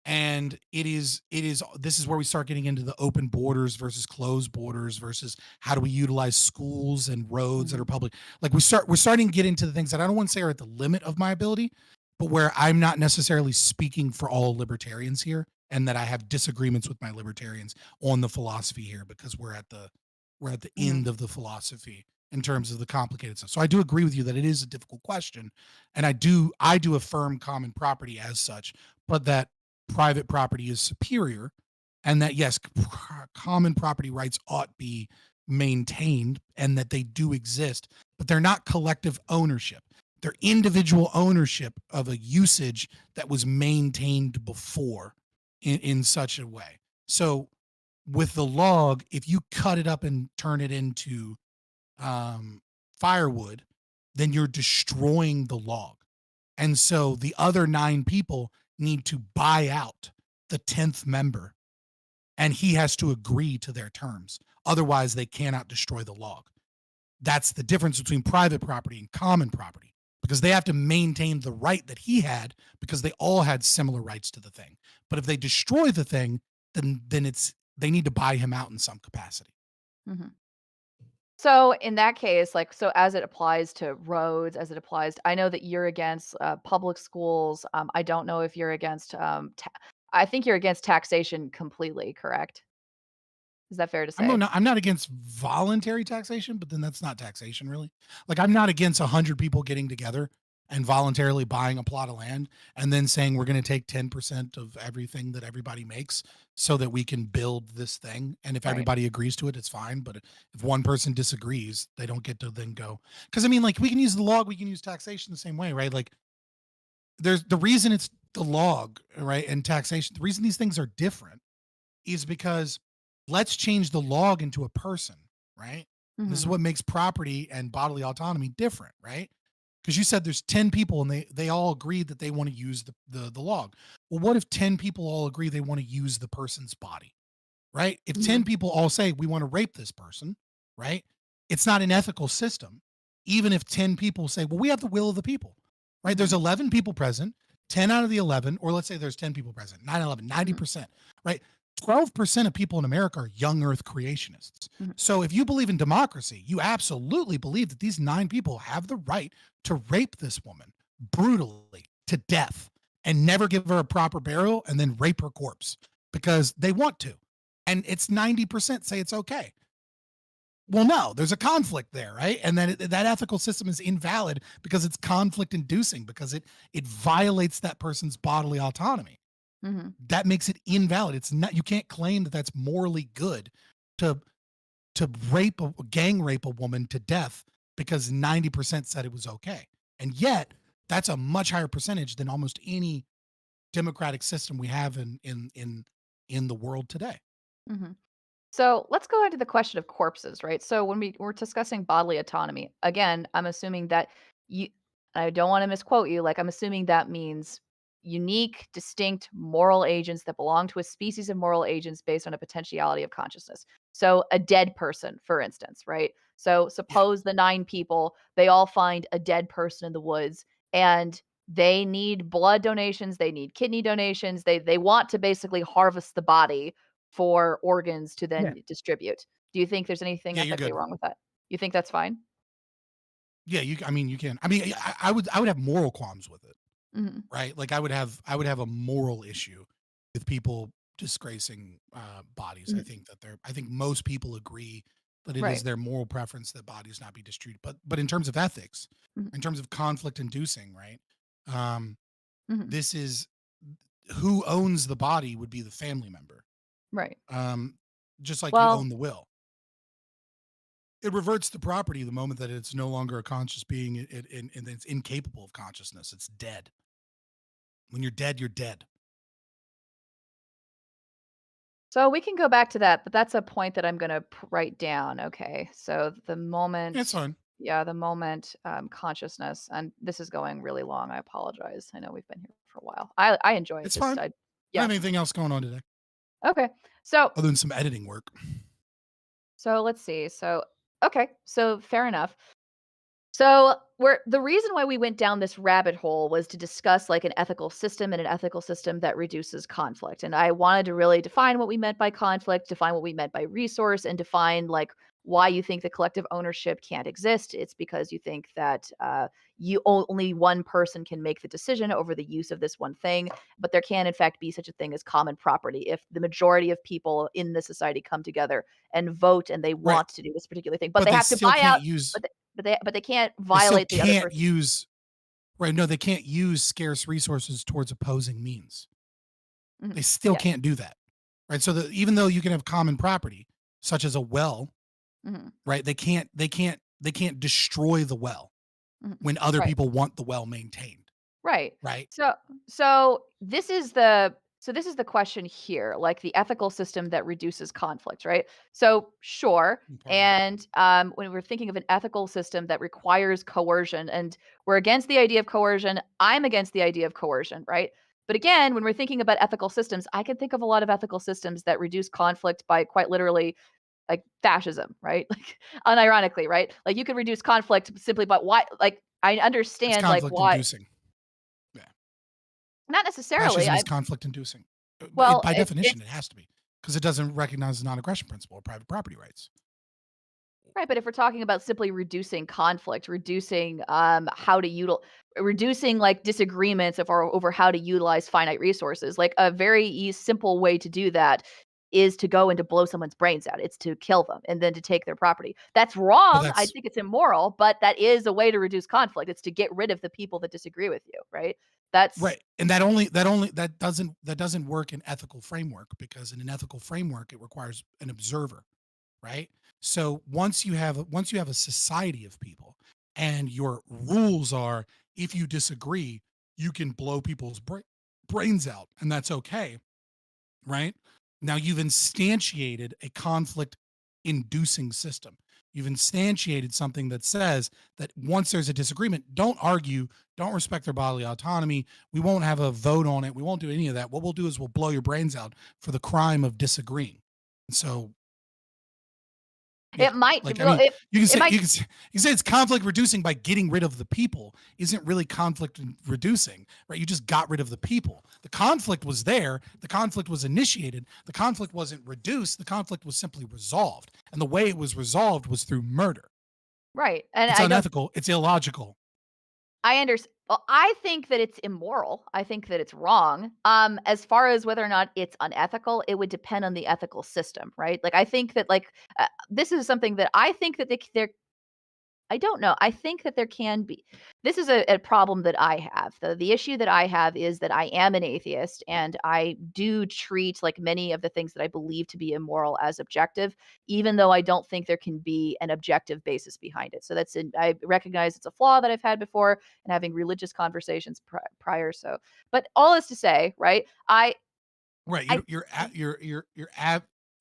And this is where we start getting into the open borders versus closed borders versus how do we utilize schools and roads that are public. Like we're starting to get into the things that I don't want to say are at the limit of my ability, but where I'm not necessarily speaking for all libertarians here, and that I have disagreements with my libertarians on the philosophy here, because we're at the Hmm. end of the philosophy in terms of the complicated stuff. So I do agree with you that it is a difficult question, and I do affirm common property as such, but that private property is superior, and that yes, common property rights ought be maintained, and that they do exist, but they're not collective ownership. They're individual ownership of a usage that was maintained before in such a way. So with the log, if you cut it up and turn it into firewood, then you're destroying the log. And so the other 9 people need to buy out the 10th member, and he has to agree to their terms. Otherwise, they cannot destroy the log. That's the difference between private property and common property, because they have to maintain the right that he had because they all had similar rights to the thing. But if they destroy the thing, then they need to buy him out in some capacity. Hmm. So in that case, like, so as it applies to roads, as it applies, I know that you're against public schools. I don't know if you're against. I think you're against taxation completely. Correct? Is that fair to say? I'm not against voluntary taxation, but then that's not taxation really. Like I'm not against 100 people getting together and voluntarily buying a plot of land and then saying we're going to take 10% of everything that everybody makes so that we can build this thing. And if Right. everybody agrees to it, it's fine. But if one person disagrees, they don't get to then go. Because I mean, like we can use the log, we can use taxation the same way, right? Like there's the reason it's the log, right? And taxation, the reason these things are different is because let's change the log into a person, right? And this is Hmm. what makes property and bodily autonomy different, right? Because you said there's 10 people and they all agree that they want to use the log. Well, what if 10 people all agree they want to use the person's body, right? If Hmm. 10 people all say we want to rape this person, right? It's not an ethical system. Even if 10 people say, well, we have the will of the people, right? There's Hmm. 11 people present, 10 out of the 11, or let's say there's 10 people present, 9, 11, Hmm. 90%, right? 12% of people in America are young earth creationists. Hmm. So if you believe in democracy, you absolutely believe that these 9 people have the right to rape this woman brutally to death and never give her a proper burial and then rape her corpse because they want to. And it's 90% say it's okay. Well, no, there's a conflict there, right? And then that ethical system is invalid because it's conflict inducing, because it violates that person's bodily autonomy. Hmm. That makes it invalid. It's not, you can't claim that that's morally good to gang rape a woman to death because 90% said it was okay. And yet that's a much higher percentage than almost any democratic system we have in the world today. Hmm. So let's go into the question of corpses, right? So when we're discussing bodily autonomy, again, I'm assuming that you, I don't want to misquote you, like I'm assuming that means unique, distinct moral agents that belong to a species of moral agents based on a potentiality of consciousness. So a dead person, for instance, right? So Yeah. suppose the 9 people, they all find a dead person in the woods and they need blood donations, they need kidney donations, they want to basically harvest the body for organs to Yeah. then distribute. Do you think there's anything Yeah, you're ethically good. wrong with that? You think that's fine? Yeah, I mean, you can. I mean, I would have moral qualms with it, Mhm. right? Like I would have a moral issue with people disgracing bodies. Mhm. I think most people agree that it is Right. their moral preference that bodies not be distributed. But in terms of ethics, Mhm. in terms of conflict inducing, right? Um, Mhm. this is who owns the body would be the family member. Right. Um, just like you Well, own the will. It reverts to property the moment that it's no longer a conscious being, and it's incapable of consciousness. It's dead. When you're dead, you're dead. so we can go back to that, but that's a point that I'm gonna write down. Okay. So the Yeah, it's moment, fine. yeah, the moment consciousness, and this is going really long. I apologize. I know we've been here for a while. I enjoy it. It's Just fine. I, I don't yeah. have anything else going on today Okay. So other than some editing work. let's see. So okay. So fair enough. So, we're the reason why we went down this rabbit hole was to discuss like an ethical system and an ethical system that reduces conflict. And I wanted to really define what we meant by conflict, define what we meant by resource, and define like why you think the collective ownership can't exist. It's because you think that only one person can make the decision over the use of this one thing, but there can in fact be such a thing as common property if the majority of people in the society come together and vote and they Right. want to do this particular thing, but But they they have to still buy can't out. use But they can't they still violate the other can't person's. use right. No, they can't use scarce resources towards opposing means. Mhm. They still Yes. can't do that. Right. So even though you can have common property, such as a well, Mhm. right? They can't destroy the well Mhm. when other Right. people want the well maintained. Right. Right. So this is the question here, like the ethical system that reduces conflict, right? So sure. Pardon me. And when we're thinking of an ethical system that requires coercion, and we're against the idea of coercion, I'm against the idea of coercion, right? But again, when we're thinking about ethical systems, I can think of a lot of ethical systems that reduce conflict by quite literally like fascism, right? Like unironically, right? Like you could reduce conflict simply by why like I It's understand like conflict why inducing. Yeah. not necessarily. Fascism is I conflict inducing. well, By definition, it it's has to be because it doesn't recognize the non-aggression principle or private property rights. right, but if we're talking about simply reducing conflict, reducing how to reducing like disagreements over how to utilize finite resources, like a very simple way to do that is to go and to blow someone's brains out. It's to kill them and then to take their property. That's Well, wrong. I that's think it's immoral, but that is a way to reduce conflict. It's to get rid of the people that disagree with you, right? That's right, and that doesn't work in ethical framework because in an ethical framework it requires an observer, right? So once you have a society of people and your rules are if you disagree, you can blow people's brains out and that's okay, right? Now you've instantiated a conflict inducing system. You've instantiated something that says that once there's a disagreement, don't argue, don't respect their bodily autonomy. We won't have a vote on it. We won't do any of that. What we'll do is we'll blow your brains out for the crime of disagreeing. And so yeah, it might like I well mean, you can it say might it's conflict reducing by getting rid of the people. Isn't really conflict reducing, right? You just got rid of the people. The conflict was there. The conflict was initiated. The conflict wasn't reduced. The conflict was simply resolved, and the way it was resolved was through murder. right. And It's I know unethical. It's illogical. I understand. Well, I think that it's immoral. I think that it's wrong. As far as whether or not it's unethical, it would depend on the ethical system, right? Like, I think that, like, this is something that I think that there I don't know. I think that there can be. This is a problem that I have. The issue that I have is that I am an atheist and I do treat like many of the things that I believe to be immoral as objective, even though I don't think there can be an objective basis behind it. So I recognize it's a flaw that I've had before and having religious conversations prior. So, but all is to say, right? Right. I,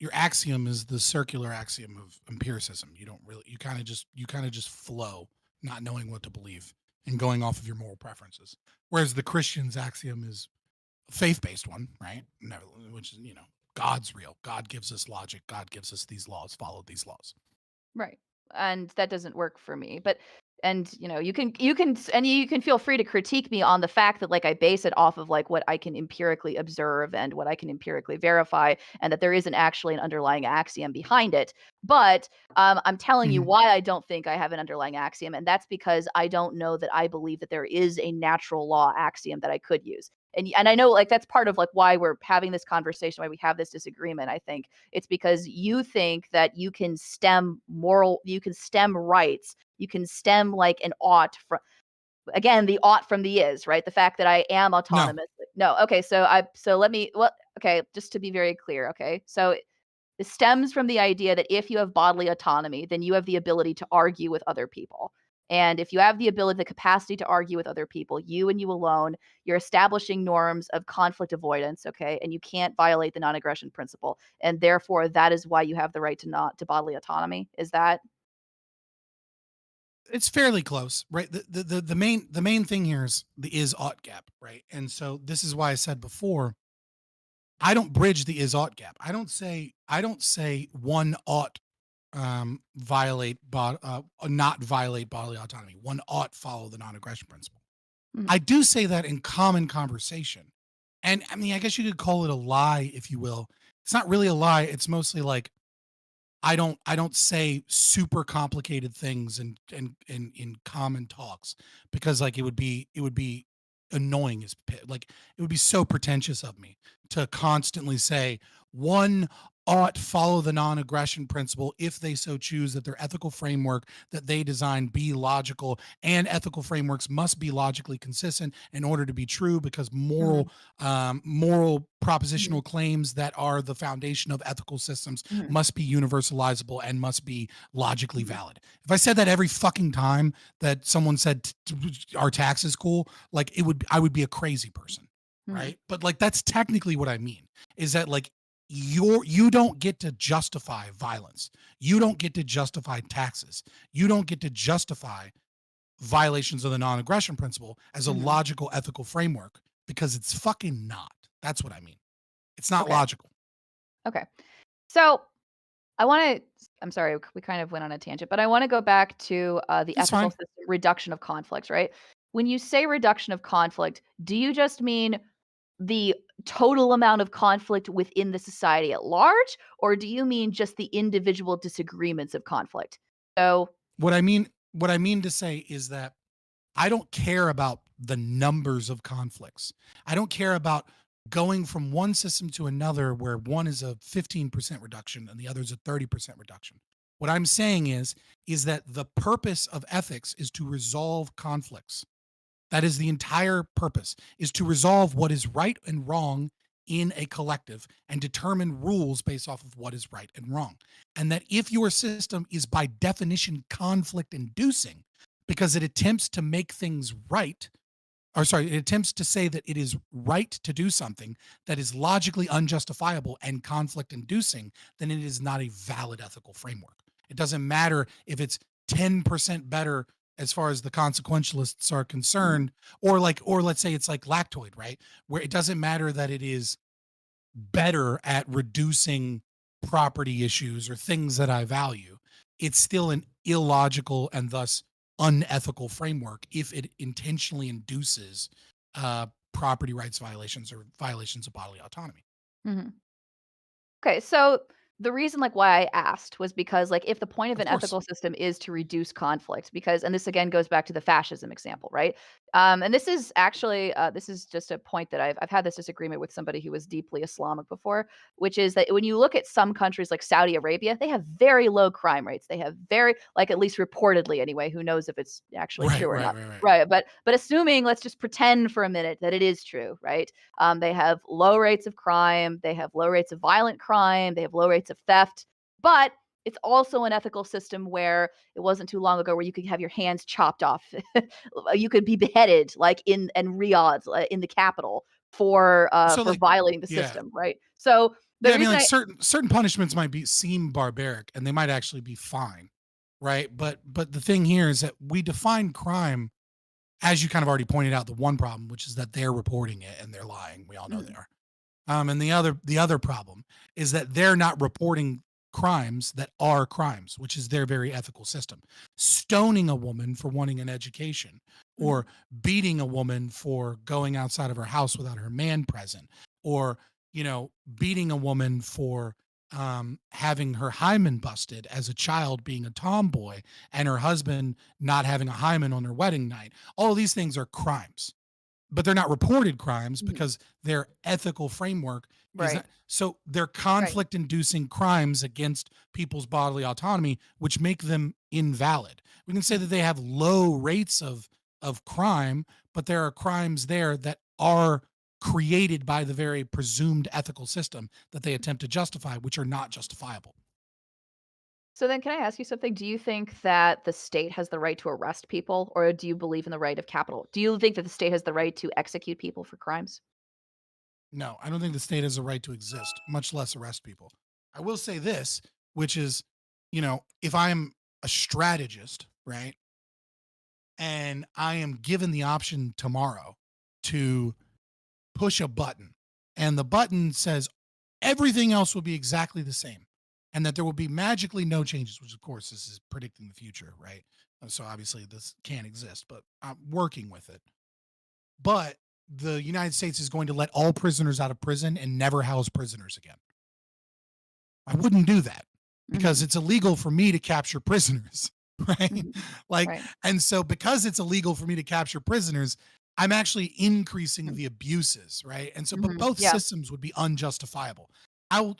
Your axiom is the circular axiom of empiricism. You don't really you kind of just flow, not knowing what to believe and going off of your moral preferences. Whereas the Christian's axiom is a faith-based one, right? Which is, God's real. God gives us logic. God gives us these laws. Follow these laws. Right. And that doesn't work for me. But and you can feel free to critique me on the fact that like I base it off of like what I can empirically observe and what I can empirically verify and that there isn't actually an underlying axiom behind it. But I'm telling you Mhm. why I don't think I have an underlying axiom, and that's because I don't know that I believe that there is a natural law axiom that I could use. And I know like that's part of like why we're having this conversation, why we have this disagreement, I think it's because you think that you can stem rights, you can stem like an ought from again the ought from the is, right? The fact that I am No, autonomous. No, okay, so let me well, okay, just to be very clear, okay? So it stems from the idea that if you have bodily autonomy, then you have the ability to argue with other people. And if you have the capacity to argue with other people, you and you alone, you're establishing norms of conflict avoidance, okay? And you can't violate the non-aggression principle. And therefore, that is why you have the right to bodily autonomy. Is that it's fairly close, right? The main thing here is the is ought gap, right? And so this is why I said before, I don't bridge the is ought gap. I don't say one ought not violate bodily autonomy. One ought follow the non-aggression principle. mhm, I do say that in common conversation. And I mean, I guess you could call it a lie, if you will. It's not really a lie. It's mostly like I don't say super complicated things in common talks because like it would be annoying like it would be so pretentious of me to constantly say one ought follow the non-aggression principle if they so choose that their ethical framework that they design be logical, and ethical frameworks must be logically consistent in order to be true because mhm, moral mhm, propositional claims that are the foundation of ethical systems mhm, must be universalizable and must be logically mhm, valid. If I said that every fucking time that someone said our tax is cool, like I would be a crazy person, mhm, right? But like that's technically what I mean is that like you don't get to justify violence. You don't get to justify taxes. You don't get to justify violations of the non-aggression principle as a mhm. logical ethical framework because it's fucking not. That's what I mean. It's not Okay. logical. Okay. So I want to. I'm sorry, we kind of went on a tangent, but I want to go back to the It's ethical fine. system reduction of conflicts, right? When you say reduction of conflict, do you just mean the total amount of conflict within the society at large, or do you mean just the individual disagreements of conflict? So, What I mean to say is that I don't care about the numbers of conflicts. I don't care about going from one system to another where one is a 15% reduction and the other is a 30% reduction. What I'm saying is that the purpose of ethics is to resolve conflicts. That is the entire purpose, is to resolve what is right and wrong in a collective and determine rules based off of what is right and wrong. And that if your system is by definition conflict inducing because it attempts to make things right, or sorry, it attempts to say that it is right to do something that is logically unjustifiable and conflict inducing, then it is not a valid ethical framework. It doesn't matter if it's 10% better as far as the consequentialists are mhm, concerned, or let's say it's like lactoid, right? Where it doesn't matter that it is better at reducing property issues or things that I value. It's still an illogical and thus unethical framework if it intentionally induces property rights violations or violations of bodily autonomy. mhm. Okay, so the reason like why I asked was because like if the point of Of an course. ethical system is to reduce conflict, because and this again goes back to the fascism example, right? And this is actually this is just a point that I've had this disagreement with somebody who was deeply Islamic before, which is that when you look at some countries like Saudi Arabia, they have very low crime rates. They have very like at least reportedly anyway, who knows if it's actually Right, true or right, not. right, right. Right, but assuming let's just pretend for a minute that it is true, right? They have low rates of crime, they have low rates of violent crime, they have low rates of theft, but it's also an ethical system where it wasn't too long ago where you could have your hands chopped off. You could be beheaded like in Riyadh, in the capital So for like, violating the yeah. system, right? So the Yeah, I mean, reason like I certain punishments might seem barbaric, and they might actually be fine, right? But the thing here is that we define crime, as you kind of already pointed out, the one problem, which is that they're reporting it and they're lying. We all know they mhm, are. And the other problem is that they're not reporting crimes that are crimes, which is their very ethical system. Stoning a woman for wanting an education, mhm, or beating a woman for going outside of her house without her man present, or beating a woman for having her hymen busted as a child, being a tomboy, and her husband not having a hymen on their wedding night. All of these things are crimes, but they're not reported crimes mhm, because their ethical framework is right, not. So they're right. conflict inducing crimes against people's bodily autonomy, which make them invalid. We can say Mhm. that they have low rates of crime, but there are crimes there that are created by the very presumed ethical system that they attempt to justify, which are not justifiable. So then can I ask you something? Do you think that the state has the right to arrest people, or do you believe in the right of capital? Do you think that the state has the right to execute people for crimes? No, I don't think the state has a right to exist, much less arrest people. I will say this, which is, if I'm a strategist, right, and I am given the option tomorrow to push a button, and the button says everything else will be exactly the same, and that there will be magically no changes, which of course this is predicting the future, right? So obviously this can't exist, but I'm working with it. But the United States is going to let all prisoners out of prison and never house prisoners again. I wouldn't do that because Mhm, it's illegal for me to capture prisoners, right? mhm. Like, Right. and so because it's illegal for me to capture prisoners, I'm actually increasing Mm, the abuses, right? And so, but mhm. both Yeah. systems would be unjustifiable. I will,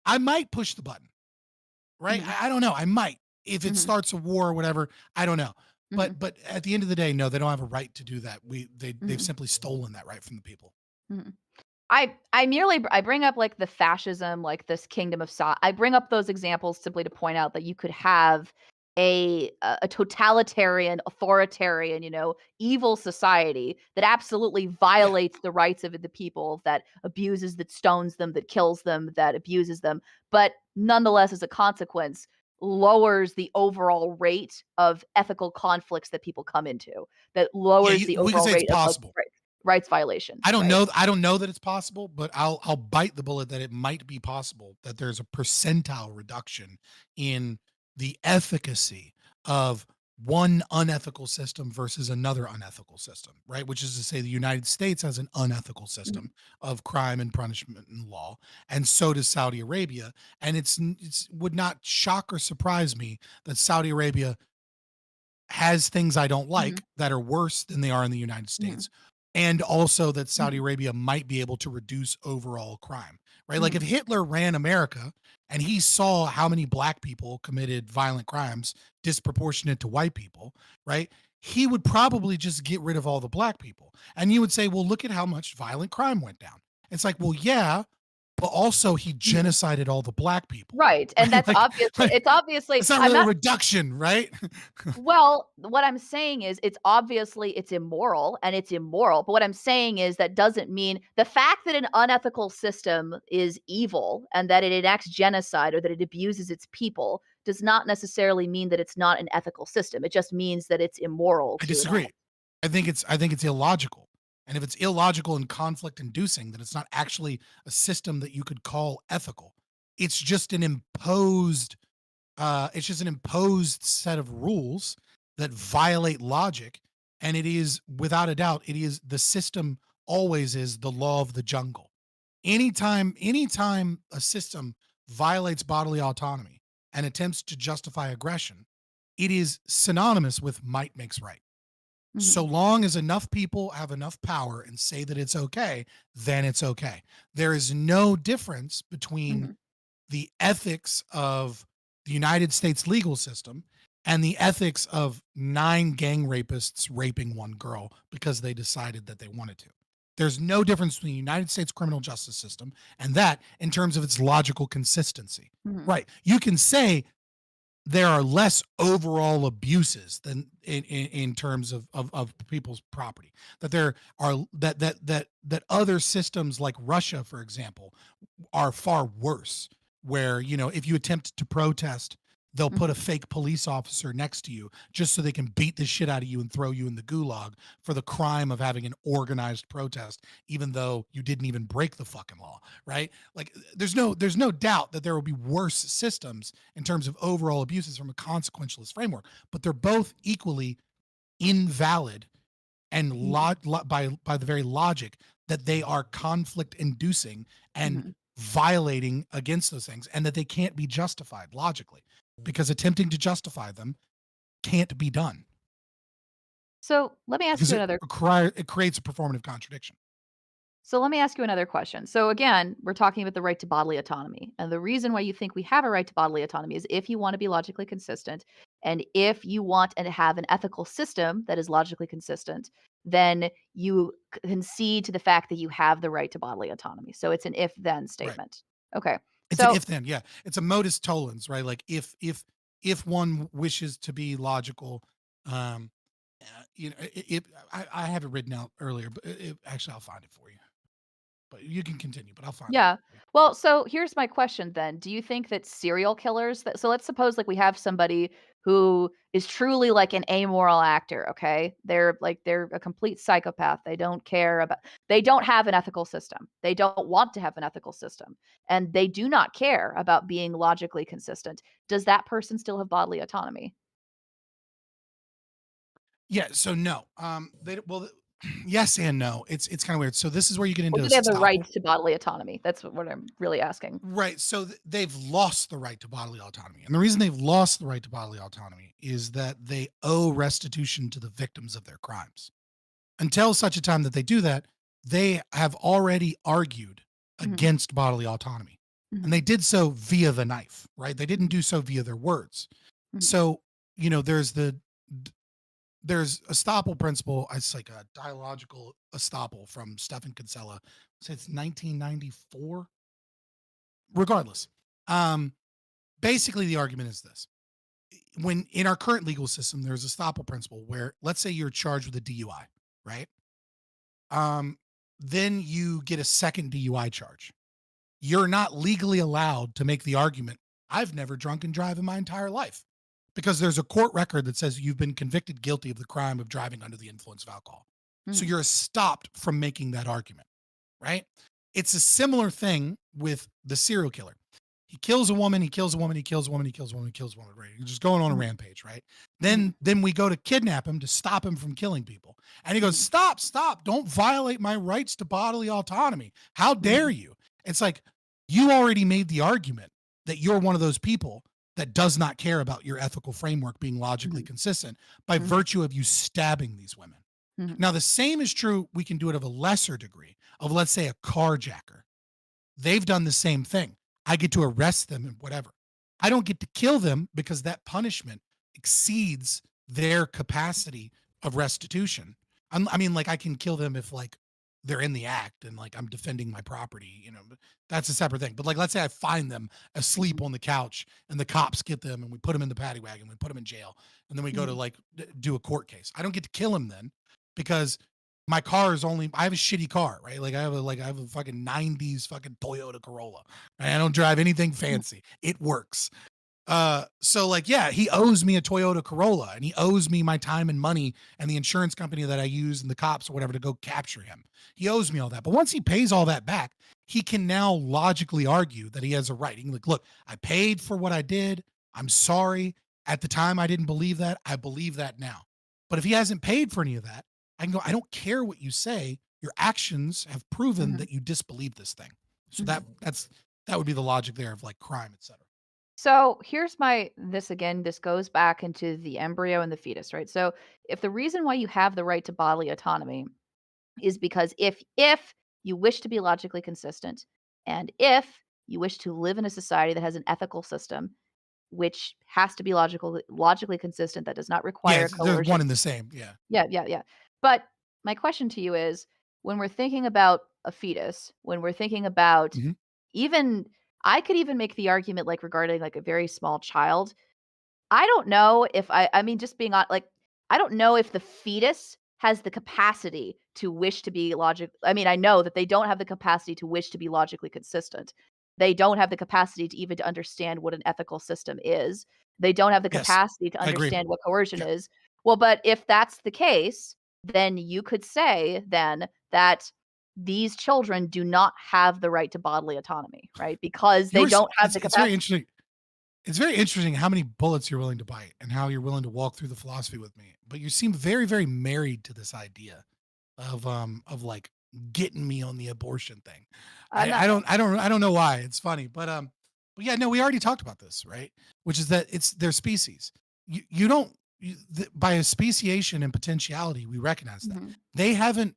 I might push the button, right? Mhm, I don't know. I might if it mhm, starts a war or whatever. I don't know. mhm, But at the end of the day, no, they don't have a right to do that. They've mhm, simply stolen that right from the people. mhm. I merely I bring up, like, the fascism, like, this kingdom of Sa I bring up those examples simply to point out that you could have a totalitarian, authoritarian, evil society that absolutely Yeah, violates the rights of the people, that abuses, that stones them, that kills them, that abuses them, but nonetheless, as a consequence, lowers the overall rate of ethical conflicts that people come into, that yeah. lowers the We could overall say it's rate of possible. rights violations, I don't right? know. I don't know that it's possible, but I'll bite the bullet that it might be possible that there's a percentile reduction in the efficacy of one unethical system versus another unethical system, right? Which is to say, the United States has an unethical Mhm, system of crime and punishment and law, and so does Saudi Arabia. And it's would not shock or surprise me that Saudi Arabia has things I don't mhm. like that are worse than they are in the United Mhm, States, and also that Saudi mhm, Arabia might be able to reduce overall crime, right? Like if mhm, Hitler ran America and he saw how many black people committed violent crimes disproportionate to white people, right? He would probably just get rid of all the black people. And you would say, well, look at how much violent crime went down. It's like, well, yeah, but also he mhm. genocided all the black people, Right, and right? that's Like, obviously it's obviously it's not I'm really a not reduction, right? well, what I'm saying is it's immoral and it's immoral, but what I'm saying is that doesn't mean the fact that an unethical system is evil and that it enacts genocide or that it abuses its people does not necessarily mean that it's not an ethical system. It just means that it's immoral I to enact. disagree. I think it's illogical. And if it's illogical and conflict inducing, then it's not actually a system that you could call ethical. It's just an imposed set of rules that violate logic, and it is without a doubt it is the system always is the law of the jungle. Anytime a system violates bodily autonomy and attempts to justify aggression, it is synonymous with might makes right. So Mhm. long as enough people have enough power and say that it's okay, then it's okay. There is no difference between Mhm. the ethics of the United States legal system and the ethics of 9 gang rapists raping one girl because they decided that they wanted to. There's no difference between the United States criminal justice system and that in terms of its logical consistency. Mhm. Right. You can say there are less overall abuses than in terms of people's property, that there are that other systems like Russia, for example, are far worse, where if you attempt to protest, they'll put a Mhm. fake police officer next to you just so they can beat the shit out of you and throw you in the gulag for the crime of having an organized protest, even though you didn't even break the fucking law, right? Like there's no doubt that there will be worse systems in terms of overall abuses from a consequentialist framework, but they're both equally invalid and Mhm. by the very logic that they are conflict inducing and Mhm. violating against those things, and that they can't be justified logically because attempting to justify them can't be done So let me ask because you another it creates a performative contradiction. So let me ask you another question. So again, we're talking about the right to bodily autonomy. And the reason why you think we have a right to bodily autonomy is if you want to be logically consistent and if you want and have an ethical system that is logically consistent, then you concede to the fact that you have the right to bodily autonomy. So it's an if then Right. statement. Okay. It's an So if then, yeah. It's a modus tollens, right? Like if one wishes to be logical, um, I have it written out earlier, but actually I'll find it for you. But you can continue, but I'll find it yeah. for you. Well, so here's my question then. Do you think that serial killers that so let's suppose like we have somebody who is truly like an amoral actor, okay? They're a complete psychopath. They don't have an ethical system. They don't want to have an ethical system. And they do not care about being logically consistent. Does that person still have bodily autonomy? Yeah, so no. Yes and no. It's kind of weird. So this is where you get Or into do they have the right estoppel. to bodily autonomy? That's what I'm really asking. Right. So they've lost the right to bodily autonomy. And the reason they've lost the right to bodily autonomy is that they owe restitution to the victims of their crimes. Until such a time that they do that, they have already argued Mhm. against bodily autonomy. And Mhm. they did so via the knife, right? They didn't do so via their words. Mhm. So, there's estoppel principle. It's like a dialogical estoppel from Stephen Kinsella. So it's 1994. Regardless, um, basically the argument is this: when in our current legal system, there's a estoppel principle where, let's say, you're charged with a DUI, right? Um, then you get a second DUI charge. You're not legally allowed to make the argument, I've never drunk and drive in my entire life, because there's a court record that says you've been convicted guilty of the crime of driving under the influence of alcohol. So Mhm. you're stopped from making that argument, right? It's a similar thing with the serial killer. He kills a woman, he kills a woman, he kills a woman, he kills a woman, he kills a woman, right? He's just going on a Mhm. rampage, right? Mhm. Then we go to kidnap him to stop him from killing people. And he goes, Mhm. "Stop, stop, don't violate my rights to bodily autonomy. How dare Mhm. you?" It's like you already made the argument that you're one of those people that does not care about your ethical framework being logically Mhm. consistent by Mhm. virtue of you stabbing these women. Mhm. Now, the same is true, we can do it of a lesser degree, of, let's say, a carjacker. They've done the same thing. I get to arrest them and whatever. I don't get to kill them because that punishment exceeds their capacity of restitution. I mean, like, I can kill them if, like, they're in the act and, like, I'm defending my property, but that's a separate thing. But, like, let's say I find them asleep Mhm. on the couch and the cops get them and we put them in the paddy wagon, we put them in jail, and then we go to, Mhm. like, do a court case. I don't get to kill them then because my car is only, I have a shitty car, right? Like I have a fucking 90s fucking Toyota Corolla. And I don't drive anything Mhm. fancy. It works. So, like, yeah, he owes me a Toyota Corolla and he owes me my time and money and the insurance company that I use and the cops or whatever to go capture him. He owes me all that. But once he pays all that back, he can now logically argue that he has a right. He can, like, look, I paid for what I did. I'm sorry. At the time, I didn't believe that. I believe that now. But if he hasn't paid for any of that, I can go, I don't care what you say. Your actions have proven Mhm. that you disbelieve this thing. So Mhm. that would be the logic there of like crime, etc. So here's this goes back into the embryo and the fetus, right? So if the reason why you have the right to bodily autonomy is because if you wish to be logically consistent and if you wish to live in a society that has an ethical system which has to be logically consistent, that does not Yeah, require there's one coercion. in the same. Yeah. Yeah, yeah, yeah. But my question to you is, when we're thinking about a fetus, when we're thinking about Mhm. even I could even make the argument, like, regarding, like, a very small child. I don't know if I mean, just being on like, I don't know if the fetus has the capacity to wish to be I mean, I know that they don't have the capacity to wish to be logically consistent. They don't have the capacity to even to understand what an ethical system is. They don't have the Yes, capacity to I agree. understand what coercion Yeah. is. Well, but if that's the case, then you could say then that these children do not have the right to bodily autonomy, right? Because they don't have the It's very capacity. interesting. It's very interesting how many bullets you're willing to bite and how you're willing to walk through the philosophy with me. But you seem very, very married to this idea of like getting me on the abortion thing. I'm not. I don't know why. It's funny. But yeah, no, we already talked about this, right? Which is that it's their species. You don't by a speciation and potentiality, we recognize that. Mhm. They haven't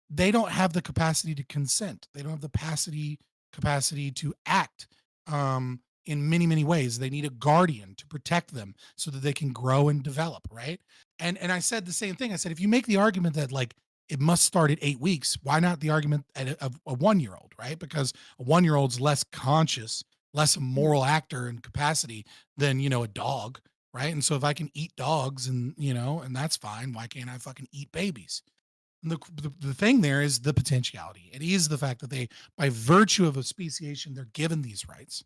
they don't have the capacity to consent. They don't have the capacity to act in many many ways. They need a guardian to protect them so that they can grow and develop, right? And I said the same thing. I said if you make the argument that like it must start at 8 weeks, why not the argument of a 1 year old, right? Because a 1 year old's less conscious, less a Mhm. moral actor and capacity than a dog, right? And so if I can eat dogs and and that's fine, why can't I fucking eat babies? The thing there is the potentiality. It is the fact that they, by virtue of a speciation, they're given these rights,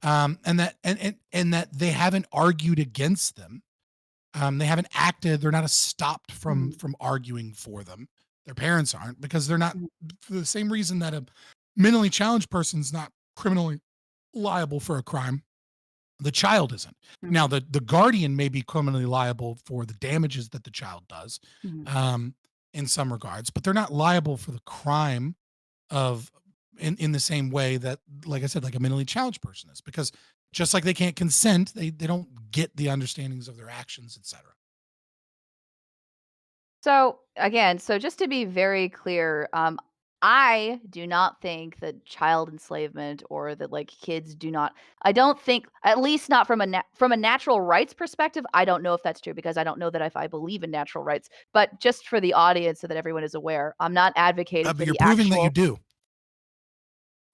and that they haven't argued against them. They haven't acted. They're not stopped Mhm. from arguing for them. Their parents aren't because they're not Mhm. for the same reason that a mentally challenged person's not criminally liable for a crime. The child isn't. Now, Mhm. the guardian may be criminally liable for the damages that the child does, Mhm. um, in some regards, but they're not liable for the crime of in the same way that, like I said, like a mentally challenged person is, because just like they can't consent, they don't get the understandings of their actions, etc. So again, so just to be very clear, I do not think that child enslavement or that like kids do not. I don't think, at least not from from a natural rights perspective. I don't know if that's true because I don't know that if I believe in natural rights. But just for the audience, so that everyone is aware, I'm not advocating But for you're the proving that you actual. do.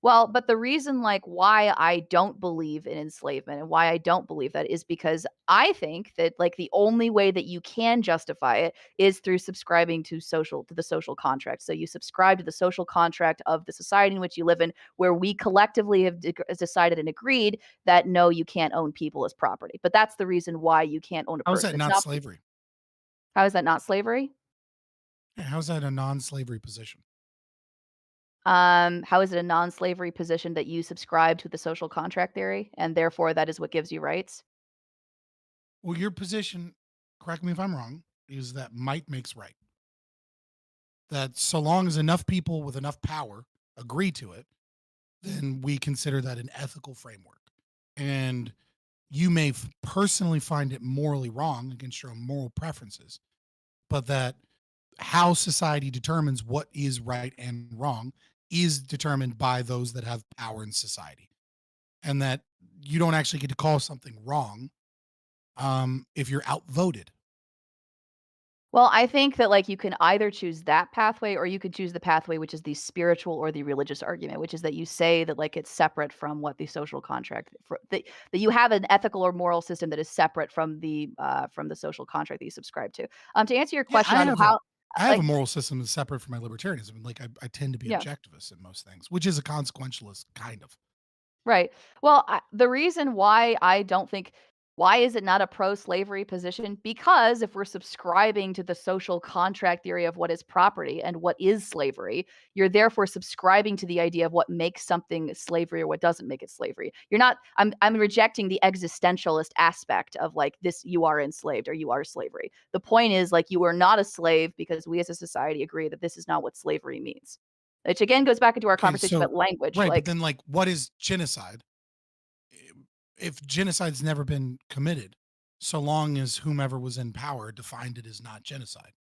Well, but the reason, like, why I don't believe in enslavement and why I don't believe that is because I think that, like, the only way that you can justify it is through subscribing to the social contract. So you subscribe to the social contract of the society in which you live in, where we collectively have decided and agreed that no, you can't own people as property. But that's the reason why you can't own a How is person. that It's not not. slavery? How is that not slavery? Yeah, how is that a non-slavery position? How is it a non-slavery position that you subscribe to the social contract theory and therefore that is what gives you rights? Well, your position, correct me if I'm wrong, is that might makes right. That so long as enough people with enough power agree to it, then we consider that an ethical framework. And you may personally find it morally wrong against your own moral preferences, but that how society determines what is right and wrong is determined by those that have power in society. And that you don't actually get to call something wrong if you're outvoted. Well, I think that, like, you can either choose that pathway or you could choose the pathway which is the spiritual or the religious argument, which is that you say that, like, it's separate from what the social contract that you have an ethical or moral system that is separate from the social contract that you subscribe to. To answer your Yeah, question on how, I have a like, moral system that's separate from my libertarianism. Like I tend to be yeah. objectivist in most things, which is a consequentialist kind of. Right. Well, the reason why I don't think why is it not a pro-slavery position? Because if we're subscribing to the social contract theory of what is property and what is slavery, you're therefore subscribing to the idea of what makes something slavery or what doesn't make it slavery. You're not. I'm rejecting the existentialist aspect of like this. You are enslaved or you are slavery. The point is like you are not a slave because we as a society agree that this is not what slavery means. which again goes back into our Okay, conversation about so language. right, but Like, then like what is genocide? If genocide's never been committed, so long as whomever was in power defined it as not genocide,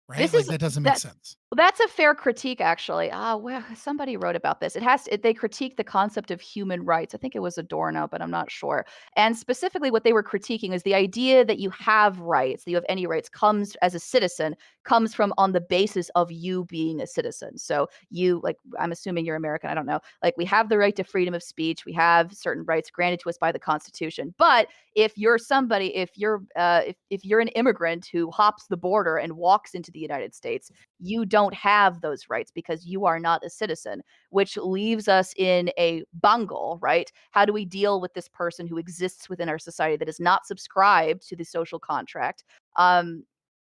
right? this Like is that doesn't make that sense. that's a fair critique, actually. Well, somebody wrote about this. They critique the concept of human rights. I think it was Adorno, but I'm not sure. And specifically, what they were critiquing is the idea that you have rights, that you have any rights, comes as a citizen, comes from on the basis of you being a citizen. So you, like, I'm assuming you're American. I don't know. Like, we have the right to freedom of speech. We have certain rights granted to us by the Constitution. But if you're somebody, if you're an immigrant who hops the border and walks into the United States, you don't have those rights because you are not a citizen, which leaves us in a bungle, right? How do we deal with this person who exists within our society that is not subscribed to the social contract? Um,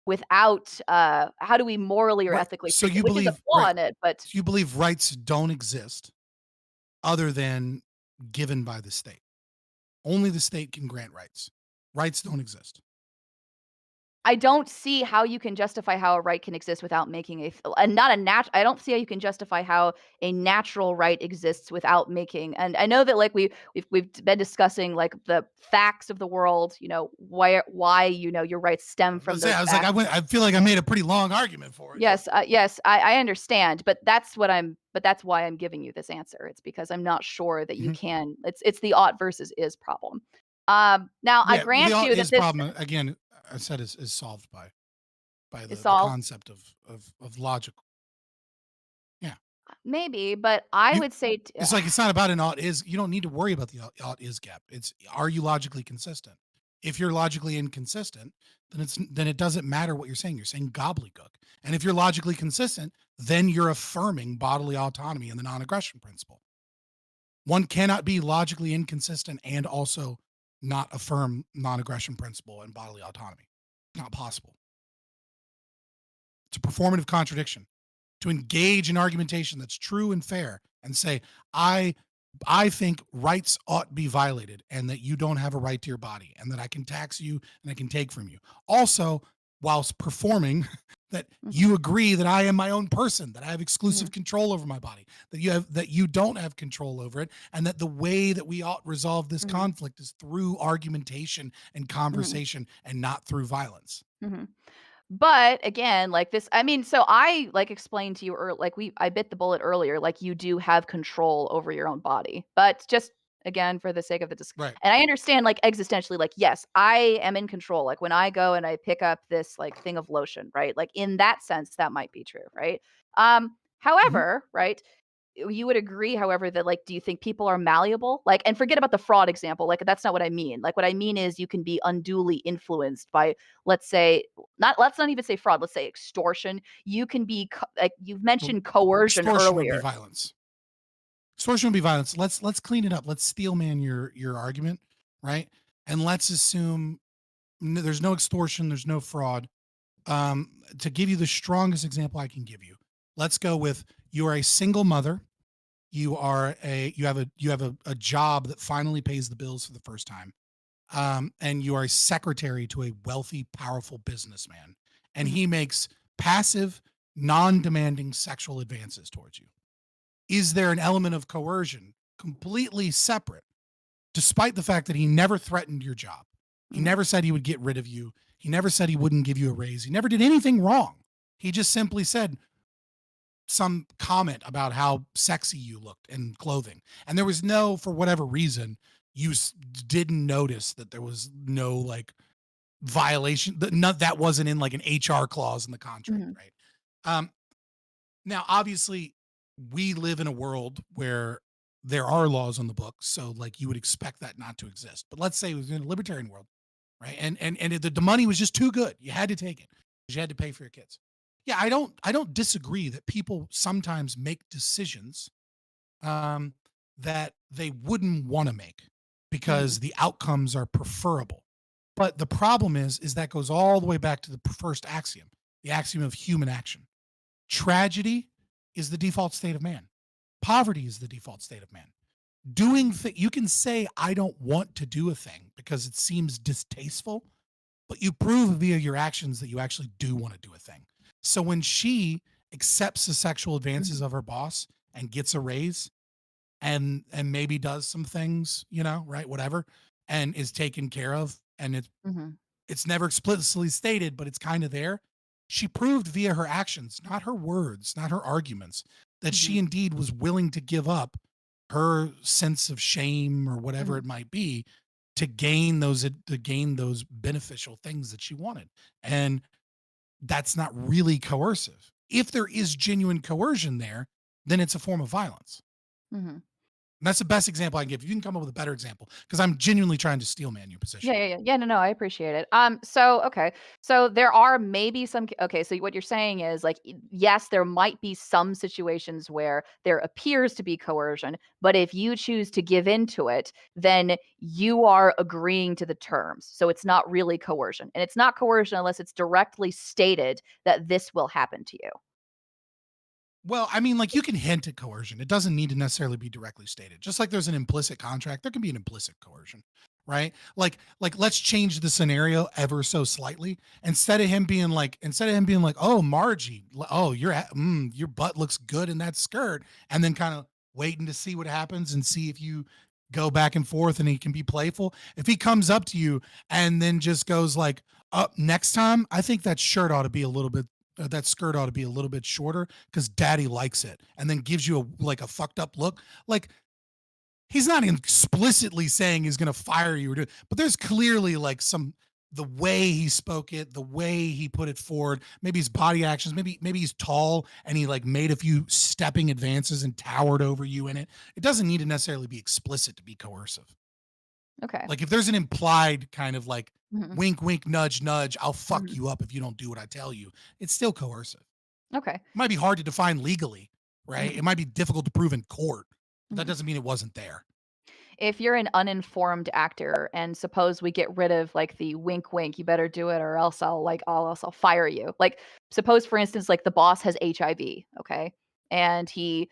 without How do we morally or Right. ethically So treat them? you Which is a believe flaw right. in it, but So you believe rights don't exist other than given by the state. Only the state can grant rights. Rights don't exist. I don't see how you can justify how a right can exist without making and not a I don't see how you can justify how a natural right exists without making. And I know that, like, we've been discussing, like, the facts of the world, why your rights stem from Let's say those I was like facts. I feel like I made a pretty long argument for it. Yes, yes, I understand, but that's why I'm giving you this answer. It's because I'm not sure that you Mhm. can. It's the ought versus is problem. Now I Yeah, well, the grant you that is this problem again. I said is solved by is the solved. concept of logical. Yeah, Maybe, but I you. would say It's like it's not about an ought is. You don't need to worry about the ought is gap. It's are you logically consistent? If you're logically inconsistent, then it doesn't matter what you're saying. You're saying gobbledygook. And if you're logically consistent, then you're affirming bodily autonomy and the non-aggression principle. One cannot be logically inconsistent and also not affirm non-aggression principle and bodily autonomy. Not possible. It's a performative contradiction. To engage in argumentation that's true and fair and say, I I think rights ought to be violated and that you don't have a right to your body and that I can tax you and I can take from you. Also, whilst performing that Mhm, you agree that I am my own person, that I have mhm, exclusive control over my body, that you don't have control over it, and that the way that we ought resolve this mhm, conflict is through argumentation and mhm, conversation and not through violence. mhm. But again, like this, I mean, so I, like, explained to you, I bit the bullet earlier, like, you do have control over your own body. But just again, for the sake of Right. and I understand, like, existentially, like, yes, I am in control. Like, when I go and I pick up this, like, thing of lotion, right? Like, in that sense, that might be true, right? Mhm. However, right, you would agree, however, that, like, do you think people are malleable? Like, and forget about the fraud example, like, that's not what I mean. Like, what I mean is you can be unduly influenced by, let's say, let's not even say fraud, let's say extortion. You can be like, you've Well, mentioned coercion extortion would be earlier. violence. Extortion would be violence. Let's clean it up. Let's steel man your argument, right? And let's assume there's no extortion, there's no fraud. To give you the strongest example I can give you, let's go with you are a single mother. You have a job that finally pays the bills for the first time. And you are a secretary to a wealthy, powerful businessman, and Mhm, he makes passive, non-demanding sexual advances towards you. Is there an element of coercion completely separate, despite the fact that he never threatened your job? He mhm, never said he would get rid of you. He never said he wouldn't give you a raise. He never did anything wrong. He just simply said some comment about how sexy you looked in clothing. And there was no, for whatever reason, you didn't notice that there was no like violation that wasn't in like an HR clause in the contract, mhm, right? Um, Now, obviously, we live in a world where there are laws on the books, so like you would expect that not to exist. But let's say it was in a libertarian world, right? And the money was just too good. You had to take it because you had to pay for your kids. Yeah, I don't disagree that people sometimes make decisions um, that they wouldn't want to make mhm, because the outcomes are preferable. But the problem is that goes all the way back to the first axiom, the axiom of human action. Tragedy is the default state of man. Poverty is the default state of man. You can say I don't want to do a thing because it seems distasteful, but you prove via your actions that you actually do want to do a thing. So when she accepts the sexual advances of her boss and gets a raise and maybe does some things, right, whatever, and is taken care of, and Mhm. it's never explicitly stated, but it's kind of there. She proved via her actions, not her words, not her arguments, that she Mhm. indeed was willing to give up her sense of shame or whatever Mhm. it might be to gain those beneficial things that she wanted. And that's not really coercive. If there is genuine coercion there, then it's a form of violence. Mhm. And that's the best example I can give. You can come up with a better example because I'm genuinely trying to steel man your Yeah, position. yeah, yeah. Yeah, no, no, I appreciate it. So okay. So there are maybe some okay, so what you're saying is like yes, there might be some situations where there appears to be coercion, but if you choose to give into it, then you are agreeing to the terms. So it's not really coercion. And it's not coercion unless it's directly stated that this will happen to you. Well, I mean, like you can hint at coercion. It doesn't need to necessarily be directly stated. Just like there's an implicit contract, there can be an implicit coercion, right? Like let's change the scenario ever so slightly. Instead of him being like, "Oh, Margie, oh, your butt looks good in that skirt," and then kind of waiting to see what happens and see if you go back and forth and he can be playful. If he comes up to you and then just goes like, "Up next time, I think that shirt ought to be a little bit that skirt ought to be a little bit shorter because daddy likes it," and then gives you a fucked up look. Like he's not explicitly saying he's gonna fire you or do, but there's clearly like the way he spoke it, the way he put it forward, maybe his body actions, maybe he's tall and he like made a few stepping advances and towered over you in it. It doesn't need to necessarily be explicit to be coercive. Okay. Like if there's an implied kind of like Mhm. wink, wink, nudge, nudge, I'll fuck Mhm. you up if you don't do what I tell you, it's still coercive. Okay. Might be hard to define legally, right? Mhm. It might be difficult to prove in court, but that Mhm. doesn't mean it wasn't there. If you're an uninformed actor and suppose we get rid of like the wink wink, you better do it or else I'll fire you. Like suppose for instance like the boss has HIV, okay? And he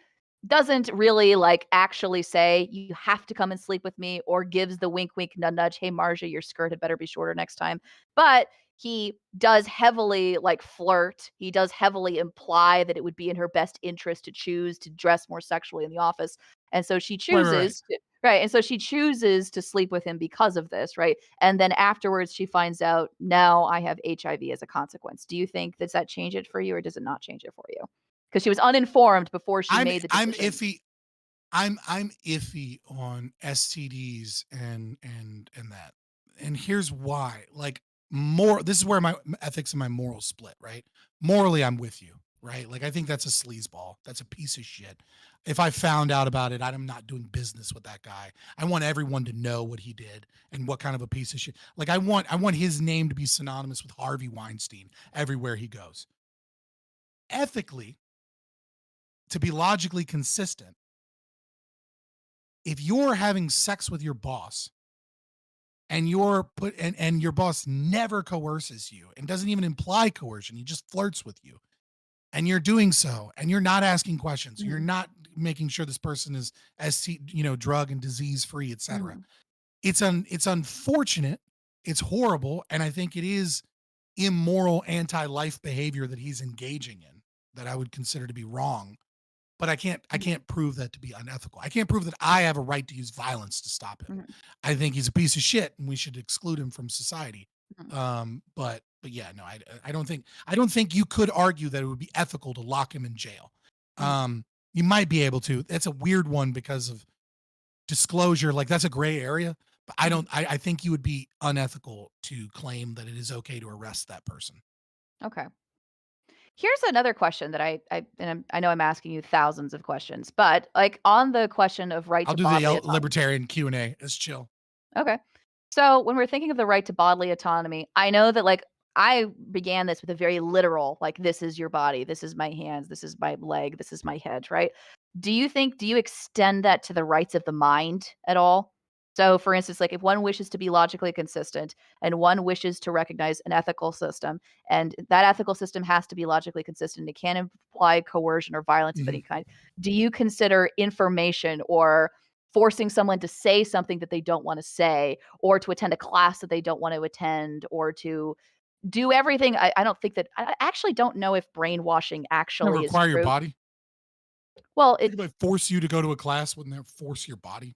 doesn't really like actually say you have to come and sleep with me or gives the wink wink nudge nudge, hey Marja, your skirt had better be shorter next time. But he does heavily like flirt. He does heavily imply that it would be in her best interest to choose to dress more sexually in the office. And so she Right, right, right. chooses to right, and so she chooses to sleep with him because of this, right? And then afterwards she finds out, "Now I have HIV as a consequence." Do you think does that change it for you or does it not change it for you? Because she was uninformed before she I'm made the I'm decision. iffy. I'm iffy on STDs and that. And here's why. Like more this is where my ethics and my morals split, right? Morally I'm with you, right? Like I think that's a sleazeball. That's a piece of shit. If I found out about it, I'm not doing business with that guy. I want everyone to know what he did and what kind of a piece of shit. Like I want his name to be synonymous with Harvey Weinstein everywhere he goes. Ethically, to be logically consistent, if you're having sex with your boss and and your boss never coerces you and doesn't even imply coercion, he just flirts with you, and you're doing so and you're not asking questions, you're Mhm, not making sure this person is drug and disease free, etc. mhm, It's unfortunate, it's horrible, and I think it is immoral anti-life behavior that he's engaging in that I would consider to be wrong. But I mhm, can't prove that to be unethical. I can't prove that I have a right to use violence to stop him. mhm, I think he's a piece of shit and we should exclude him from society. mhm, But yeah, no, I don't think you could argue that it would be ethical to lock him in jail. mhm, You might be able to. It's a weird one because of disclosure. Like that's a gray area. But I mhm. don't. I think you would be unethical to claim that it is okay to arrest that person. Okay. Here's another question that I know I'm asking you thousands of questions, but, like, on the question of right I'll to do the bodily autonomy. libertarian Q&A. It's chill. Okay. So when we're thinking of the right to bodily autonomy, I know that like I began this with a very literal, like this is your body, this is my hands, this is my leg, this is my head, right? Do you extend that to the rights of the mind at all? So for instance, like if one wishes to be logically consistent and one wishes to recognize an ethical system and that ethical system has to be logically consistent, it can't imply coercion or violence of any Mhm. kind. Do you consider information or forcing someone to say something that they don't wanna say, or to attend a class that they don't want to attend, or to do everything. I don't think that I actually don't know if brainwashing Never actually is require your true. body. Well, Think about force you to go to a class, wouldn't that force your body?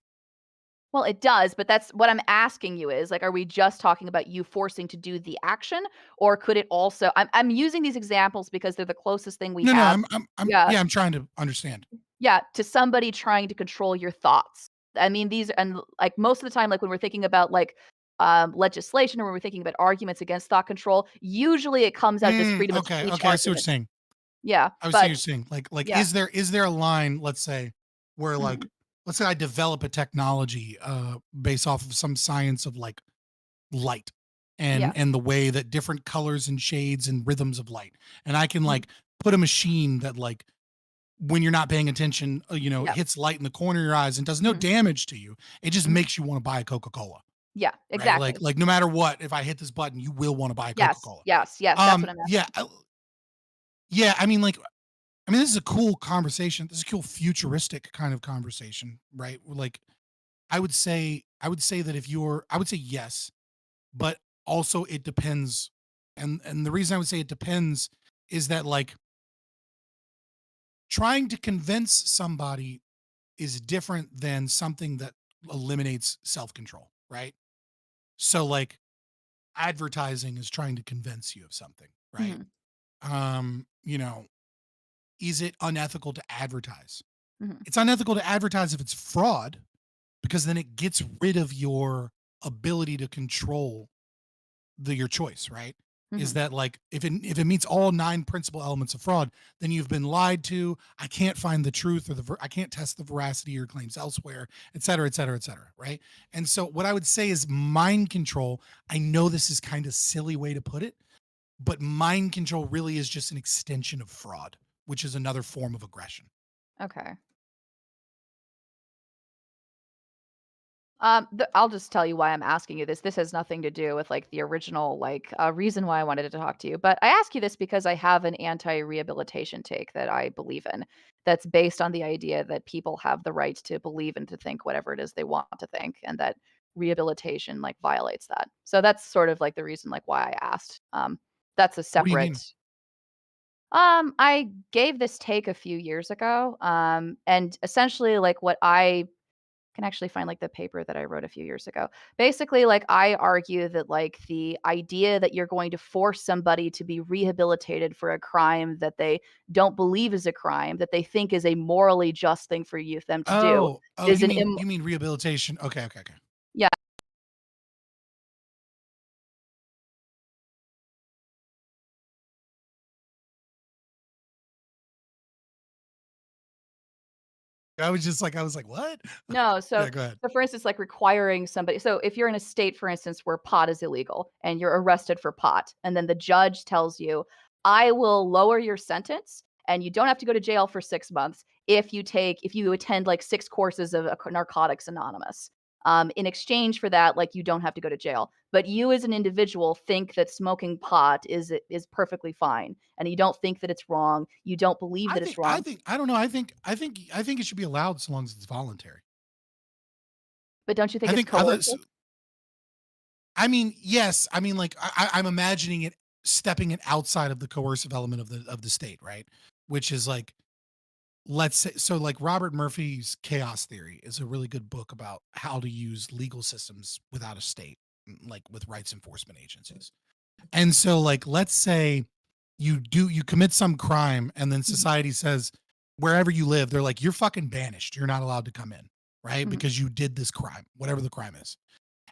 it does, but that's what I'm asking you is, like, are we just talking about you forcing to do the action, or could it also I'm using these examples because they're the closest thing we No, no, have. Yeah, yeah, I'm trying to understand. yeah, to somebody trying to control your thoughts. I mean, these and, like, most of the time, like, when we're thinking about, like, legislation or when we're thinking about arguments against thought control, usually it comes out this freedom of Okay, speech okay, I see what you're argument. saying. Yeah, I see what but you're saying. Like, yeah. is there a line, let's say, where like, Mhm, let's say I develop a technology based off of some science of like light yeah, and the way that different colors and shades and rhythms of light. And I can mhm, like put a machine that like when you're not paying attention, yeah, hits light in the corner of your eyes and does no mhm, damage to you. It just mhm. makes you want to buy a Coca-Cola, Yeah, right? exactly. Like no matter what, if I hit this button, you will want to buy a Yes, Coca-Cola. yes, yes, that's what I'm Yeah, asking. yeah. I mean, this is a cool conversation. This is a cool futuristic kind of conversation, right? Like, I would say that if you're, I would say yes, but also it depends. And the reason I would say it depends is that like trying to convince somebody is different than something that eliminates self-control, right? So like advertising is trying to convince you of something, right? Mhm, You know, is it unethical to advertise? mhm, It's unethical to advertise if it's fraud because then it gets rid of your ability to control your choice, right? Is mhm. that like if it meets all 9 principal elements of fraud, then you've been lied to. I can't find the truth or I can't test the veracity of your claims elsewhere, et cetera, et cetera, et cetera, right? And so what I would say is mind control. I know this is kind of silly way to put it, but mind control really is just an extension of fraud, which is another form of aggression. Okay. I'll just tell you why I'm asking you this. This has nothing to do with like the original reason why I wanted to talk to you. But I ask you this because I have an anti-rehabilitation take that I believe in. That's based on the idea that people have the right to believe and to think whatever it is they want to think, and that rehabilitation like violates that. So that's sort of like the reason like why I asked. That's a What do you separate. mean? I gave this take a few years ago. And essentially like what I can actually find like the paper that I wrote a few years ago. Basically, like I argue that like the idea that you're going to force somebody to be rehabilitated for a crime that they don't believe is a crime, that they think is a morally just thing for them to do, Oh, is an you mean rehabilitation. Okay, okay, okay. yeah. I was like, "What?" No, Yeah, go ahead. so for instance, like requiring somebody, so if you're in a state, for instance, where pot is illegal and you're arrested for pot, and then the judge tells you, I will lower your sentence and you don't have to go to jail for 6 months if you attend like 6 courses of Narcotics Anonymous. In exchange for that, like you don't have to go to jail. But you as an individual think that smoking pot is perfectly fine, and you don't think that it's wrong. You don't believe that it's wrong. I don't know. I think it should be allowed so long as it's voluntary. But don't you think I it's think I thought coercive? I mean, yes. I mean, like I'm imagining it stepping it outside of the coercive element of the state, right? Which is like, let's say, so like Robert Murphy's Chaos Theory is a really good book about how to use legal systems without a state, like with rights enforcement agencies. And so, like, let's say you commit some crime, and then Mhm, society says wherever you live, they're like, you're fucking banished. You're not allowed to come in, right? mhm, Because you did this crime, whatever the crime is.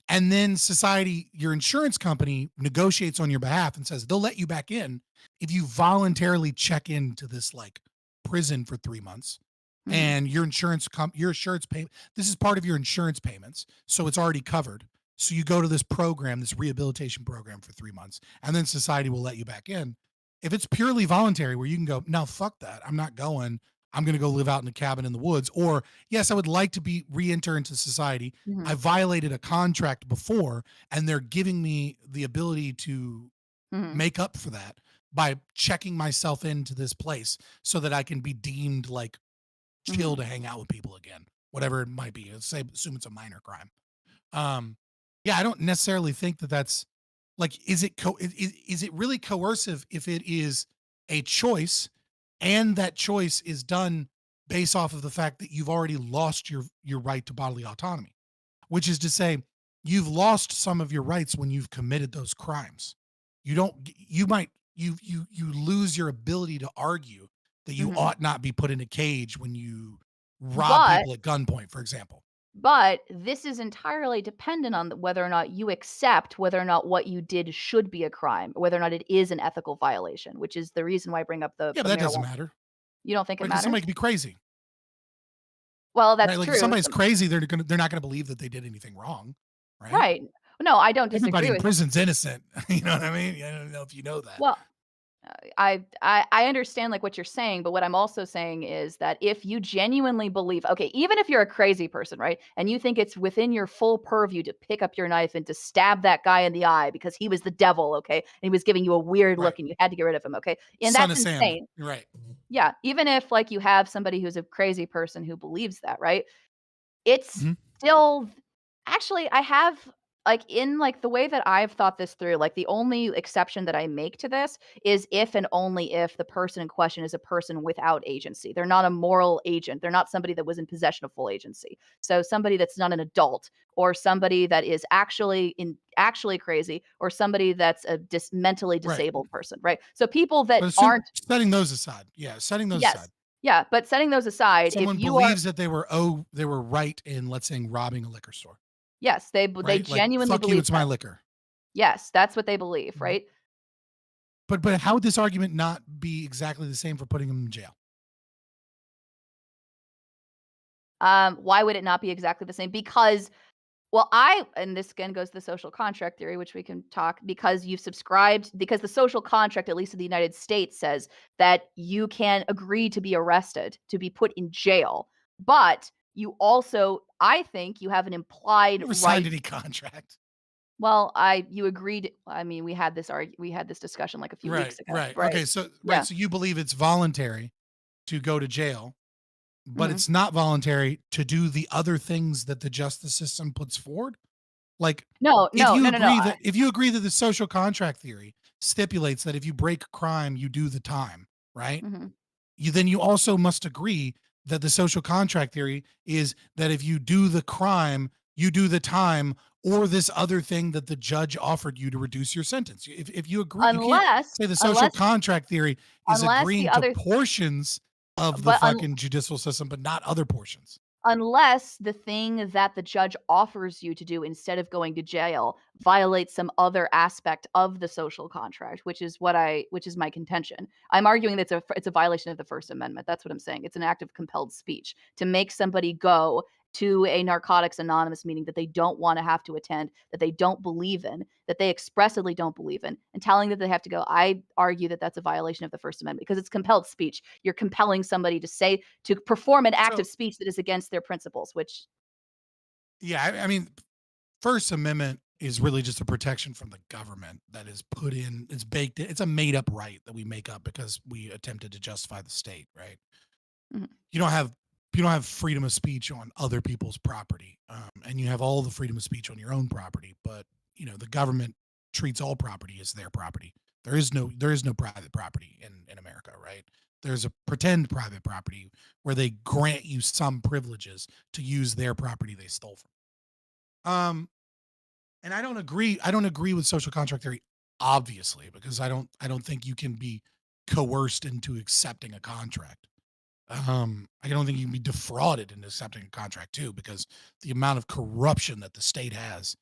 And then society, your insurance company negotiates on your behalf and says they'll let you back in if you voluntarily check into this like prison for 3 months. mhm, And your insurance pay, this is part of your insurance payments. So it's already covered. So you go to this program, this rehabilitation program for 3 months, and then society will let you back in. If it's purely voluntary where you can go, no, fuck that. I'm not going. I'm going to go live out in a cabin in the woods. Or, yes, I would like to be re enter into society. I mhm, violated a contract before, and they're giving me the ability to mhm, make up for that by checking myself into this place so that I can be deemed like chill mhm. to hang out with people again, whatever it might be. Let's say, assume it's a minor crime. Um, yeah, I don't necessarily think that that's. Like, is it really coercive if it is a choice, and that choice is done based off of the fact that you've already lost your right to bodily autonomy, which is to say, you've lost some of your rights when you've committed those crimes. You don't. You might you lose your ability to argue that you Mhm. ought not be put in a cage when you rob But people at gunpoint, for example. but this is entirely dependent on whether or not you accept whether or not what you did should be a crime, whether or not it is an ethical violation, which is the reason why I bring up Yeah, but the that doesn't marijuana. matter, You don't think it right? Because somebody matters? could be crazy, Well, right? that's Like if true. somebody's crazy, they're not gonna believe that they did anything wrong, right? Right. No, I don't Everybody disagree in with you. prison's innocent. You know what I mean? I don't know if you know that. Well, I understand, like, what you're saying, but what I'm also saying is that if you genuinely believe okay, even if you're a crazy person, right, and you think it's within your full purview to pick up your knife and to stab that guy in the eye because he was the devil, okay, and he was giving you a weird Right. look and you had to get rid of him, okay, and Son that's of Sam. insane. You're right. Yeah, even if, like, you have somebody who's a crazy person who believes that, right? It's Mhm. still actually, I have like, in, like, the way that I've thought this through, like, the only exception that I make to this is if and only if the person in question is a person without agency. They're not a moral agent. They're not somebody that was in possession of full agency. So somebody that's not an adult or somebody that is actually crazy or somebody that's a mentally Right. disabled person, right? So people that But assume aren't setting those aside. Yeah, setting those aside. yes. Yeah, but setting those aside, if Someone you are believes that they were right in, let's say, robbing a liquor store, yes, they right? Like, genuinely fuck you, believe it's my that. liquor. Yes, that's what they believe, Mhm. right? But how would this argument not be exactly the same for putting them in jail? Why would it not be exactly the same? Because, well, I and this again goes to the social contract theory, which we can talk because you've subscribed because the social contract, at least in the United States, says that you can agree to be arrested, to be put in jail. But you also, I think, you have an implied Never signed right. any contract. Well, you agreed. I mean, we had this discussion like a few Right, weeks ago, right. right? Okay, so right, Yeah. so you believe it's voluntary to go to jail, but Hmm. it's not voluntary to do the other things that the justice system puts forward? Like, No, no, no, no, no. if you agree that the social contract theory stipulates that if you break crime, you do the time, right? Mhm. You also must agree that the social contract theory is that if you do the crime, you do the time or this other thing that the judge offered you to reduce your sentence. If you agree, you can't Unless say the social unless contract theory is unless the agreeing to other portions of the but un fucking judicial system, but not other portions. unless the thing that the judge offers you to do instead of going to jail violates some other aspect of the social contract, which is my contention. I'm arguing that it's a violation of the First Amendment. That's what I'm saying. It's an act of compelled speech to make somebody go to a Narcotics Anonymous meeting that they don't wanna have to attend, that they don't believe in, that they expressly don't believe in, and telling them they have to go. I argue that that's a violation of the First Amendment because it's compelled speech. You're compelling somebody to perform an act of So speech that is against their principles, which yeah, I mean, First Amendment is really just a protection from the government that is put in, it's baked in, it's a made up right that we make up because we attempted to justify the state, right? mhm, You don't have you don't have freedom of speech on other people's property, and you have all the freedom of speech on your own property. But the government treats all property as their property. There is no private property in America, right? There's a pretend private property where they grant you some privileges to use their property they stole from. And I don't agree with social contract theory, obviously, because I don't think you can be coerced into accepting a contract. I don't think you can be defrauded into accepting a contract too, because the amount of corruption that the state has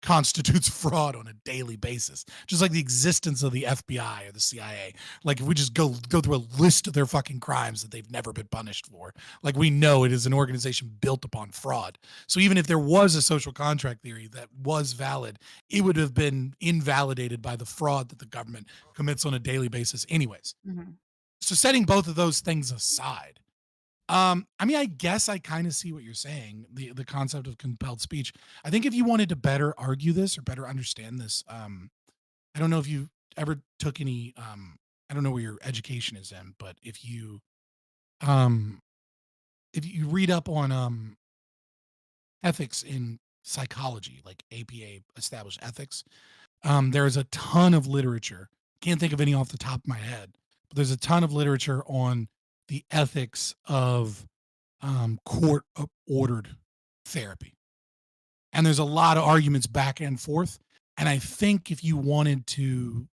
constitutes fraud on a daily basis. Just like the existence of the FBI or the CIA. Like if we just go through a list of their fucking crimes that they've never been punished for, like we know it is an organization built upon fraud. So even if there was a social contract theory that was valid, it would have been invalidated by the fraud that the government commits on a daily basis anyways. mhm. So setting both of those things aside, I mean, I guess I kind of see what you're saying, the concept of compelled speech. I think if you wanted to better argue this or better understand this, I don't know if you ever took any, I don't know where your education is in, but um, if you read up on ethics in psychology, like APA established ethics, There's a ton of literature. Can't think of any off the top of my head, but there's a ton of literature on the ethics of court ordered therapy. And there's a lot of arguments back and forth. And I think if you wanted to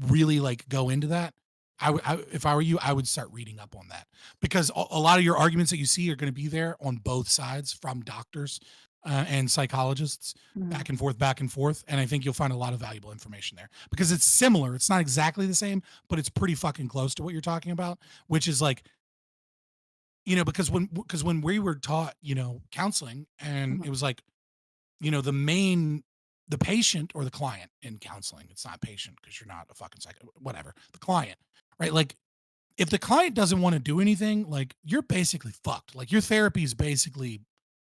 really like go into that, if I were you, I would start reading up on that, because a lot of your arguments that you see are going to be there on both sides from doctors and psychologists, Mhm. back and forth. And I think you'll find a lot of valuable information there because it's similar. It's not exactly the same, but it's pretty fucking close to what you're talking about, which is like, because when we were taught, counseling, and Mhm. it was like, the patient or the client in counseling, it's not patient because you're not a fucking psycho, whatever, the client, right? Like, if the client doesn't want to do anything, like, you're basically fucked. Like, your therapy is basically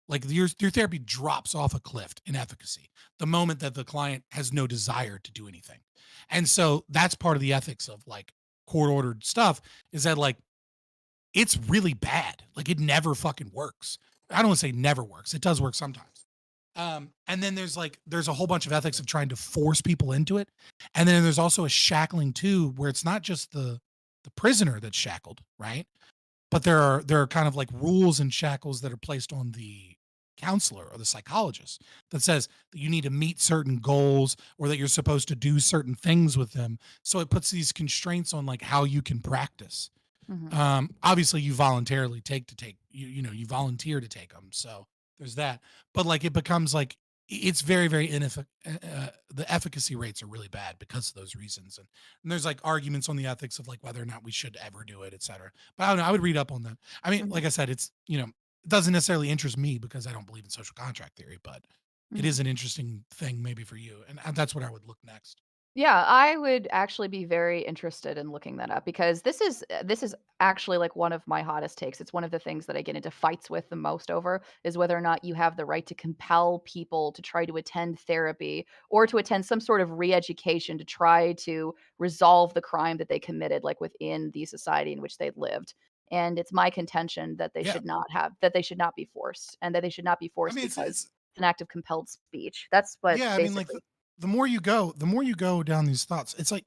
like your therapy drops off a cliff in efficacy the moment that the client has no desire to do anything. And so that's part of the ethics of like court ordered stuff, is that like it's really bad. Like, it never fucking works. I don't want to say never works. It does work sometimes. And then there's a whole bunch of ethics of trying to force people into it. And then there's also a shackling too, where it's not just the prisoner that's shackled, right? But there are kind of like rules and shackles that are placed on the counselor or the psychologist that says that you need to meet certain goals or that you're supposed to do certain things with them. So it puts these constraints on like how you can practice. Mhm. Obviously you voluntarily you volunteer to take them, so there's that. But like it becomes like it's very very the efficacy rates are really bad because of those reasons, and there's like arguments on the ethics of like whether or not we should ever do it, etc. But I don't know, I would read up on that. I mean, Mhm. like I said, it's it doesn't necessarily interest me because I don't believe in social contract theory, but it Mhm. is an interesting thing maybe for you, and that's what I would look next. Yeah, I would actually be very interested in looking that up because this is actually like one of my hottest takes. It's one of the things that I get into fights with the most over is whether or not you have the right to compel people to try to attend therapy or to attend some sort of re-education to try to resolve the crime that they committed like within the society in which they lived. And it's my contention that Yeah, they should not be forced and that they should not be I forced mean because it's it's an act of compelled speech. That's what yeah, I mean, like basically. the more you go down these thoughts, it's like,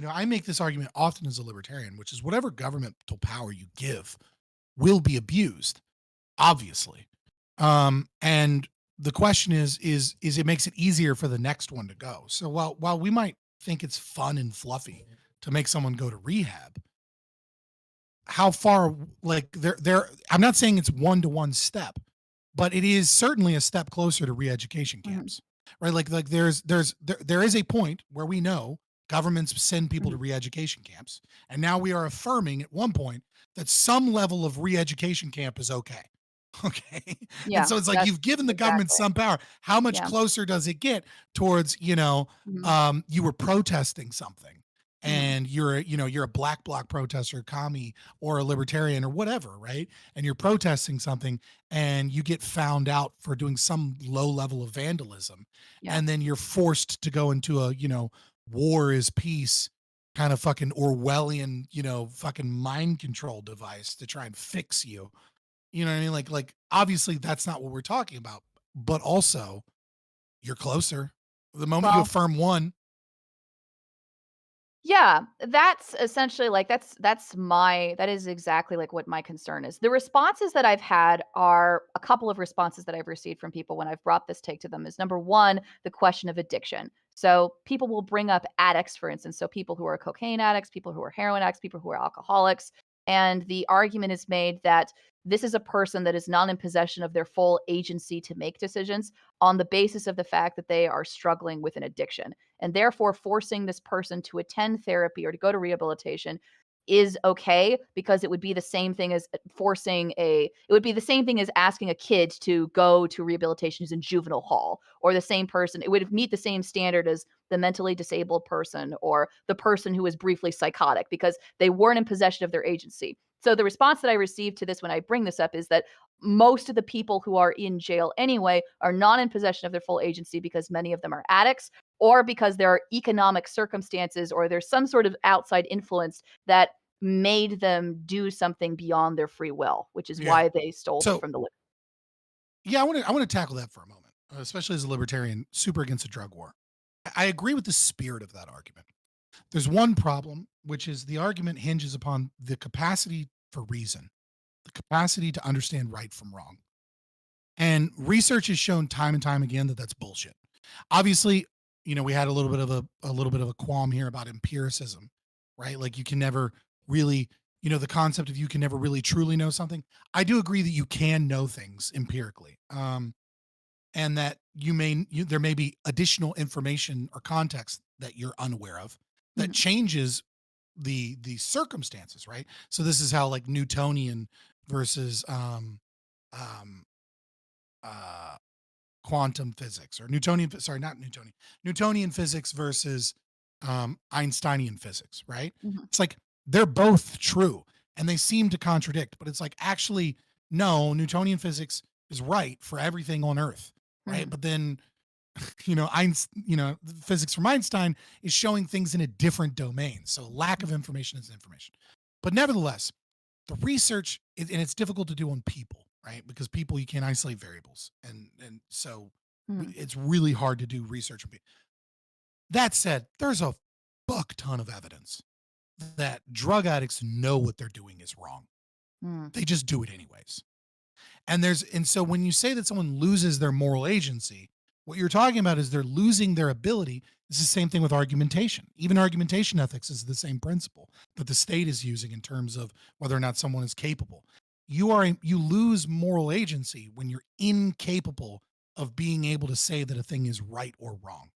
I make this argument often as a libertarian, which is whatever governmental power you give will be abused, obviously. And the question is it makes it easier for the next one to go. So while we might think it's fun and fluffy to make someone go to rehab, how far like there I'm not saying it's one-to-one step, but it is certainly a step closer to re-education Mhm, camps, right? Like there is a point where we know governments send people to mhm. re-education camps, and now we are affirming at one point that some level of re-education camp is okay. Okay. And Yeah, so it's like that's you've given the government exactly. some power. How much Yeah. closer does it get towards, Mhm, you were protesting something mhm. and you're a black bloc protester, commie, or a libertarian or whatever, right? And you're protesting something and you get found out for doing some low level of vandalism. Yeah, And then you're forced to go into a, war is peace kind of fucking Orwellian, fucking mind control device to try and fix you. You know what I mean? Like obviously that's not what we're talking about, but also you're closer. The moment you well, affirm one, yeah, that's essentially like that is exactly like what my concern is. The responses that I've had are a couple of responses that I've received from people when I've brought this take to them is number 1, the question of addiction. So people will bring up addicts, for instance. So people who are cocaine addicts, people who are heroin addicts, people who are alcoholics. And the argument is made that this is a person that is not in possession of their full agency to make decisions on the basis of the fact that they are struggling with an addiction and therefore forcing this person to attend therapy or to go to rehabilitation is okay because it would be the same thing as it would be the same thing as asking a kid to go to rehabilitation who's in juvenile hall or the same person it would meet the same standard as the mentally disabled person or the person who was briefly psychotic because they weren't in possession of their agency. So the response that I received to this when I bring this up is that most of the people who are in jail anyway are not in possession of their full agency because many of them are addicts or because there are economic circumstances or there's some sort of outside influence that made them do something beyond their free will, which is yeah. why they stole So from the li. yeah, I want to tackle that for a moment, especially as a libertarian, super against the drug war. I agree with the spirit of that argument. There's one problem, which is the argument hinges upon the capacity for reason, the capacity to understand right from wrong. And research has shown time and time again that that's bullshit. Obviously, we had a little bit of a qualm here about empiricism, right? Like you can never really, the concept of you can never really truly know something. I do agree that you can know things empirically. And that there may be additional information or context that you're unaware of that Mhm. changes the circumstances, right? So this is how like Newtonian versus um uh quantum physics, or not Newtonian physics versus Einsteinian physics, right? Mhm. It's like they're both true and they seem to contradict, but it's like actually no, Newtonian physics is right for everything on earth, right? Mhm. But then the physics from Einstein is showing things in a different domain. So lack of information is information. But nevertheless, the research and it's difficult to do on people, right? Because people, you can't isolate variables, and so Mhm. it's really hard to do research on people. That said, there's a fuck ton of evidence that drug addicts know what they're doing is wrong. Mhm. They just do it anyways. And so when you say that someone loses their moral agency, what you're talking about is they're losing their ability. It's the same thing with argumentation. Even argumentation ethics is the same principle that the state is using in terms of whether or not someone is capable. You lose moral agency when you're incapable of being able to say that a thing is right or wrong.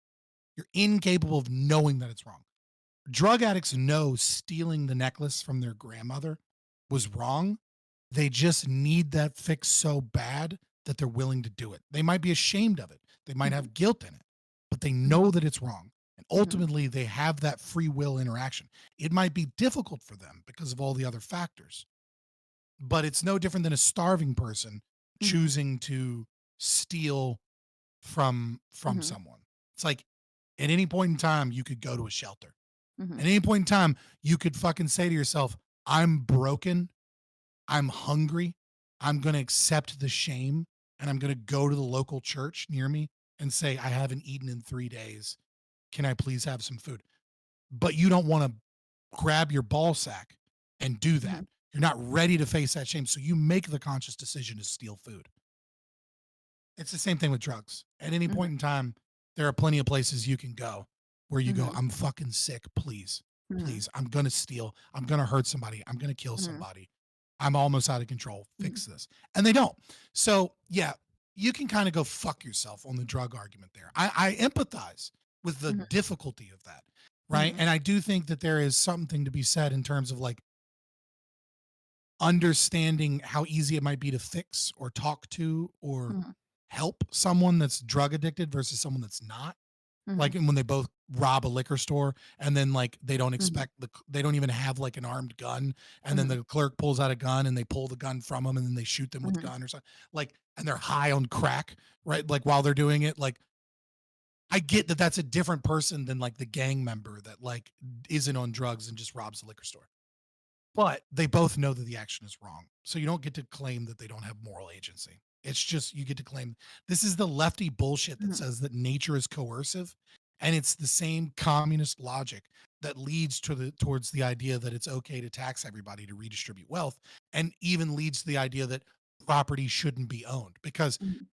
You're incapable of knowing that it's wrong. Drug addicts know stealing the necklace from their grandmother was wrong. They just need that fix so bad that they're willing to do it. They might be ashamed of it. They might Mhm. have guilt in it, but they Mhm. know that it's wrong. And Mhm. ultimately, they have that free will interaction. It might be difficult for them because of all the other factors, but it's no different than a starving person Mhm. choosing to steal from Mhm. someone. It's like at any point in time, you could go to a shelter. Mhm. At any point in time, you could fucking say to yourself, I'm broken, I'm hungry, I'm going to accept the shame, and I'm going to go to the local church near me and say, I haven't eaten in 3 days. Can I please have some food? But you don't want to grab your ball sack and do that. Mhm. You're not ready to face that shame. So you make the conscious decision to steal food. It's the same thing with drugs. At any Mhm. point in time, there are plenty of places you can go where you go, Mhm. I'm fucking sick. Please, Mhm. please. I'm going to steal. I'm going to hurt somebody. I'm going to kill Mhm. somebody. I'm almost out of control. Mhm. Fix this. And they don't. So, yeah, you can kind of go fuck yourself on the drug argument there. I empathize with the Mhm. difficulty of that. Right. Mhm. And I do think that there is something to be said in terms of like understanding how easy it might be to fix or talk to or Mhm. help someone that's drug addicted versus someone that's not. Like Mhm. when they both rob a liquor store and then like Mhm. they don't even have like an armed gun, and then Mhm. the clerk pulls out a gun and they pull the gun from them and then they shoot them with Mhm. gun or something, like, and they're high on crack, right? Like while they're doing it, like I get that that's a different person than like the gang member that like isn't on drugs and just robs the liquor store, but they both know that the action is wrong. So you don't get to claim that they don't have moral agency. It's just you get to claim this is the lefty bullshit that Mhm. says that nature is coercive. And it's the same communist logic that leads towards the idea that it's okay to tax everybody to redistribute wealth, and even leads to the idea that property shouldn't be owned because Mhm.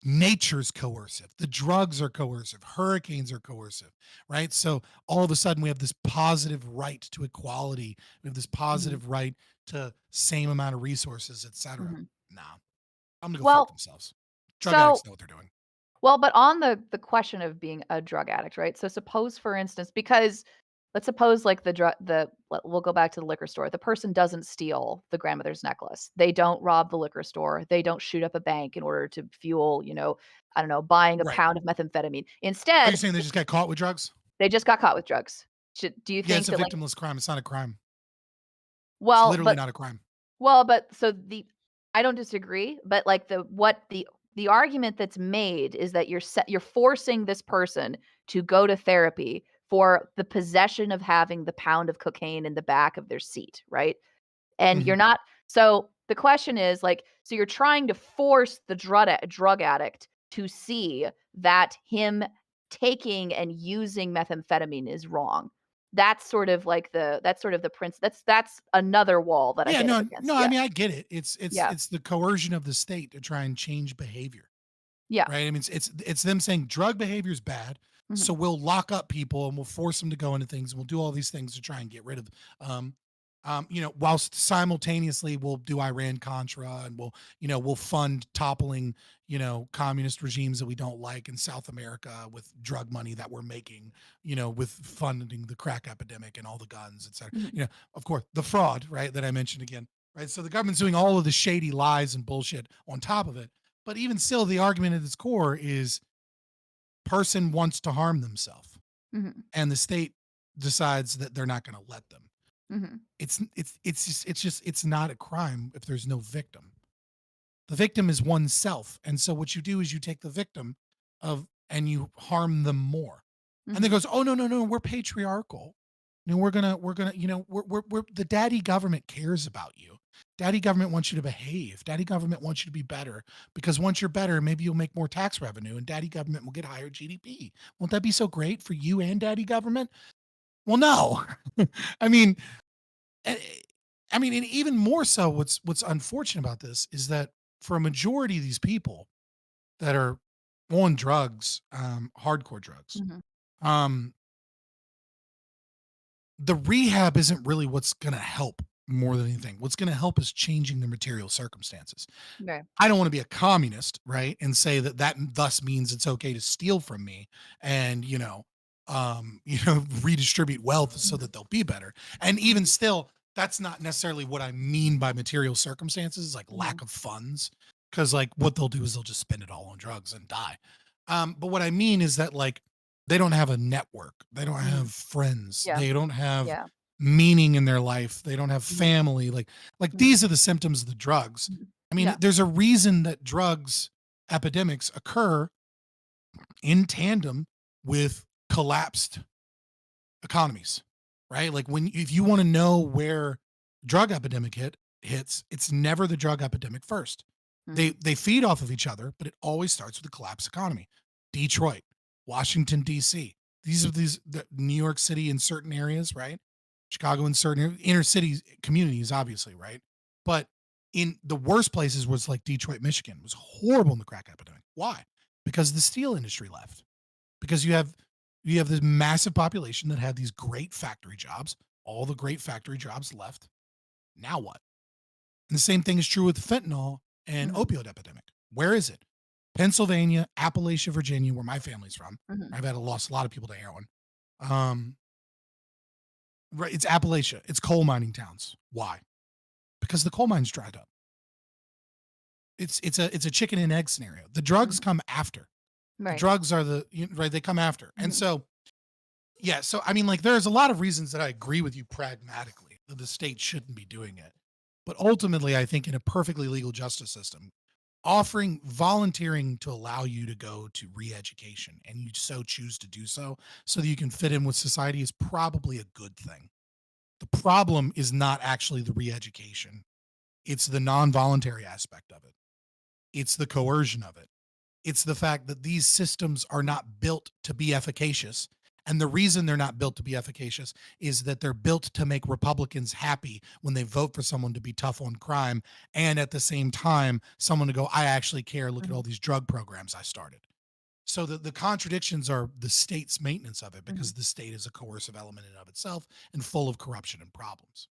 nature's coercive, the drugs are coercive, hurricanes are coercive, right? So all of a sudden we have this positive right to equality, we have this Mhm. positive right to same amount of resources, etc. Mhm. Nah, I'm gonna go fuck Well, themselves. Drug so addicts know what they're doing. but on the question of being a drug addict, right? So suppose, for instance, because let's suppose like we'll go back to the liquor store. The person doesn't steal the grandmother's necklace. They don't rob the liquor store. They don't shoot up a bank in order to fuel, I don't know, buying a Right. pound of methamphetamine. Are you Instead, saying they just got caught with drugs? they just got caught with drugs. Do you Yeah, it's think a that, like, victimless crime. It's not a crime. It's well, literally but not a crime. But so I don't disagree, but like the argument that's made is that you're forcing this person to go to therapy for the possession of having the pound of cocaine in the back of their seat, right? And Mhm. you're not so the question is like, so you're trying to force the drug addict to see that him taking and using methamphetamine is wrong. That's sort of the prince that's another wall that I Yeah, hit up no, against. no, I Yeah. mean, I get it. It's Yeah. it's the coercion of the state to try and change behavior, Yeah. right? I mean, it's them saying drug behavior is bad, so Mhm. we'll lock up people and we'll force them to go into things and we'll do all these things to try and get rid of um whilst simultaneously we'll do Iran Contra and we'll fund toppling, communist regimes that we don't like in South America with drug money that we're making, with funding the crack epidemic and all the guns, et cetera. Mhm. Of course, the fraud, right, that I mentioned again, right? So the government's doing all of the shady lies and bullshit on top of it. But even still, the argument at its core is person wants to harm themselves, Mhm. and the state decides that they're not going to let them. Mhm. It's not a crime if there's no victim. The victim is oneself, and so what you do is you take the victim of and you harm them more. And then Mhm. goes, oh no, no, no, we're patriarchal. We're gonna, we're the daddy government cares about you. Daddy government wants you to behave. Daddy government wants you to be better because once you're better, maybe you'll make more tax revenue and daddy government will get higher GDP. Won't that be so great for you and daddy government? Well, no. I mean, eh, I mean, and even more so, what's unfortunate about this is that for a majority of these people that are on drugs, hardcore drugs, Mhm. um, the rehab isn't really what's going to help more than anything. What's going to help is changing the material circumstances. Right. I don't want to be a communist, right? And say that thus means it's okay to steal from me and, redistribute wealth so Mhm. that they'll be better. And even still, that's not necessarily what I mean by material circumstances, like Mhm. lack of funds. Cause like what they'll do is they'll just spend it all on drugs and die. But what I mean is that like they don't have a network, they don't Mhm. have friends, Yeah. they don't have Yeah. meaning in their life, they don't have Mhm. family. Like Mhm. these are the symptoms of the drugs. Mhm. I mean, Yeah. there's a reason that drugs epidemics occur in tandem with collapsed economies, right? Like when if you want to know where drug epidemic hits, it's never the drug epidemic first. They Mhm. they feed off of each other, but it always starts with a collapsed economy. Detroit, Washington D.C. New York City in certain areas, right? Chicago in certain inner cities communities, obviously, right? But in the worst places was like Detroit, Michigan, it was horrible in the crack epidemic. Why? Because the steel industry left. Because you have this massive population that had these great factory jobs. All the great factory jobs left. Now what? And the same thing is true with fentanyl and Mhm. opioid epidemic. Where is it? Pennsylvania, Appalachia, Virginia, where my family's from. Mhm. I've had lost a lot of people to heroin. Um, right, it's Appalachia. It's coal mining towns. Why? Because the coal mines dried up. It's a chicken and egg scenario. The drugs Mhm. come after. The Right. drugs are right. They come after, and Mhm. so yeah. So I mean, like, there's a lot of reasons that I agree with you pragmatically that the state shouldn't be doing it, but ultimately, I think in a perfectly legal justice system, offering volunteering to allow you to go to re-education and you so choose to do so that you can fit in with society is probably a good thing. The problem is not actually the re-education. It's the non-voluntary aspect of it. It's the coercion of it. It's the fact that these systems are not built to be efficacious. And the reason they're not built to be efficacious is that they're built to make Republicans happy when they vote for someone to be tough on crime. And at the same time, someone to go, I actually care. Look at Mhm. all these drug programs I started. So the contradictions are the state's maintenance of it Mhm. because the state is a coercive element in and of itself and full of corruption and problems.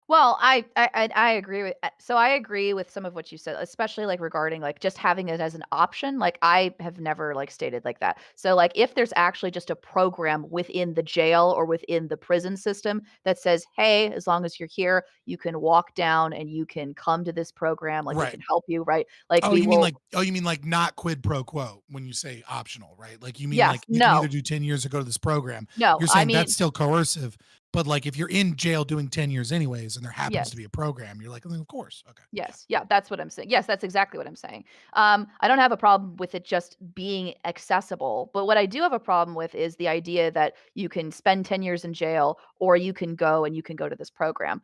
Well, I agree with so I agree with some of what you said, especially, like, regarding, like, just having it as an option, like, I have never, like, stated like that. So, like, if there's actually just a program within the jail or within the prison system that says, "Hey, as long as you're here, you can walk down and you can come to this program, like, we Right. can help you," right? Like, we will. You mean like not quid pro quo when you say optional, right? Like you mean Yes, like you can either no, do 10 years or go to this program. no, You're I saying that's mean still coercive, but like if you're in jail doing 10 years anyways and there happens to yes. be a program, you're like, "Oh, of course. Okay. Yeah." Yes, yeah, that's what I'm saying. Yes, that's exactly what I'm saying. I don't have a problem with it just being accessible, but what I do have a problem with is the idea that you can spend 10 years in jail or you can go to this program.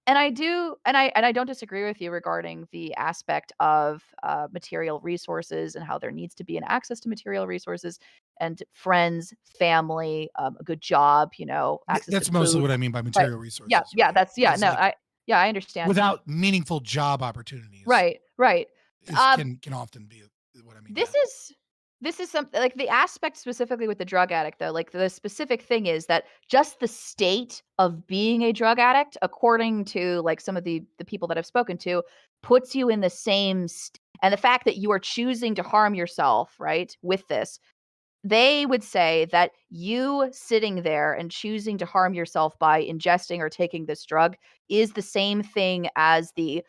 And I do, and I don't disagree with you regarding the aspect of material resources and how there needs to be an access to material resources. and friends, family, a good job, access to That's mostly food. what I mean by Right. material Yeah, resources, yeah, right? no, Like I understand. without meaningful job opportunities Right, right. is Um, can often be what I mean by this that. is this is something like the aspect specifically with the drug addict though, like the specific thing is that just the state of being a drug addict, according to like some of the people that I've spoken to, puts you in the same and the fact that you are choosing to harm yourself, right, with this, they would say that you sitting there and choosing to harm yourself by ingesting or taking this drug is the same thing as the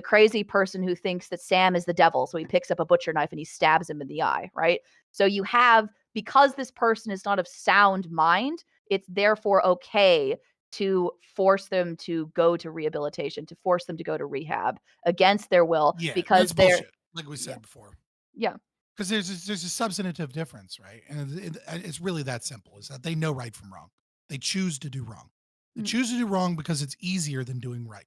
crazy person who thinks that Sam is the devil. So he picks up a butcher knife and he stabs him in the eye, right? So you have, because this person is not of sound mind, it's therefore okay to force them to go to rehabilitation, to force them to go to rehab against their will Yeah, that's because they're, bullshit, like we yeah, said before. yeah. Because there's a substantive difference, right? And it's really that simple: is that they know right from wrong. They choose to do wrong. They Mhm, choose to do wrong because it's easier than doing right.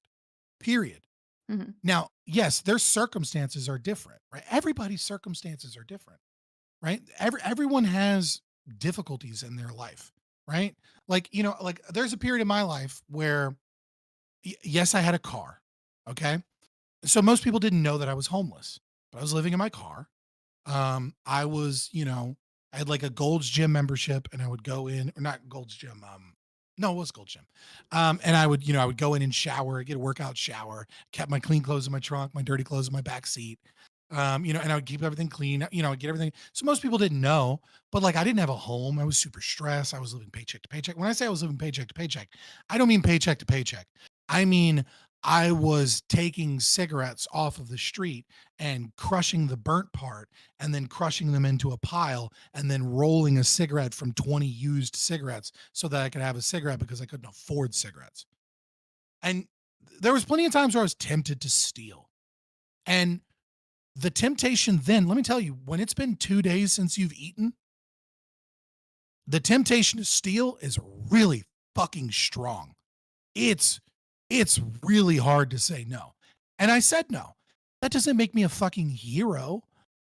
Period. mhm, Now, yes, their circumstances are different, right? Everybody's circumstances are different, right? Everyone has difficulties in their life, right? Like, like there's a period in my life where yes, I had a car, okay? So most people didn't know that I was homeless, but I was living in my car. I was, I had like a Gold's Gym membership and I would go in, or not Gold's Gym, no, it was Gold's Gym. And I would, I would go in and shower, get a workout shower, kept my clean clothes in my trunk, my dirty clothes in my back seat. And I would keep everything clean, I'd get everything. So most people didn't know, but like I didn't have a home. I was super stressed. I was living paycheck to paycheck. When I say I was living paycheck to paycheck, I don't mean paycheck to paycheck. I mean, I was taking cigarettes off of the street and crushing the burnt part and then crushing them into a pile and then rolling a cigarette from 20 used cigarettes so that I could have a cigarette because I couldn't afford cigarettes. And there was plenty of times where I was tempted to steal. And the temptation then, let me tell you, when it's been 2 days since you've eaten, the temptation to steal is really fucking strong. It's it's really hard to say no. And I said no. That doesn't make me a fucking hero.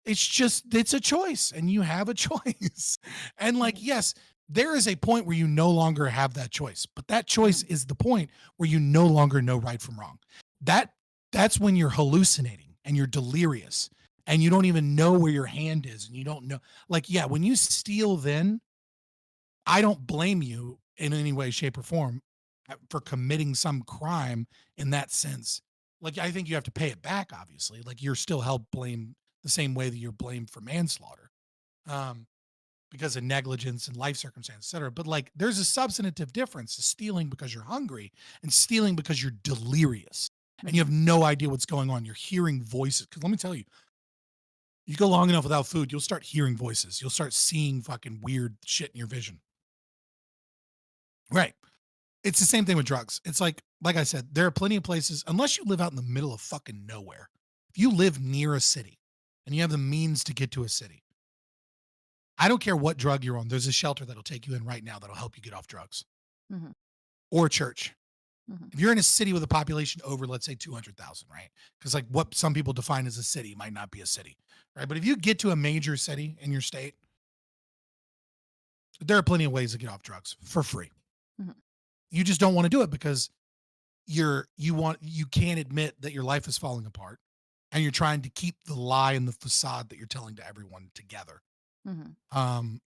It's a choice and you have a choice. And like, mhm, yes, there is a point where you no longer have that choice, but that choice mhm, is the point where you no longer know right from wrong. That that's when you're hallucinating and you're delirious and you don't even know where your hand is and you don't know. Like, yeah, when you steal then, I don't blame you in any way, shape, or form for committing some crime in that sense. Like, I think you have to pay it back, obviously. Like, you're still held blame the same way that you're blamed for manslaughter, um, because of negligence and life circumstance, et cetera. But like, there's a substantive difference to stealing because you're hungry and stealing because you're delirious and you mhm. have no idea what's going on. You're hearing voices. Because let me tell you, you go long enough without food, you'll start hearing voices. You'll start seeing fucking weird shit in your vision. Right. It's the same thing with drugs. It's like I said, there are plenty of places, unless you live out in the middle of fucking nowhere. If you live near a city and you have the means to get to a city, I don't care what drug you're on. There's a shelter that'll take you in right now that'll help you get off drugs Mhm, or a church. mhm, If you're in a city with a population over, let's say 200,000, right? Because like what some people define as a city might not be a city, right? But if you get to a major city in your state, there are plenty of ways to get off drugs for free. mhm. You just don't want to do it because you can't admit that your life is falling apart and you're trying to keep the lie and the facade that you're telling to everyone together. Mhm.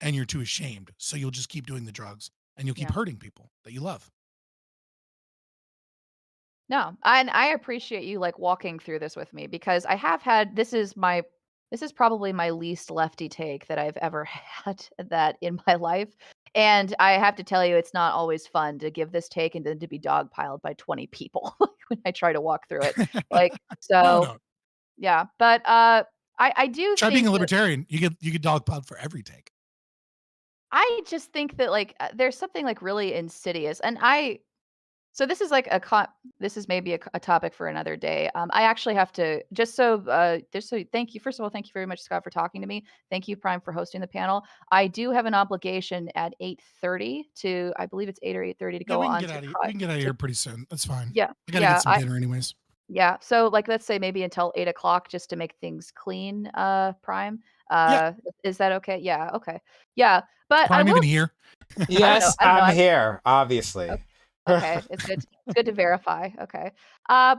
And you're too ashamed, so you'll just keep doing the drugs and you'll keep Yeah. hurting people that you love. No, and I appreciate you, like, walking through this with me because I have had this is probably my least lefty take that I've ever had that in my life, and I have to tell you, it's not always fun to give this take and then to be dogpiled by 20 people when I try to walk through it. Like, No, so, no. yeah, but, I do Try being a think that libertarian. You get dogpiled for every take. I just think that, like, there's something, like, really insidious, and so this is like this is maybe a topic for another day. I actually have to just so thank you. First of all, thank you very much, Scott, for talking to me. Thank you, Prime, for hosting the panel. I do have an obligation at 8:30 to, I believe it's 8 or 8:30 to Yeah, go we can on get to out of here. We can get out of to here pretty soon. That's fine. yeah I got to get yeah some dinner anyways. Yeah, so, like, let's say maybe until 8 o'clock just to make things clean, Prime. Yeah, Is that okay? Yeah, okay. Yeah, is but I Prime will even here? Yes, I don't know, I'm here, obviously. okay, it's good to verify, okay. Uh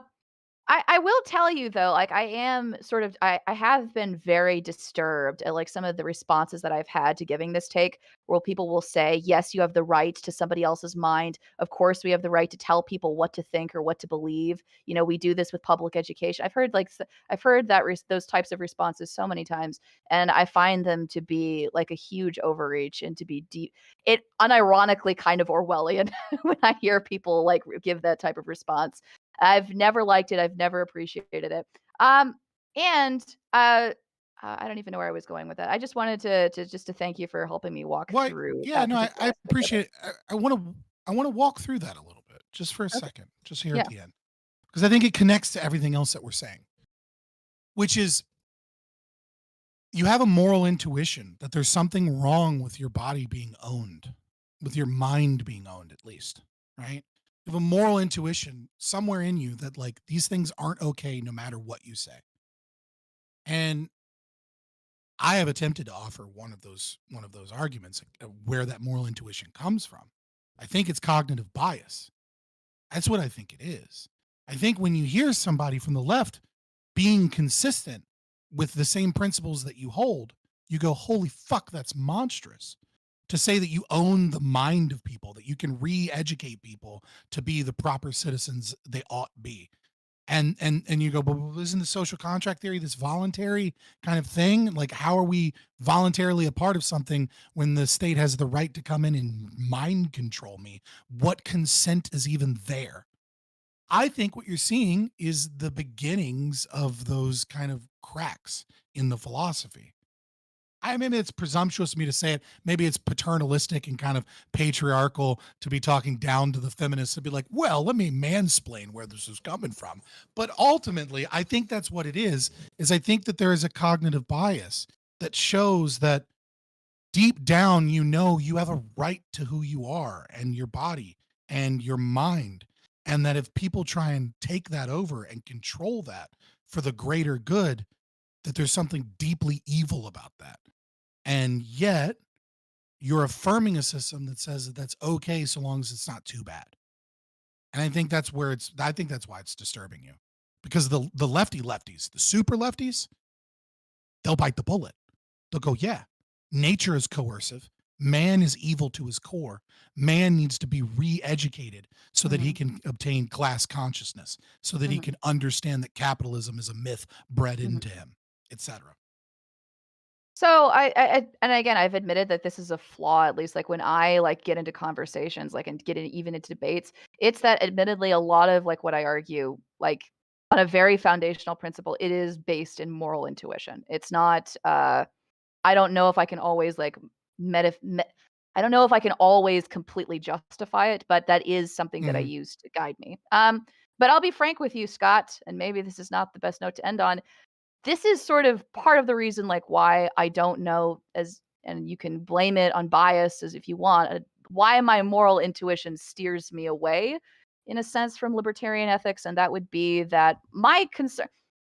I will tell you though, like I am sort of I have been very disturbed at like some of the responses that I've had to giving this take where people will say, "Yes, you have the right to somebody else's mind. Of course, we have the right to tell people what to think or what to believe. You know, we do this with public education." I've heard I've heard that those types of responses so many times, and I find them to be like a huge overreach and to be deep. It unironically kind of Orwellian when I hear people like give that type of response. I've never liked it, I've never appreciated it. Um, and, I don't even know where I was going with that. I just wanted to thank you for helping me walk Why? through Yeah, that no, particular I aspect of it. appreciate it. I want to walk through that a little bit, just for a Okay. second, just here at Yeah. the end, because I think it connects to everything else that we're saying, which is you have a moral intuition that there's something wrong with your body being owned, with your mind being owned, at least, right? You have a moral intuition somewhere in you that like these things aren't okay no matter what you say. And I have attempted to offer one of those arguments where that moral intuition comes from. I think it's cognitive bias. That's what I think it is. I think when you hear somebody from the left being consistent with the same principles that you hold, you go, holy fuck, that's monstrous. To say that you own the mind of people, that you can re educate people to be the proper citizens they ought be. And you go, but isn't the social contract theory this voluntary kind of thing? Like, how are we voluntarily a part of something when the state has the right to come in and mind control me? What consent is even there? I think what you're seeing is the beginnings of those kind of cracks in the philosophy. Maybe it's presumptuous of me to say it. Maybe it's paternalistic and kind of patriarchal to be talking down to the feminists and be like, well, let me mansplain where this is coming from. But ultimately, I think that's what it is I think that there is a cognitive bias that shows that deep down, you know, you have a right to who you are and your body and your mind. And that if people try and take that over and control that for the greater good, that there's something deeply evil about that. And yet, you're affirming a system that says that that's okay so long as it's not too bad. And I think that's why it's disturbing you. Because the lefties, the super lefties, they'll bite the bullet. They'll go, yeah, nature is coercive. Man is evil to his core. Man needs to be re-educated so that he Mhm. can obtain class consciousness, so that he Mhm. can understand that capitalism is a myth bred Mhm. into him, etc. So and again, I've admitted that this is a flaw, at least like when I like get into conversations, like and get in, even into debates. It's that admittedly a lot of like what I argue, like on a very foundational principle, it is based in moral intuition. It's not I don't know if I can always like meta me I don't know if I can always completely justify it, but that is something that I Mhm. use to guide me. But I'll be frank with you, Scott, and maybe this is not the best note to end on. This is sort of part of the reason, like, why I don't know as and you can blame it on bias as if you want, why my moral intuition steers me away, in a sense, from libertarian ethics, and that would be that my concern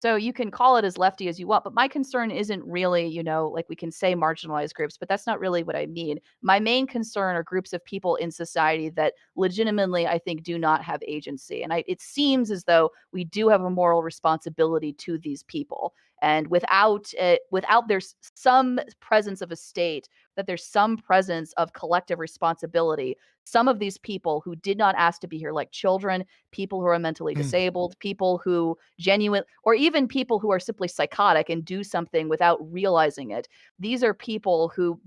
so you can call it as lefty as you want, but my concern isn't really, like we can say marginalized groups, but that's not really what I mean. My main concern are groups of people in society that legitimately I think do not have agency. And it seems as though we do have a moral responsibility to these people. And without there's some presence of a state, that there's some presence of collective responsibility, some of these people who did not ask to be here, like children, people who are mentally Mm. disabled, people who genuine, or even people who are simply psychotic and do something without realizing it. These are people who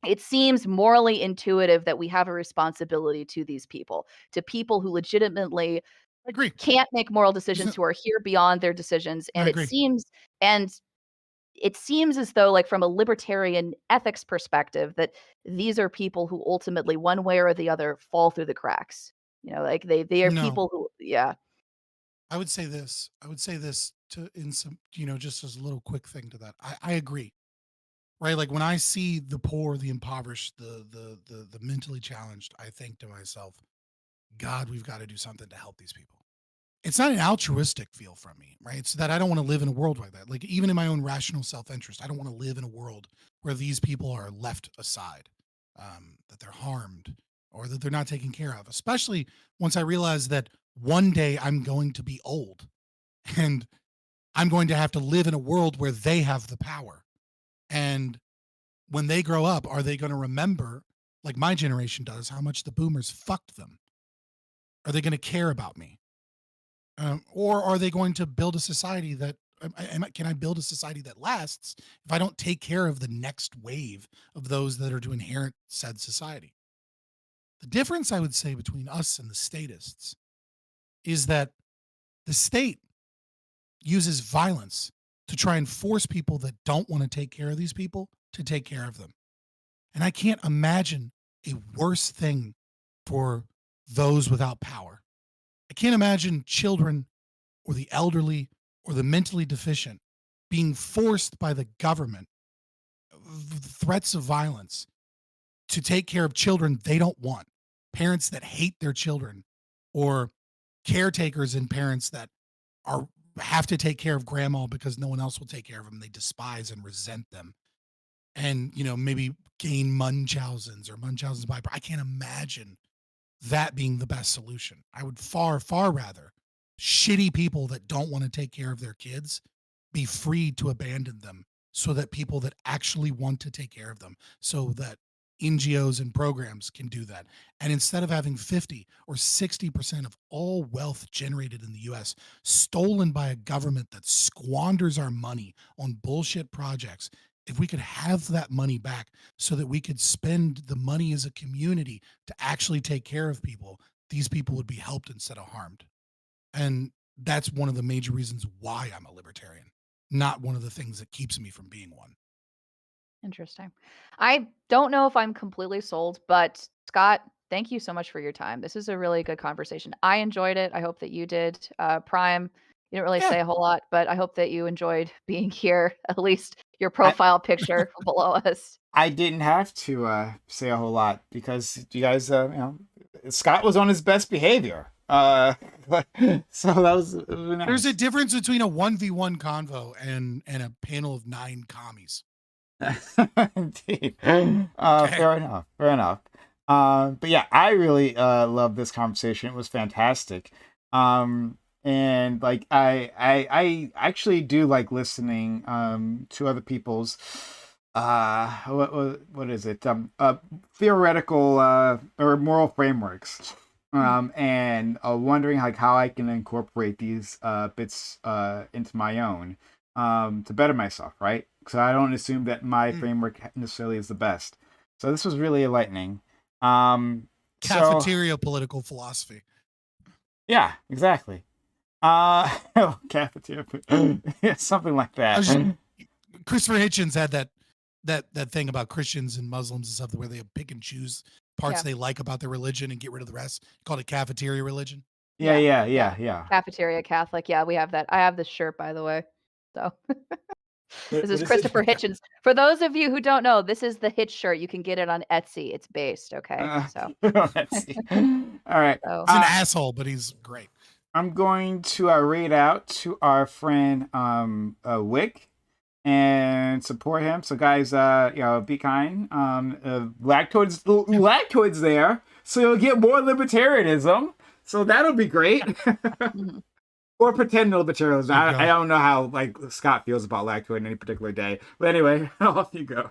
it seems morally intuitive that we have a responsibility to these people, to people who legitimately I agree. can't make moral Isn't decisions, who are here beyond their decisions. I And agree. and it seems as though, like from a libertarian ethics perspective, that these are people who ultimately, one way or the other, fall through the cracks. Like they are No. people who, yeah. I would say this. I would say this to in some, just as a little quick thing to that. I agree. Right? Like when I see the poor, the impoverished, the mentally challenged, I think to myself, God, we've got to do something to help these people. it's not an altruistic feel from me, right? It's that I don't want to live in a world like that. Like even in my own rational self-interest, I don't want to live in a world where these people are left aside, that they're harmed or that they're not taken care of. Especially once I realize that one day I'm going to be old and I'm going to have to live in a world where they have the power. And when they grow up, are they going to remember, like my generation does, how much the boomers fucked them? Are they going to care about me? Or are they going to build a society that can I build a society that lasts if I don't take care of the next wave of those that are to inherit said society? The difference I would say between us and the statists is that the state uses violence to try and force people that don't want to take care of these people to take care of them. And I can't imagine a worse thing for those without power. I can't imagine children or the elderly or the mentally deficient being forced by the government, threats of violence, to take care of children they don't want, parents that hate their children, or caretakers and parents that are have to take care of grandma because no one else will take care of them. They despise and resent them. And, maybe gain Munchausen's or Munchausen's by. I can't imagine that being the best solution. I would far, far rather shitty people that don't want to take care of their kids be freed to abandon them so that people that actually want to take care of them, so that NGOs and programs can do that. And instead of having 50 or 60% of all wealth generated in the US stolen by a government that squanders our money on bullshit projects, if we could have that money back so that we could spend the money as a community to actually take care of people, these people would be helped instead of harmed. And that's one of the major reasons why I'm a libertarian, not one of the things that keeps me from being one. Interesting. I don't know if I'm completely sold, but Scott, thank you so much for your time. This is a really good conversation. I enjoyed it. I hope that you did. Prime, you didn't really Yeah. say a whole lot, but I hope that you enjoyed being here, at least your I, profile picture below us. I didn't have to say a whole lot because you guys, Scott was on his best behavior. So that was, it was really nice. There's a difference between a 1v1 convo and a panel of 9 commies. Indeed. Fair enough. Fair enough. But yeah, I really love this conversation. It was fantastic. And like I actually do like listening to other people's what is it theoretical or moral frameworks, and wondering like how I can incorporate these bits into my own to better myself, right? Because I don't assume that my framework necessarily is the best. So this was really enlightening. Cafeteria political philosophy. Yeah, exactly. Cafeteria, yeah, something like that. Christopher Hitchens had that thing about Christians and Muslims and stuff where they pick and choose parts they like about their religion and get rid of the rest. Called it cafeteria religion. Yeah. Cafeteria Catholic. Yeah, we have that. I have this shirt, by the way. So this is What Christopher Hitchens. For those of you who don't know, this is the Hitch shirt. You can get it on Etsy. It's based. Okay. So let's see. All right. So He's an asshole, but he's great. I'm going to read out to our friend Wick and support him. So guys, be kind. Lactoid's there, so you'll get more libertarianism. So that'll be great. Or pretend libertarianism. I don't know how like Scott feels about Lactoid in any particular day. But anyway, off you go.